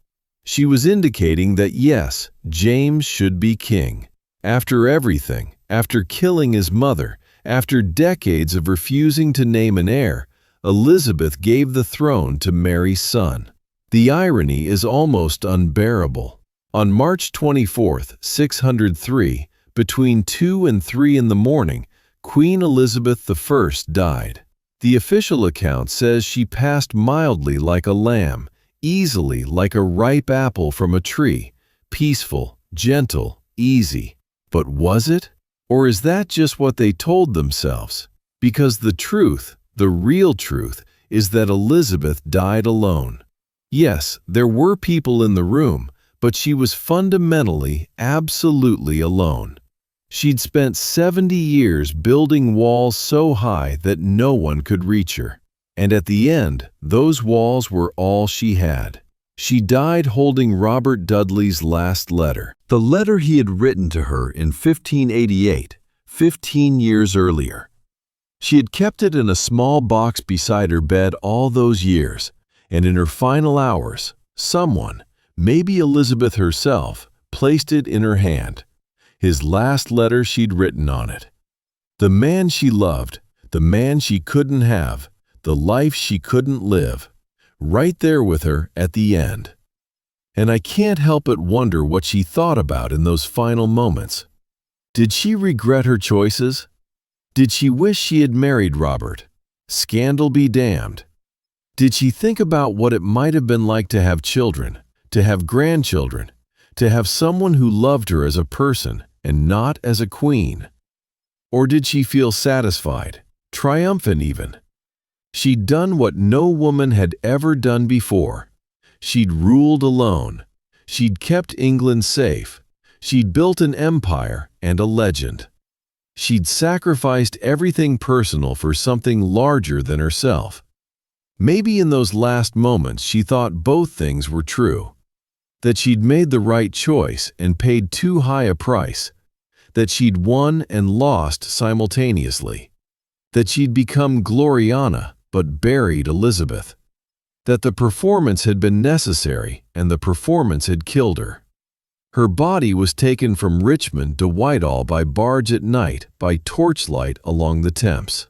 She was indicating that yes, James should be king. After everything, after killing his mother, after decades of refusing to name an heir, Elizabeth gave the throne to Mary's son. The irony is almost unbearable. On March 24, 603, between 2 and 3 in the morning, Queen Elizabeth I died. The official account says she passed mildly like a lamb, easily like a ripe apple from a tree, peaceful, gentle, easy. But was it? Or is that just what they told themselves? Because the truth, the real truth, is that Elizabeth died alone. Yes, there were people in the room, but she was fundamentally, absolutely alone. She'd spent 70 years building walls so high that no one could reach her. And at the end, those walls were all she had. She died holding Robert Dudley's last letter, the letter he had written to her in 1588, 15 years earlier. She had kept it in a small box beside her bed all those years, and in her final hours, someone, maybe Elizabeth herself, placed it in her hand. His last letter she'd written on it. The man she loved, the man she couldn't have, the life she couldn't live, right there with her at the end. And I can't help but wonder what she thought about in those final moments. Did she regret her choices? Did she wish she had married Robert? Scandal be damned. Did she think about what it might have been like to have children, to have grandchildren, to have someone who loved her as a person and not as a queen? Or did she feel satisfied, triumphant even. She'd done what no woman had ever done before. She'd ruled alone. She'd kept England safe. She'd built an empire and a legend. She'd sacrificed everything personal for something larger than herself. Maybe in those last moments she thought both things were true. That she'd made the right choice and paid too high a price. That she'd won and lost simultaneously. That she'd become Gloriana but buried Elizabeth. That the performance had been necessary and the performance had killed her. Her body was taken from Richmond to Whitehall by barge at night by torchlight along the Thames.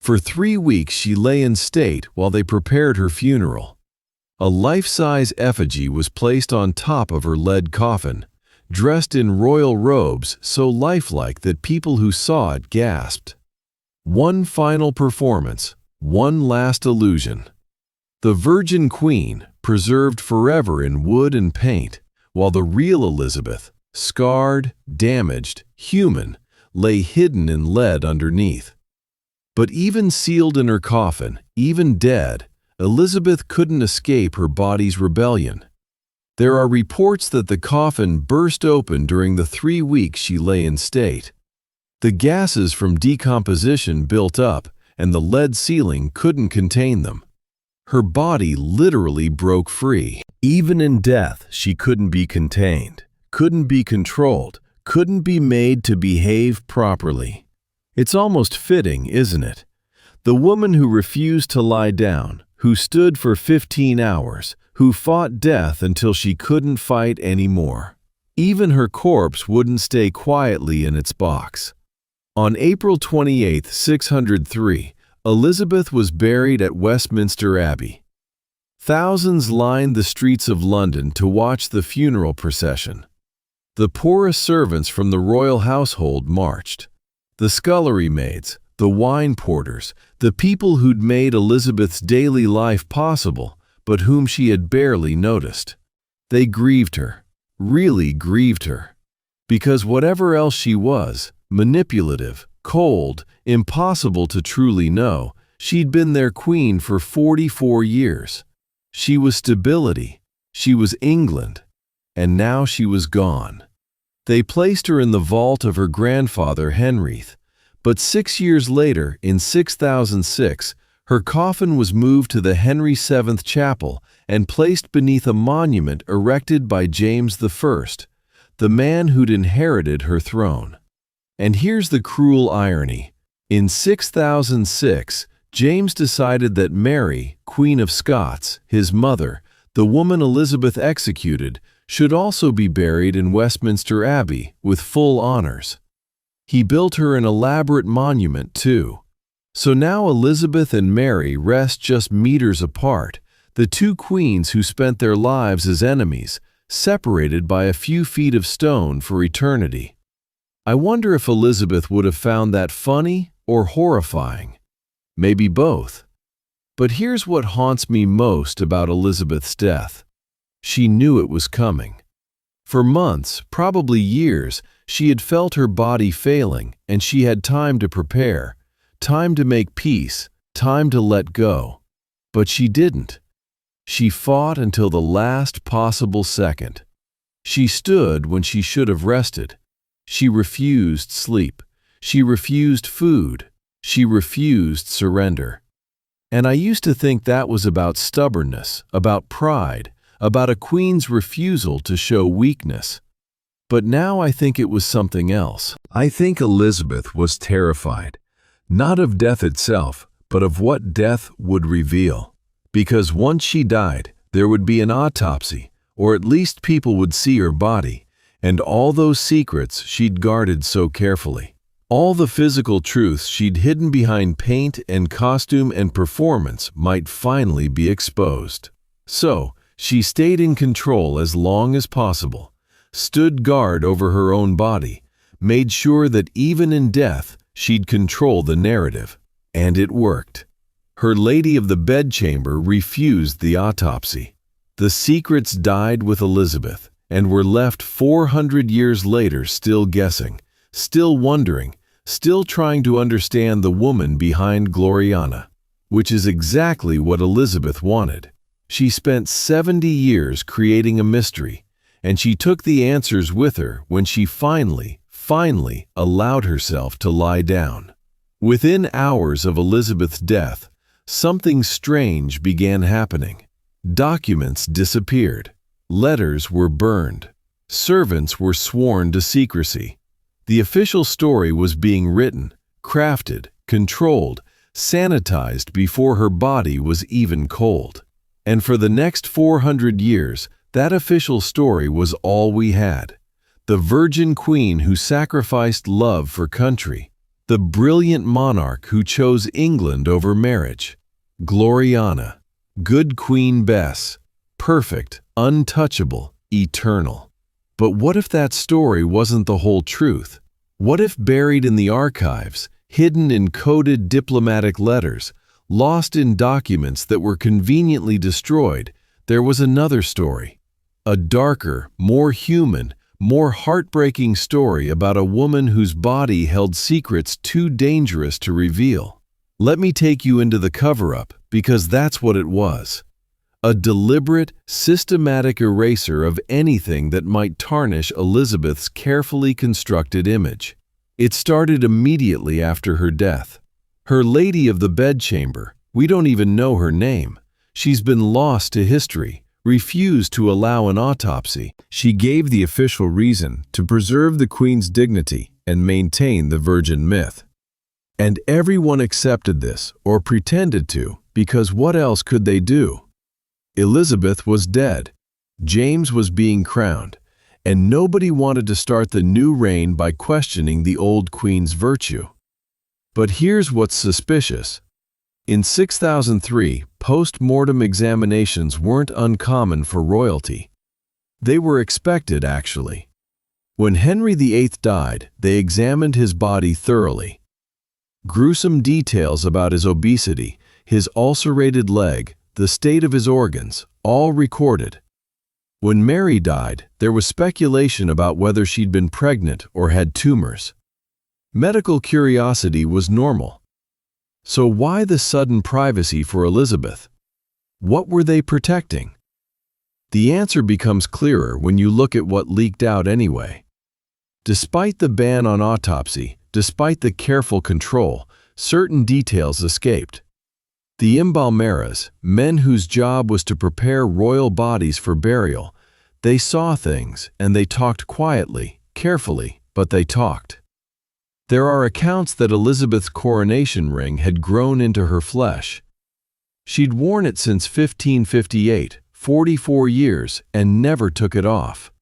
For 3 weeks she lay in state while they prepared her funeral. A life-size effigy was placed on top of her lead coffin, dressed in royal robes so lifelike that people who saw it gasped. One final performance, one last illusion. The Virgin Queen, preserved forever in wood and paint, while the real Elizabeth, scarred, damaged, human, lay hidden in lead underneath. But even sealed in her coffin, even dead, Elizabeth couldn't escape her body's rebellion. There are reports that the coffin burst open during the 3 weeks she lay in state. The gases from decomposition built up, and the lead ceiling couldn't contain them. Her body literally broke free. Even in death, she couldn't be contained, couldn't be controlled, couldn't be made to behave properly. It's almost fitting, isn't it? The woman who refused to lie down, who stood for 15 hours, who fought death until she couldn't fight anymore. Even her corpse wouldn't stay quietly in its box. On April 28, 603, Elizabeth was buried at Westminster Abbey. Thousands lined the streets of London to watch the funeral procession. The poorest servants from the royal household marched. The scullery maids, the wine porters, the people who'd made Elizabeth's daily life possible, but whom she had barely noticed. They grieved her, really grieved her. Because whatever else she was, manipulative, cold, impossible to truly know, she'd been their queen for 44 years. She was stability. She was England. And now she was gone. They placed her in the vault of her grandfather Henry, but 6 years later, in 6006, her coffin was moved to the Henry VII Chapel and placed beneath a monument erected by James I, the man who'd inherited her throne. And here's the cruel irony. In 6006, James decided that Mary, Queen of Scots, his mother, the woman Elizabeth executed, should also be buried in Westminster Abbey with full honors. He built her an elaborate monument, too. So now Elizabeth and Mary rest just meters apart, the two queens who spent their lives as enemies, separated by a few feet of stone for eternity. I wonder if Elizabeth would have found that funny or horrifying. Maybe both. But here's what haunts me most about Elizabeth's death. She knew it was coming. For months, probably years, she had felt her body failing, and she had time to prepare, time to make peace, time to let go. But she didn't. She fought until the last possible second. She stood when she should have rested. She refused sleep. She refused food. She refused surrender. And I used to think that was about stubbornness, about pride, about a queen's refusal to show weakness. But now I think it was something else. I think Elizabeth was terrified, not of death itself, but of what death would reveal. Because once she died, there would be an autopsy, or at least people would see her body, and all those secrets she'd guarded so carefully. All the physical truths she'd hidden behind paint and costume and performance might finally be exposed. So, she stayed in control as long as possible, stood guard over her own body, made sure that even in death she'd control the narrative. And it worked. Her lady of the bedchamber refused the autopsy. The secrets died with Elizabeth, and were left 400 years later still guessing, still wondering, still trying to understand the woman behind Gloriana, which is exactly what Elizabeth wanted. She spent 70 years creating a mystery, and she took the answers with her when she finally allowed herself to lie down. Within hours of Elizabeth's death, something strange began happening. Documents disappeared. Letters were burned. Servants were sworn to secrecy. The official story was being written, crafted, controlled, sanitized before her body was even cold. And for the next 400 years, that official story was all we had. The virgin queen who sacrificed love for country. The brilliant monarch who chose England over marriage. Gloriana, good Queen Bess, perfect, untouchable, eternal. But what if that story wasn't the whole truth? What if buried in the archives, hidden in coded diplomatic letters, lost in documents that were conveniently destroyed, there was another story? A darker, more human, more heartbreaking story about a woman whose body held secrets too dangerous to reveal. Let me take you into the cover-up, because that's what it was. A deliberate, systematic eraser of anything that might tarnish Elizabeth's carefully constructed image. It started immediately after her death. Her Lady of the Bedchamber, we don't even know her name. She's been lost to history, refused to allow an autopsy. She gave the official reason to preserve the Queen's dignity and maintain the virgin myth. And everyone accepted this, or pretended to, because what else could they do? Elizabeth was dead, James was being crowned, and nobody wanted to start the new reign by questioning the old queen's virtue. But here's what's suspicious. In 6003, post-mortem examinations weren't uncommon for royalty. They were expected, actually. When Henry VIII died, they examined his body thoroughly. Gruesome details about his obesity, his ulcerated leg, the state of his organs, all recorded. When Mary died, there was speculation about whether she'd been pregnant or had tumors. Medical curiosity was normal. So why the sudden privacy for Elizabeth? What were they protecting? The answer becomes clearer when you look at what leaked out anyway. Despite the ban on autopsy, despite the careful control, certain details escaped. The embalmeras, men whose job was to prepare royal bodies for burial, they saw things and they talked quietly, carefully, but they talked. There are accounts that Elizabeth's coronation ring had grown into her flesh. She'd worn it since 1558, 44 years, and never took it off.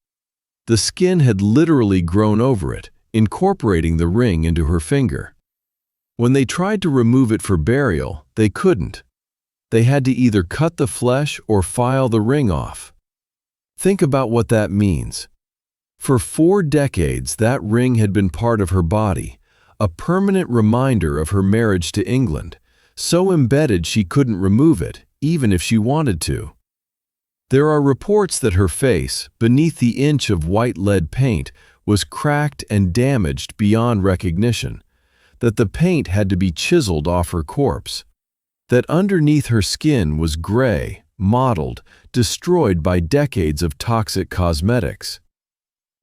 The skin had literally grown over it, incorporating the ring into her finger. When they tried to remove it for burial, they couldn't. They had to either cut the flesh or file the ring off. Think about what that means. For 4 decades, that ring had been part of her body, a permanent reminder of her marriage to England, so embedded she couldn't remove it, even if she wanted to. There are reports that her face, beneath the inch of white lead paint, was cracked and damaged beyond recognition, that the paint had to be chiseled off her corpse, that underneath her skin was gray, mottled, destroyed by decades of toxic cosmetics.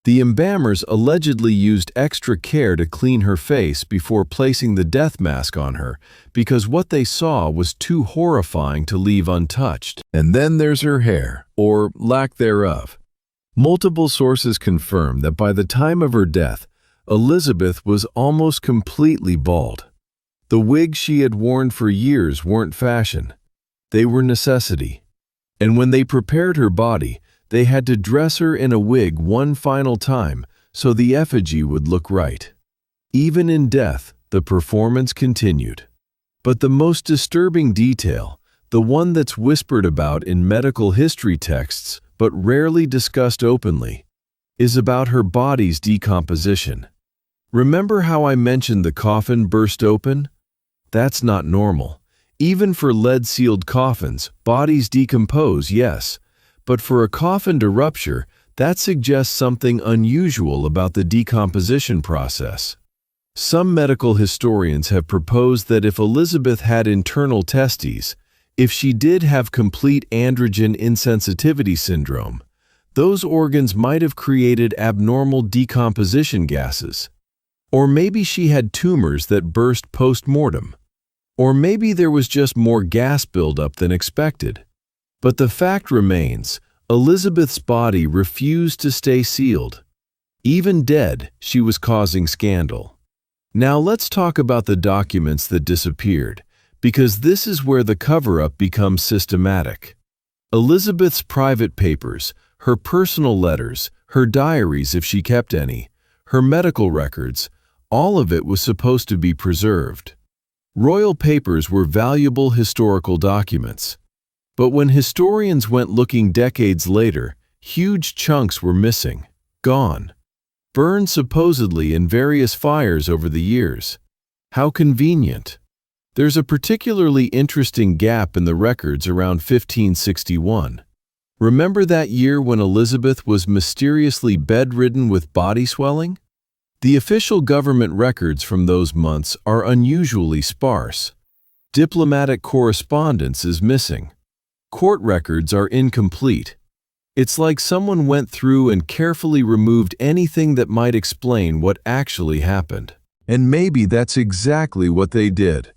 The embalmers allegedly used extra care to clean her face before placing the death mask on her because what they saw was too horrifying to leave untouched. And then there's her hair, or lack thereof. Multiple sources confirm that by the time of her death, Elizabeth was almost completely bald. The wigs she had worn for years weren't fashion. They were necessity. And when they prepared her body, they had to dress her in a wig one final time so the effigy would look right. Even in death, the performance continued. But the most disturbing detail, the one that's whispered about in medical history texts but rarely discussed openly, is about her body's decomposition. Remember how I mentioned the coffin burst open? That's not normal. Even for lead-sealed coffins, bodies decompose, yes, but for a coffin to rupture, that suggests something unusual about the decomposition process. Some medical historians have proposed that if Elizabeth had internal testes, if she did have complete androgen insensitivity syndrome, those organs might have created abnormal decomposition gases. Or maybe she had tumors that burst post-mortem. Or maybe there was just more gas buildup than expected. But the fact remains, Elizabeth's body refused to stay sealed. Even dead, she was causing scandal. Now let's talk about the documents that disappeared, because this is where the cover-up becomes systematic. Elizabeth's private papers, her personal letters, her diaries if she kept any, her medical records, all of it was supposed to be preserved. Royal papers were valuable historical documents. But when historians went looking decades later, huge chunks were missing, gone, burned supposedly in various fires over the years. How convenient. There's a particularly interesting gap in the records around 1561. Remember that year when Elizabeth was mysteriously bedridden with body swelling? The official government records from those months are unusually sparse. Diplomatic correspondence is missing. Court records are incomplete. It's like someone went through and carefully removed anything that might explain what actually happened. And maybe that's exactly what they did.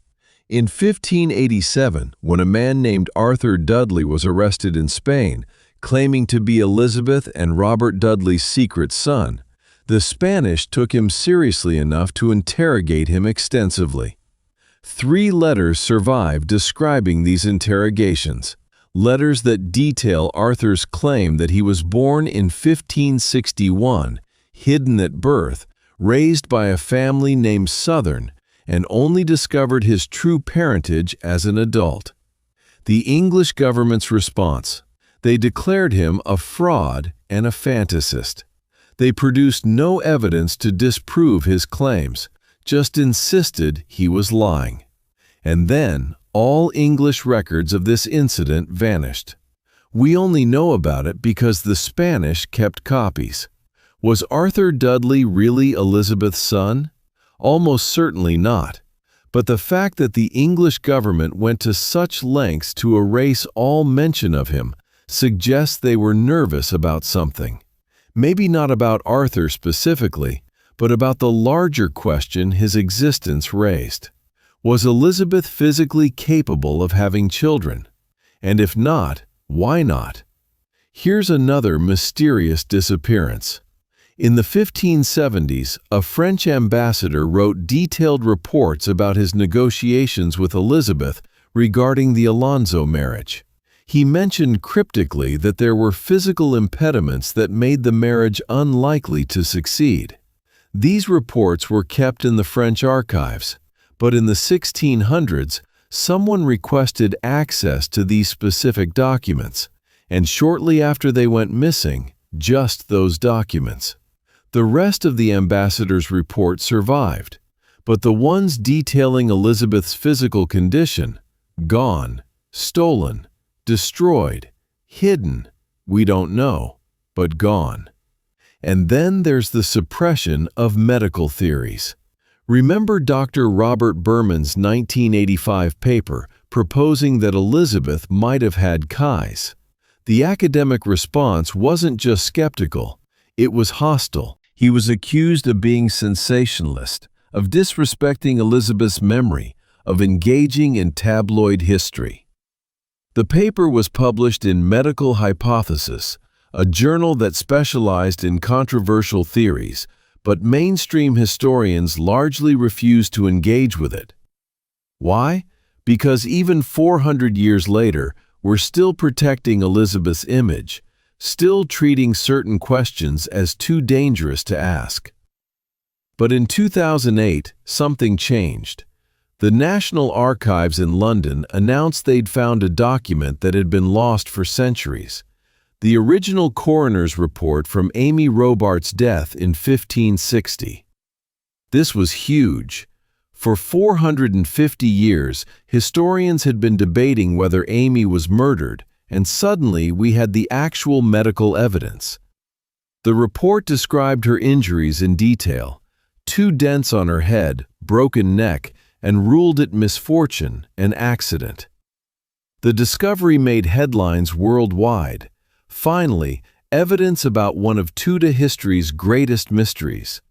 In 1587, when a man named Arthur Dudley was arrested in Spain, claiming to be Elizabeth and Robert Dudley's secret son, the Spanish took him seriously enough to interrogate him extensively. 3 letters survive describing these interrogations, letters that detail Arthur's claim that he was born in 1561, hidden at birth, raised by a family named Southern, and only discovered his true parentage as an adult. The English government's response: they declared him a fraud and a fantasist. They produced no evidence to disprove his claims, just insisted he was lying. And then, all English records of this incident vanished. We only know about it because the Spanish kept copies. Was Arthur Dudley really Elizabeth's son? Almost certainly not. But the fact that the English government went to such lengths to erase all mention of him suggests they were nervous about something. Maybe not about Arthur specifically, but about the larger question his existence raised. Was Elizabeth physically capable of having children? And if not, why not? Here's another mysterious disappearance. In the 1570s, a French ambassador wrote detailed reports about his negotiations with Elizabeth regarding the Alonso marriage. He mentioned cryptically that there were physical impediments that made the marriage unlikely to succeed. These reports were kept in the French archives, but in the 1600s, someone requested access to these specific documents, and shortly after they went missing, just those documents. The rest of the ambassador's report survived, but the ones detailing Elizabeth's physical condition, gone, stolen, destroyed, hidden, we don't know, but gone. And then there's the suppression of medical theories. Remember Dr. Robert Berman's 1985 paper proposing that Elizabeth might have had Kais? The academic response wasn't just skeptical, it was hostile. He was accused of being sensationalist, of disrespecting Elizabeth's memory, of engaging in tabloid history. The paper was published in Medical Hypothesis, a journal that specialized in controversial theories, but mainstream historians largely refused to engage with it. Why? Because even 400 years later, we're still protecting Elizabeth's image, still treating certain questions as too dangerous to ask. But in 2008, something changed. The National Archives in London announced they'd found a document that had been lost for centuries. The original coroner's report from Amy Robsart's death in 1560. This was huge. For 450 years, historians had been debating whether Amy was murdered, and suddenly we had the actual medical evidence. The report described her injuries in detail: 2 dents on her head, broken neck, and ruled it misfortune and accident. The discovery made headlines worldwide. Finally, evidence about one of Tudor history's greatest mysteries.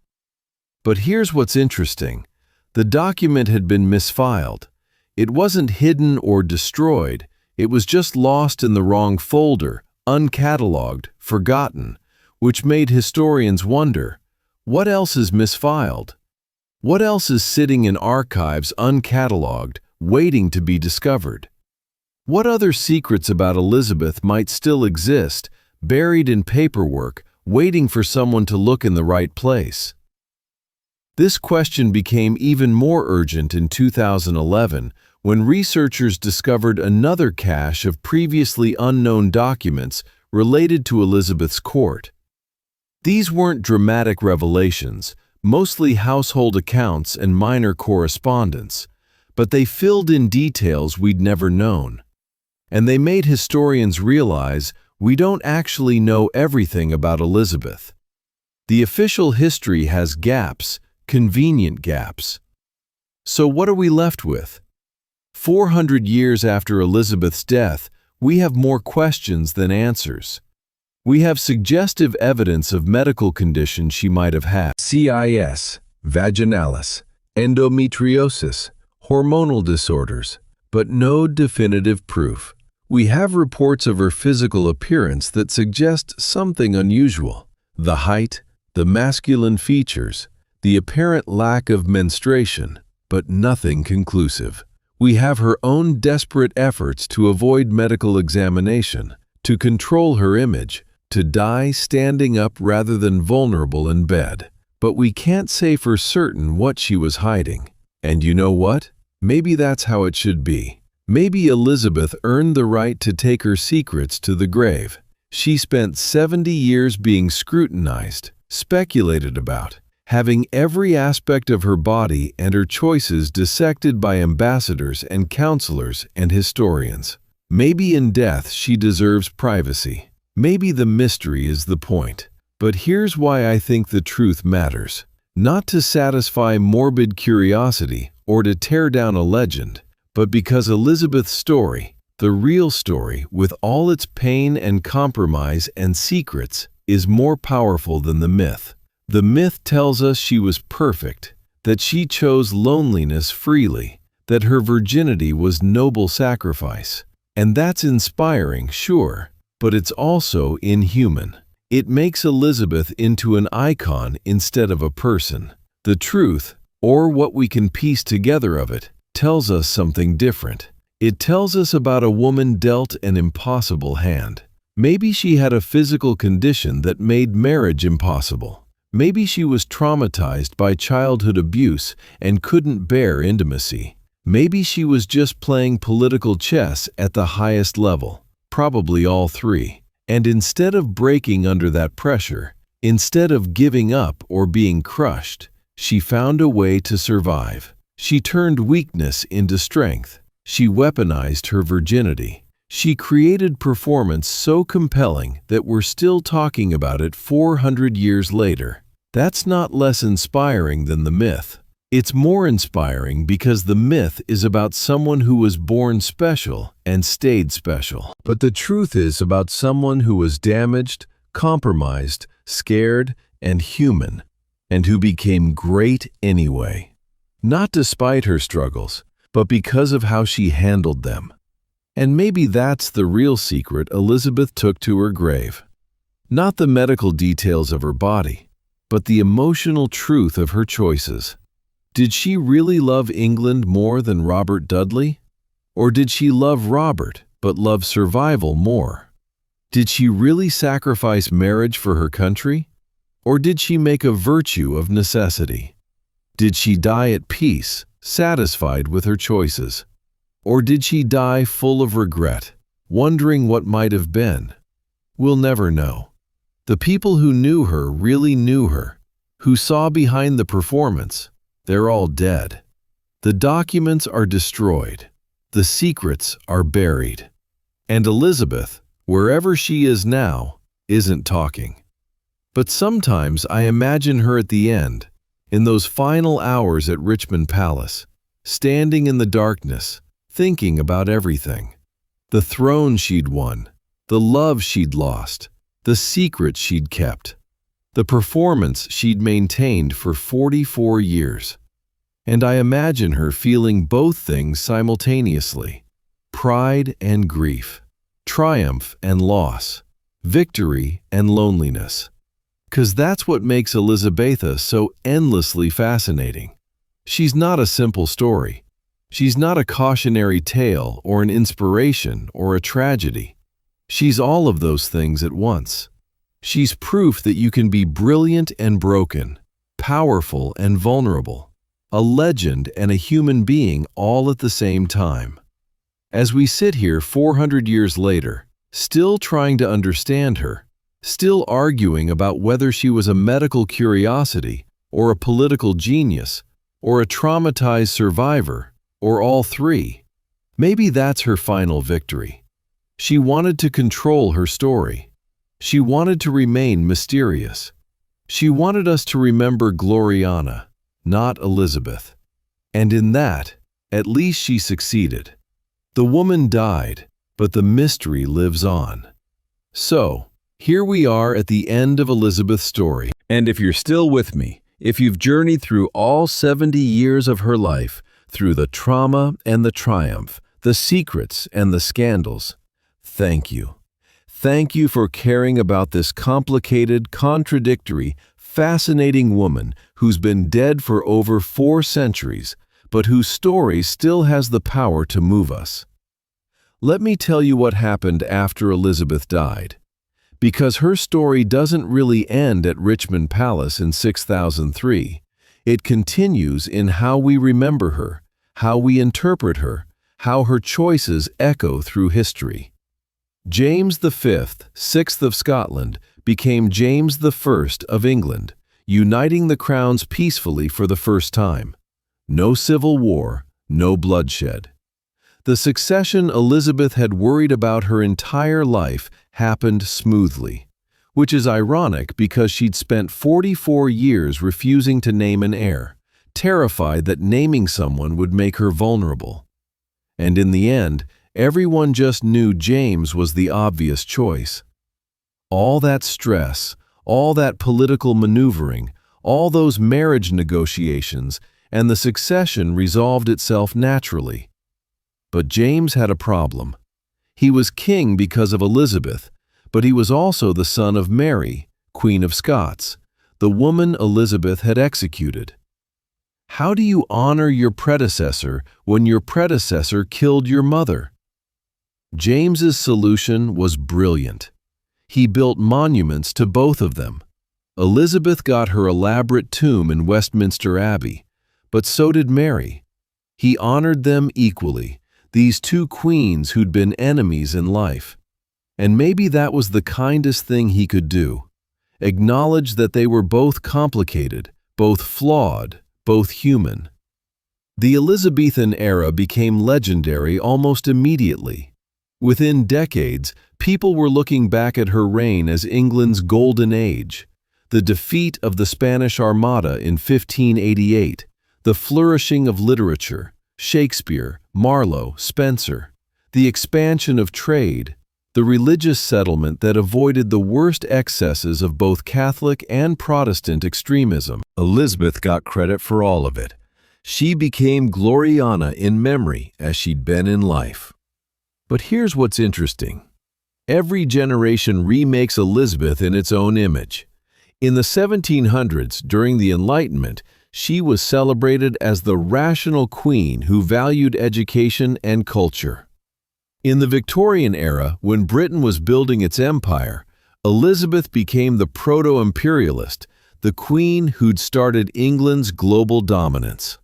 But here's what's interesting. The document had been misfiled. It wasn't hidden or destroyed. It was just lost in the wrong folder, uncatalogued, forgotten, which made historians wonder, what else is misfiled? What else is sitting in archives uncatalogued, waiting to be discovered? What other secrets about Elizabeth might still exist, buried in paperwork, waiting for someone to look in the right place? This question became even more urgent in 2011 when researchers discovered another cache of previously unknown documents related to Elizabeth's court. These weren't dramatic revelations, mostly household accounts and minor correspondence, but they filled in details we'd never known. And they made historians realize we don't actually know everything about Elizabeth. The official history has gaps, convenient gaps. So what are we left with? 400 years after Elizabeth's death, we have more questions than answers. We have suggestive evidence of medical conditions she might have had. CIS, vaginalis, endometriosis, hormonal disorders, but no definitive proof. We have reports of her physical appearance that suggest something unusual. The height, the masculine features, the apparent lack of menstruation, but nothing conclusive. We have her own desperate efforts to avoid medical examination, to control her image, to die standing up rather than vulnerable in bed. But we can't say for certain what she was hiding. And you know what? Maybe that's how it should be. Maybe Elizabeth earned the right to take her secrets to the grave. She spent 70 years being scrutinized, speculated about, having every aspect of her body and her choices dissected by ambassadors and counselors and historians. Maybe in death she deserves privacy. Maybe the mystery is the point. But here's why I think the truth matters. Not to satisfy morbid curiosity or to tear down a legend, but because Elizabeth's story, the real story with all its pain and compromise and secrets, is more powerful than the myth. The myth tells us she was perfect, that she chose loneliness freely, that her virginity was noble sacrifice. And that's inspiring, sure, but it's also inhuman. It makes Elizabeth into an icon instead of a person. The truth, or what we can piece together of it, tells us something different. It tells us about a woman dealt an impossible hand. Maybe she had a physical condition that made marriage impossible. Maybe she was traumatized by childhood abuse and couldn't bear intimacy. Maybe she was just playing political chess at the highest level, probably all three. And instead of breaking under that pressure, instead of giving up or being crushed, she found a way to survive. She turned weakness into strength. She weaponized her virginity. She created performance so compelling that we're still talking about it 400 years later. That's not less inspiring than the myth. It's more inspiring because the myth is about someone who was born special and stayed special. But the truth is about someone who was damaged, compromised, scared, and human, and who became great anyway. Not despite her struggles, but because of how she handled them. And maybe that's the real secret Elizabeth took to her grave. Not the medical details of her body, but the emotional truth of her choices. Did she really love England more than Robert Dudley? Or did she love Robert, but love survival more? Did she really sacrifice marriage for her country? Or did she make a virtue of necessity? Did she die at peace, satisfied with her choices? Or did she die full of regret, wondering what might have been? We'll never know. The people who knew her really knew her, who saw behind the performance. They're all dead. The documents are destroyed. The secrets are buried. And Elizabeth, wherever she is now, isn't talking. But sometimes I imagine her at the end, In those final hours at Richmond Palace, standing in the darkness, thinking about everything. The throne she'd won, the love she'd lost, the secrets she'd kept, the performance she'd maintained for 44 years. And I imagine her feeling both things simultaneously: pride and grief, triumph and loss, victory and loneliness. 'Cause that's what makes Elizabetha so endlessly fascinating. She's not a simple story. She's not a cautionary tale or an inspiration or a tragedy. She's all of those things at once. She's proof that you can be brilliant and broken, powerful and vulnerable, a legend and a human being all at the same time. As we sit here 400 years later, still trying to understand her, still arguing about whether she was a medical curiosity or a political genius or a traumatized survivor or all three, maybe that's her final victory. She wanted to control her story. She wanted to remain mysterious. She wanted us to remember Gloriana, not Elizabeth. And in that, at least she succeeded. The woman died, but the mystery lives on. So, here we are at the end of Elizabeth's story. And if you're still with me, if you've journeyed through all 70 years of her life, through the trauma and the triumph, the secrets and the scandals, thank you. Thank you for caring about this complicated, contradictory, fascinating woman who's been dead for over 4 centuries, but whose story still has the power to move us. Let me tell you what happened after Elizabeth died, because her story doesn't really end at Richmond Palace in 6003. It continues in how we remember her, how we interpret her, how her choices echo through history. James V, 6th of Scotland, became James I of England, uniting the crowns peacefully for the first time. No civil war, no bloodshed. The succession Elizabeth had worried about her entire life happened smoothly, which is ironic because she'd spent 44 years refusing to name an heir, terrified that naming someone would make her vulnerable. And in the end, everyone just knew James was the obvious choice. All that stress, all that political maneuvering, all those marriage negotiations, and the succession resolved itself naturally. But James had a problem. He was king because of Elizabeth, but he was also the son of Mary, Queen of Scots, the woman Elizabeth had executed. How do you honor your predecessor when your predecessor killed your mother? James's solution was brilliant. He built monuments to both of them. Elizabeth got her elaborate tomb in Westminster Abbey, but so did Mary. He honored them equally, these two queens who'd been enemies in life. And maybe that was the kindest thing he could do. Acknowledge that they were both complicated, both flawed, both human. The Elizabethan era became legendary almost immediately. Within decades, people were looking back at her reign as England's golden age. The defeat of the Spanish Armada in 1588, the flourishing of literature, Shakespeare, Marlowe, Spencer, the expansion of trade, the religious settlement that avoided the worst excesses of both Catholic and Protestant extremism. Elizabeth got credit for all of it. She became Gloriana in memory as she'd been in life. But here's what's interesting. Every generation remakes Elizabeth in its own image. In the 1700s, during the Enlightenment, she was celebrated as the rational queen who valued education and culture. In the Victorian era, when Britain was building its empire, Elizabeth became the proto-imperialist, the queen who'd started England's global dominance.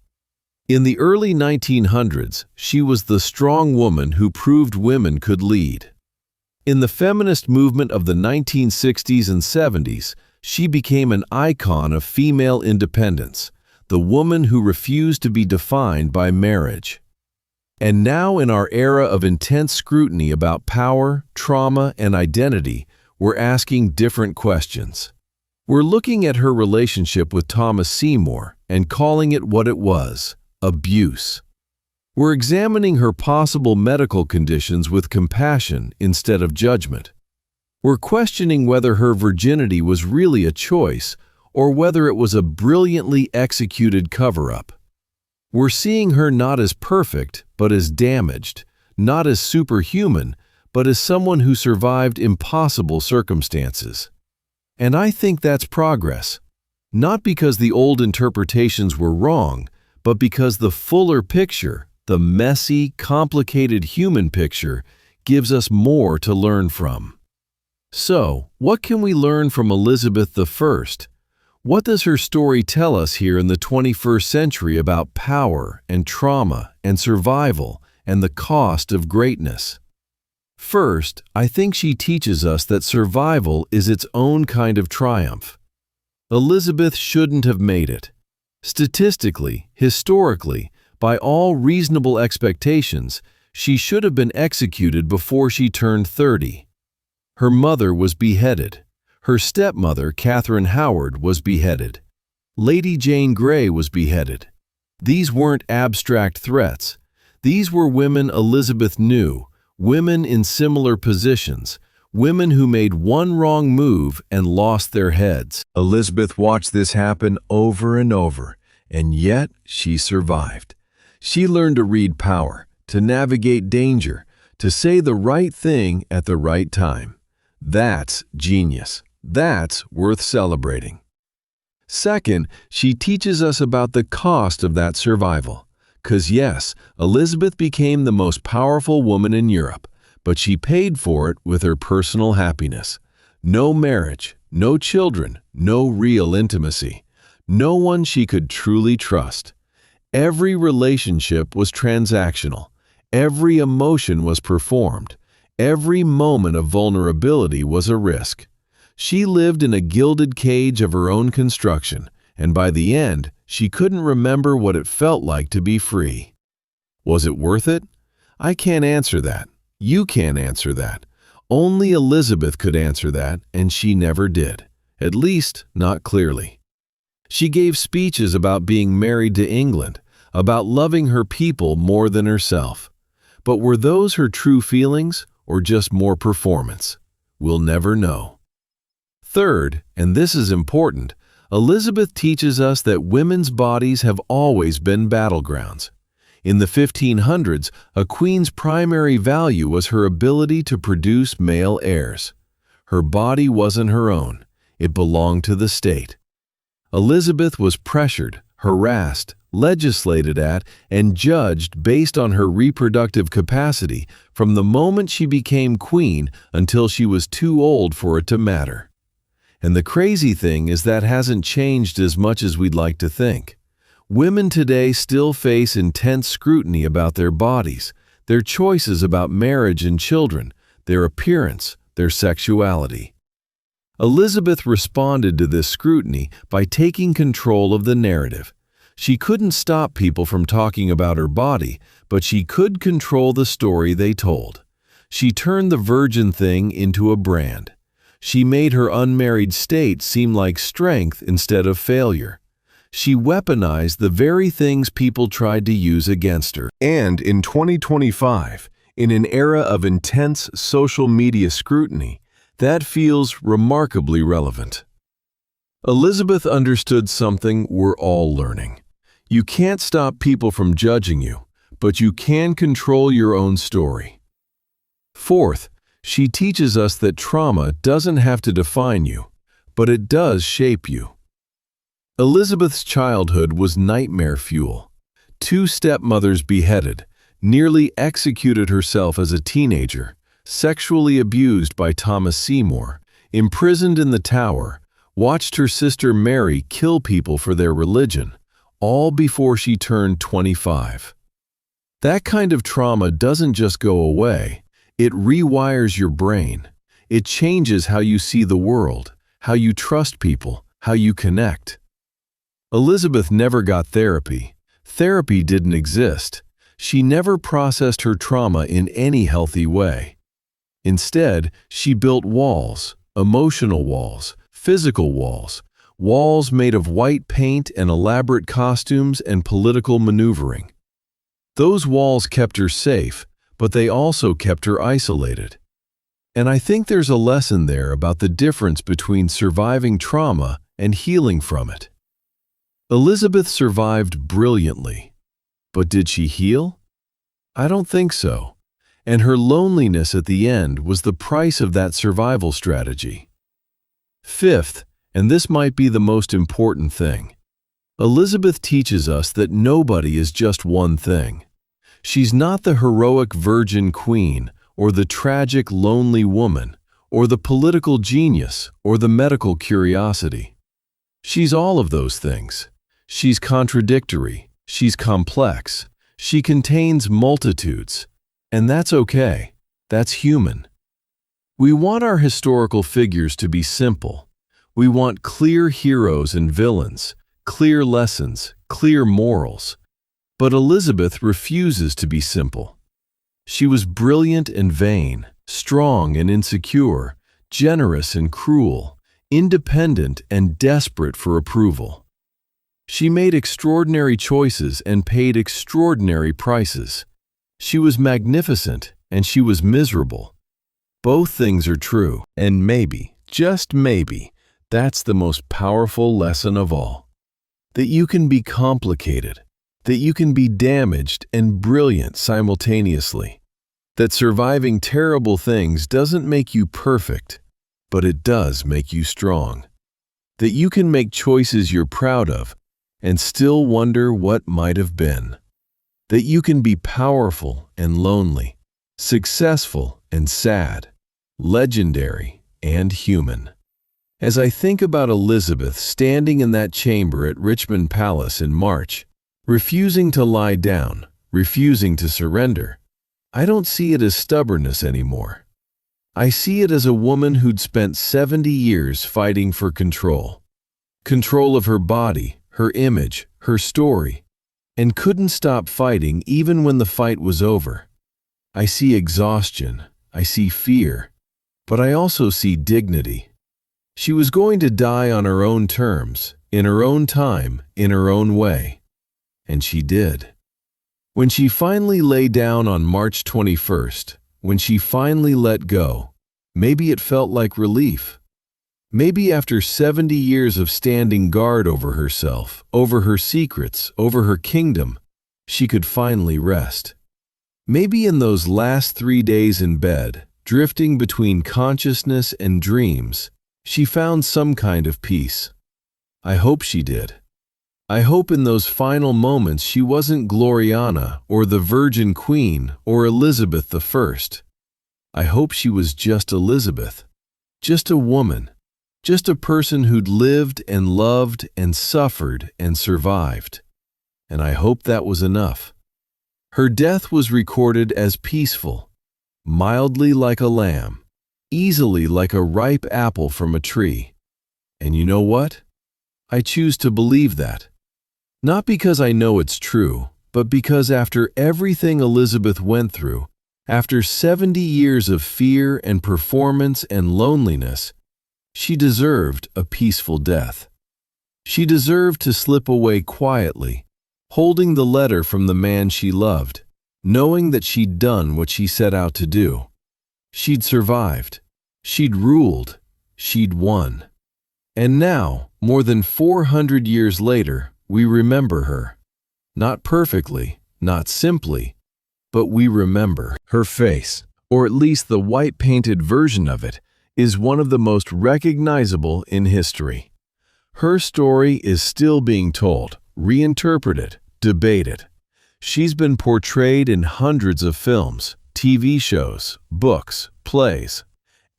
In the early 1900s, she was the strong woman who proved women could lead. In the feminist movement of the 1960s and 70s, she became an icon of female independence, the woman who refused to be defined by marriage. And now in our era of intense scrutiny about power, trauma, and identity, we're asking different questions. We're looking at her relationship with Thomas Seymour and calling it what it was: abuse. We're examining her possible medical conditions with compassion instead of judgment. We're questioning whether her virginity was really a choice or whether it was a brilliantly executed cover-up. We're seeing her not as perfect, but as damaged, not as superhuman, but as someone who survived impossible circumstances. And I think that's progress. Not because the old interpretations were wrong, but because the fuller picture, the messy, complicated human picture, gives us more to learn from. So, what can we learn from Elizabeth I? What does her story tell us here in the 21st century about power and trauma and survival and the cost of greatness? First, I think she teaches us that survival is its own kind of triumph. Elizabeth shouldn't have made it. Statistically, historically, by all reasonable expectations, she should have been executed before she turned 30. Her mother was beheaded. Her stepmother, Catherine Howard, was beheaded. Lady Jane Grey was beheaded. These weren't abstract threats. These were women Elizabeth knew, women in similar positions, women who made one wrong move and lost their heads. Elizabeth watched this happen over and over, and yet she survived. She learned to read power, to navigate danger, to say the right thing at the right time. That's genius. That's worth celebrating. Second, she teaches us about the cost of that survival. 'Cause yes, Elizabeth became the most powerful woman in Europe, but she paid for it with her personal happiness. No marriage, no children, no real intimacy. No one she could truly trust. Every relationship was transactional. Every emotion was performed. Every moment of vulnerability was a risk. She lived in a gilded cage of her own construction, and by the end, she couldn't remember what it felt like to be free. Was it worth it? I can't answer that. You can't answer that. Only Elizabeth could answer that, and she never did. At least, not clearly. She gave speeches about being married to England, about loving her people more than herself. But were those her true feelings, or just more performance? We'll never know. Third, and this is important, Elizabeth teaches us that women's bodies have always been battlegrounds. In the 1500s, a queen's primary value was her ability to produce male heirs. Her body wasn't her own. It belonged to the state. Elizabeth was pressured, harassed, legislated at, and judged based on her reproductive capacity from the moment she became queen until she was too old for it to matter. And the crazy thing is that hasn't changed as much as we'd like to think. Women today still face intense scrutiny about their bodies, their choices about marriage and children, their appearance, their sexuality. Elizabeth responded to this scrutiny by taking control of the narrative. She couldn't stop people from talking about her body, but she could control the story they told. She turned the virgin thing into a brand. She made her unmarried state seem like strength instead of failure. She weaponized the very things people tried to use against her. And in 2025, in an era of intense social media scrutiny, that feels remarkably relevant. Elizabeth understood something we're all learning. You can't stop people from judging you, but you can control your own story. Fourth, she teaches us that trauma doesn't have to define you, but it does shape you. Elizabeth's childhood was nightmare fuel. 2 stepmothers beheaded, nearly executed herself as a teenager, sexually abused by Thomas Seymour, imprisoned in the Tower, watched her sister Mary kill people for their religion, all before she turned 25. That kind of trauma doesn't just go away. It rewires your brain. It changes how you see the world, how you trust people, how you connect. Elizabeth never got therapy. Therapy didn't exist. She never processed her trauma in any healthy way. Instead, she built walls, emotional walls, Physical walls. Walls made of white paint and elaborate costumes and political maneuvering. Those walls kept her safe, but they also kept her isolated. And I think there's a lesson there about the difference between surviving trauma and healing from it. Elizabeth survived brilliantly, but did she heal? I don't think so. And her loneliness at the end was the price of that survival strategy. Fifth, and this might be the most important thing, Elizabeth teaches us that nobody is just one thing. She's not the heroic virgin queen, or the tragic lonely woman, or the political genius, or the medical curiosity. She's all of those things. She's contradictory, she's complex, she contains multitudes, and that's okay. That's human. We want our historical figures to be simple. We want clear heroes and villains, clear lessons, clear morals. But Elizabeth refuses to be simple. She was brilliant and vain, strong and insecure, generous and cruel, independent and desperate for approval. She made extraordinary choices and paid extraordinary prices. She was magnificent and she was miserable. Both things are true, and maybe, just maybe, that's the most powerful lesson of all. That you can be complicated, that you can be damaged and brilliant simultaneously. That surviving terrible things doesn't make you perfect, but it does make you strong. That you can make choices you're proud of and still wonder what might have been. That you can be powerful and lonely, successful and sad, legendary and human. As I think about Elizabeth standing in that chamber at Richmond Palace in March, refusing to lie down, refusing to surrender, I don't see it as stubbornness anymore. I see it as a woman who'd spent 70 years fighting for control. Control of her body, her image, her story, and couldn't stop fighting even when the fight was over. I see exhaustion, I see fear, but I also see dignity. She was going to die on her own terms, in her own time, in her own way. And she did. When she finally lay down on March 21st, when she finally let go, maybe it felt like relief. Maybe after 70 years of standing guard over herself, over her secrets, over her kingdom, she could finally rest. Maybe in those last 3 days in bed, drifting between consciousness and dreams, she found some kind of peace. I hope she did. I hope in those final moments she wasn't Gloriana or the Virgin Queen or Elizabeth I. I hope she was just Elizabeth, just a woman, just a person who'd lived and loved and suffered and survived. And I hope that was enough. Her death was recorded as peaceful, mildly like a lamb, easily like a ripe apple from a tree. And you know what? I choose to believe that. Not because I know it's true, but because after everything Elizabeth went through, after 70 years of fear and performance and loneliness, she deserved a peaceful death. She deserved to slip away quietly, holding the letter from the man she loved, knowing that she'd done what she set out to do. She'd survived. She'd ruled. She'd won. And now, more than 400 years later, we remember her. Not perfectly, not simply, but we remember. Her face, or at least the white-painted version of it, is one of the most recognizable in history. Her story is still being told, reinterpreted, debated. She's been portrayed in hundreds of films, TV shows, books, plays.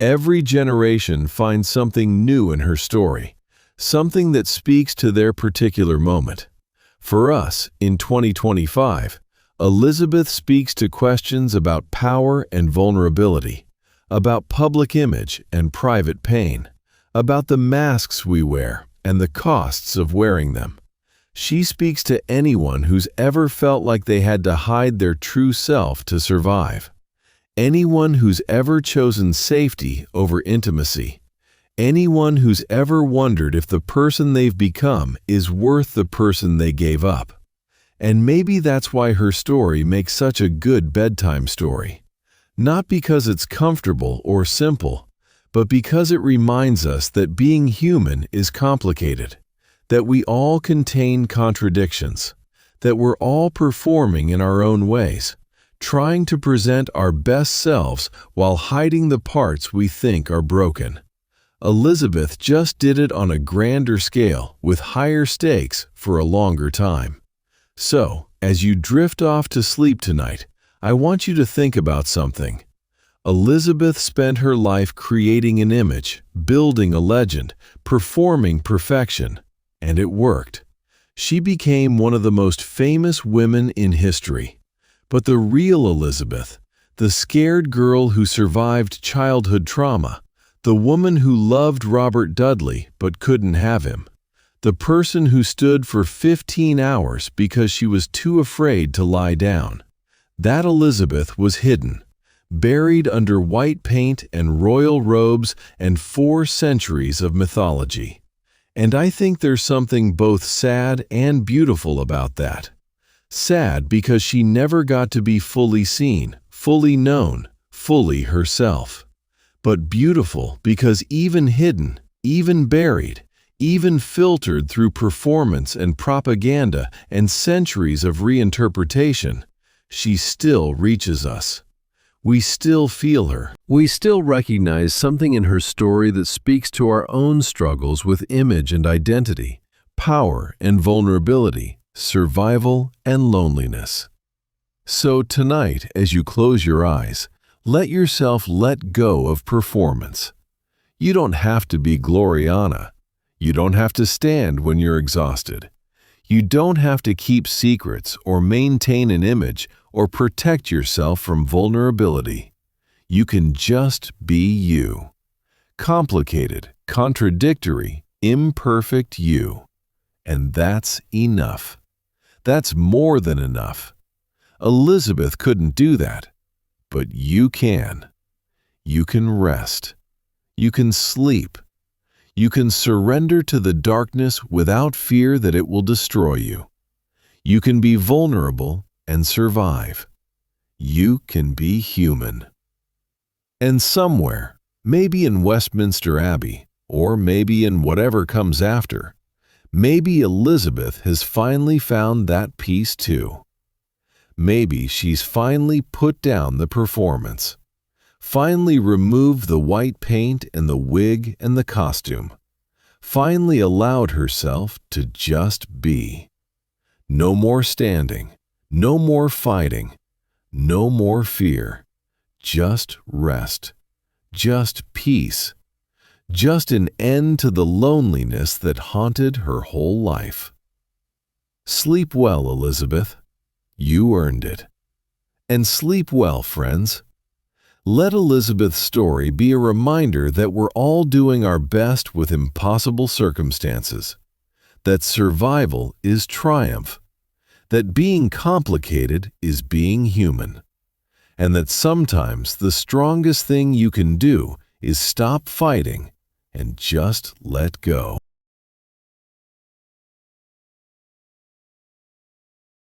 Every generation finds something new in her story, something that speaks to their particular moment. For us, in 2025, Elizabeth speaks to questions about power and vulnerability, about public image and private pain, about the masks we wear and the costs of wearing them. She speaks to anyone who's ever felt like they had to hide their true self to survive. Anyone who's ever chosen safety over intimacy. Anyone who's ever wondered if the person they've become is worth the person they gave up. And maybe that's why her story makes such a good bedtime story. Not because it's comfortable or simple, but because it reminds us that being human is complicated, that we all contain contradictions, that we're all performing in our own ways, trying to present our best selves while hiding the parts we think are broken. Elizabeth just did it on a grander scale with higher stakes for a longer time. So, as you drift off to sleep tonight, I want you to think about something. Elizabeth spent her life creating an image, building a legend, performing perfection, and it worked. She became one of the most famous women in history. But the real Elizabeth, the scared girl who survived childhood trauma, the woman who loved Robert Dudley but couldn't have him, the person who stood for 15 hours because she was too afraid to lie down, that Elizabeth was hidden, buried under white paint and royal robes and 4 centuries of mythology. And I think there's something both sad and beautiful about that. Sad because she never got to be fully seen, fully known, fully herself. But beautiful because even hidden, even buried, even filtered through performance and propaganda and centuries of reinterpretation, she still reaches us. We still feel her. We still recognize something in her story that speaks to our own struggles with image and identity, power and vulnerability, survival and loneliness. So tonight, as you close your eyes, let yourself let go of performance. You don't have to be Gloriana. You don't have to stand when you're exhausted. You don't have to keep secrets or maintain an image or protect yourself from vulnerability. You can just be you. Complicated, contradictory, imperfect you. And that's enough. That's more than enough. Elizabeth couldn't do that. But you can. You can rest. You can sleep. You can surrender to the darkness without fear that it will destroy you. You can be vulnerable and survive. You can be human. And somewhere, maybe in Westminster Abbey, or maybe in whatever comes after, maybe Elizabeth has finally found that peace too. Maybe she's finally put down the performance, finally removed the white paint and the wig and the costume, finally allowed herself to just be. No more standing, no more fighting, no more fear, just rest, just peace, just an end to the loneliness that haunted her whole life. Sleep well, Elizabeth. You earned it. And sleep well, friends. Let Elizabeth's story be a reminder that we're all doing our best with impossible circumstances, that survival is triumph, that being complicated is being human, and that sometimes the strongest thing you can do is stop fighting and just let go.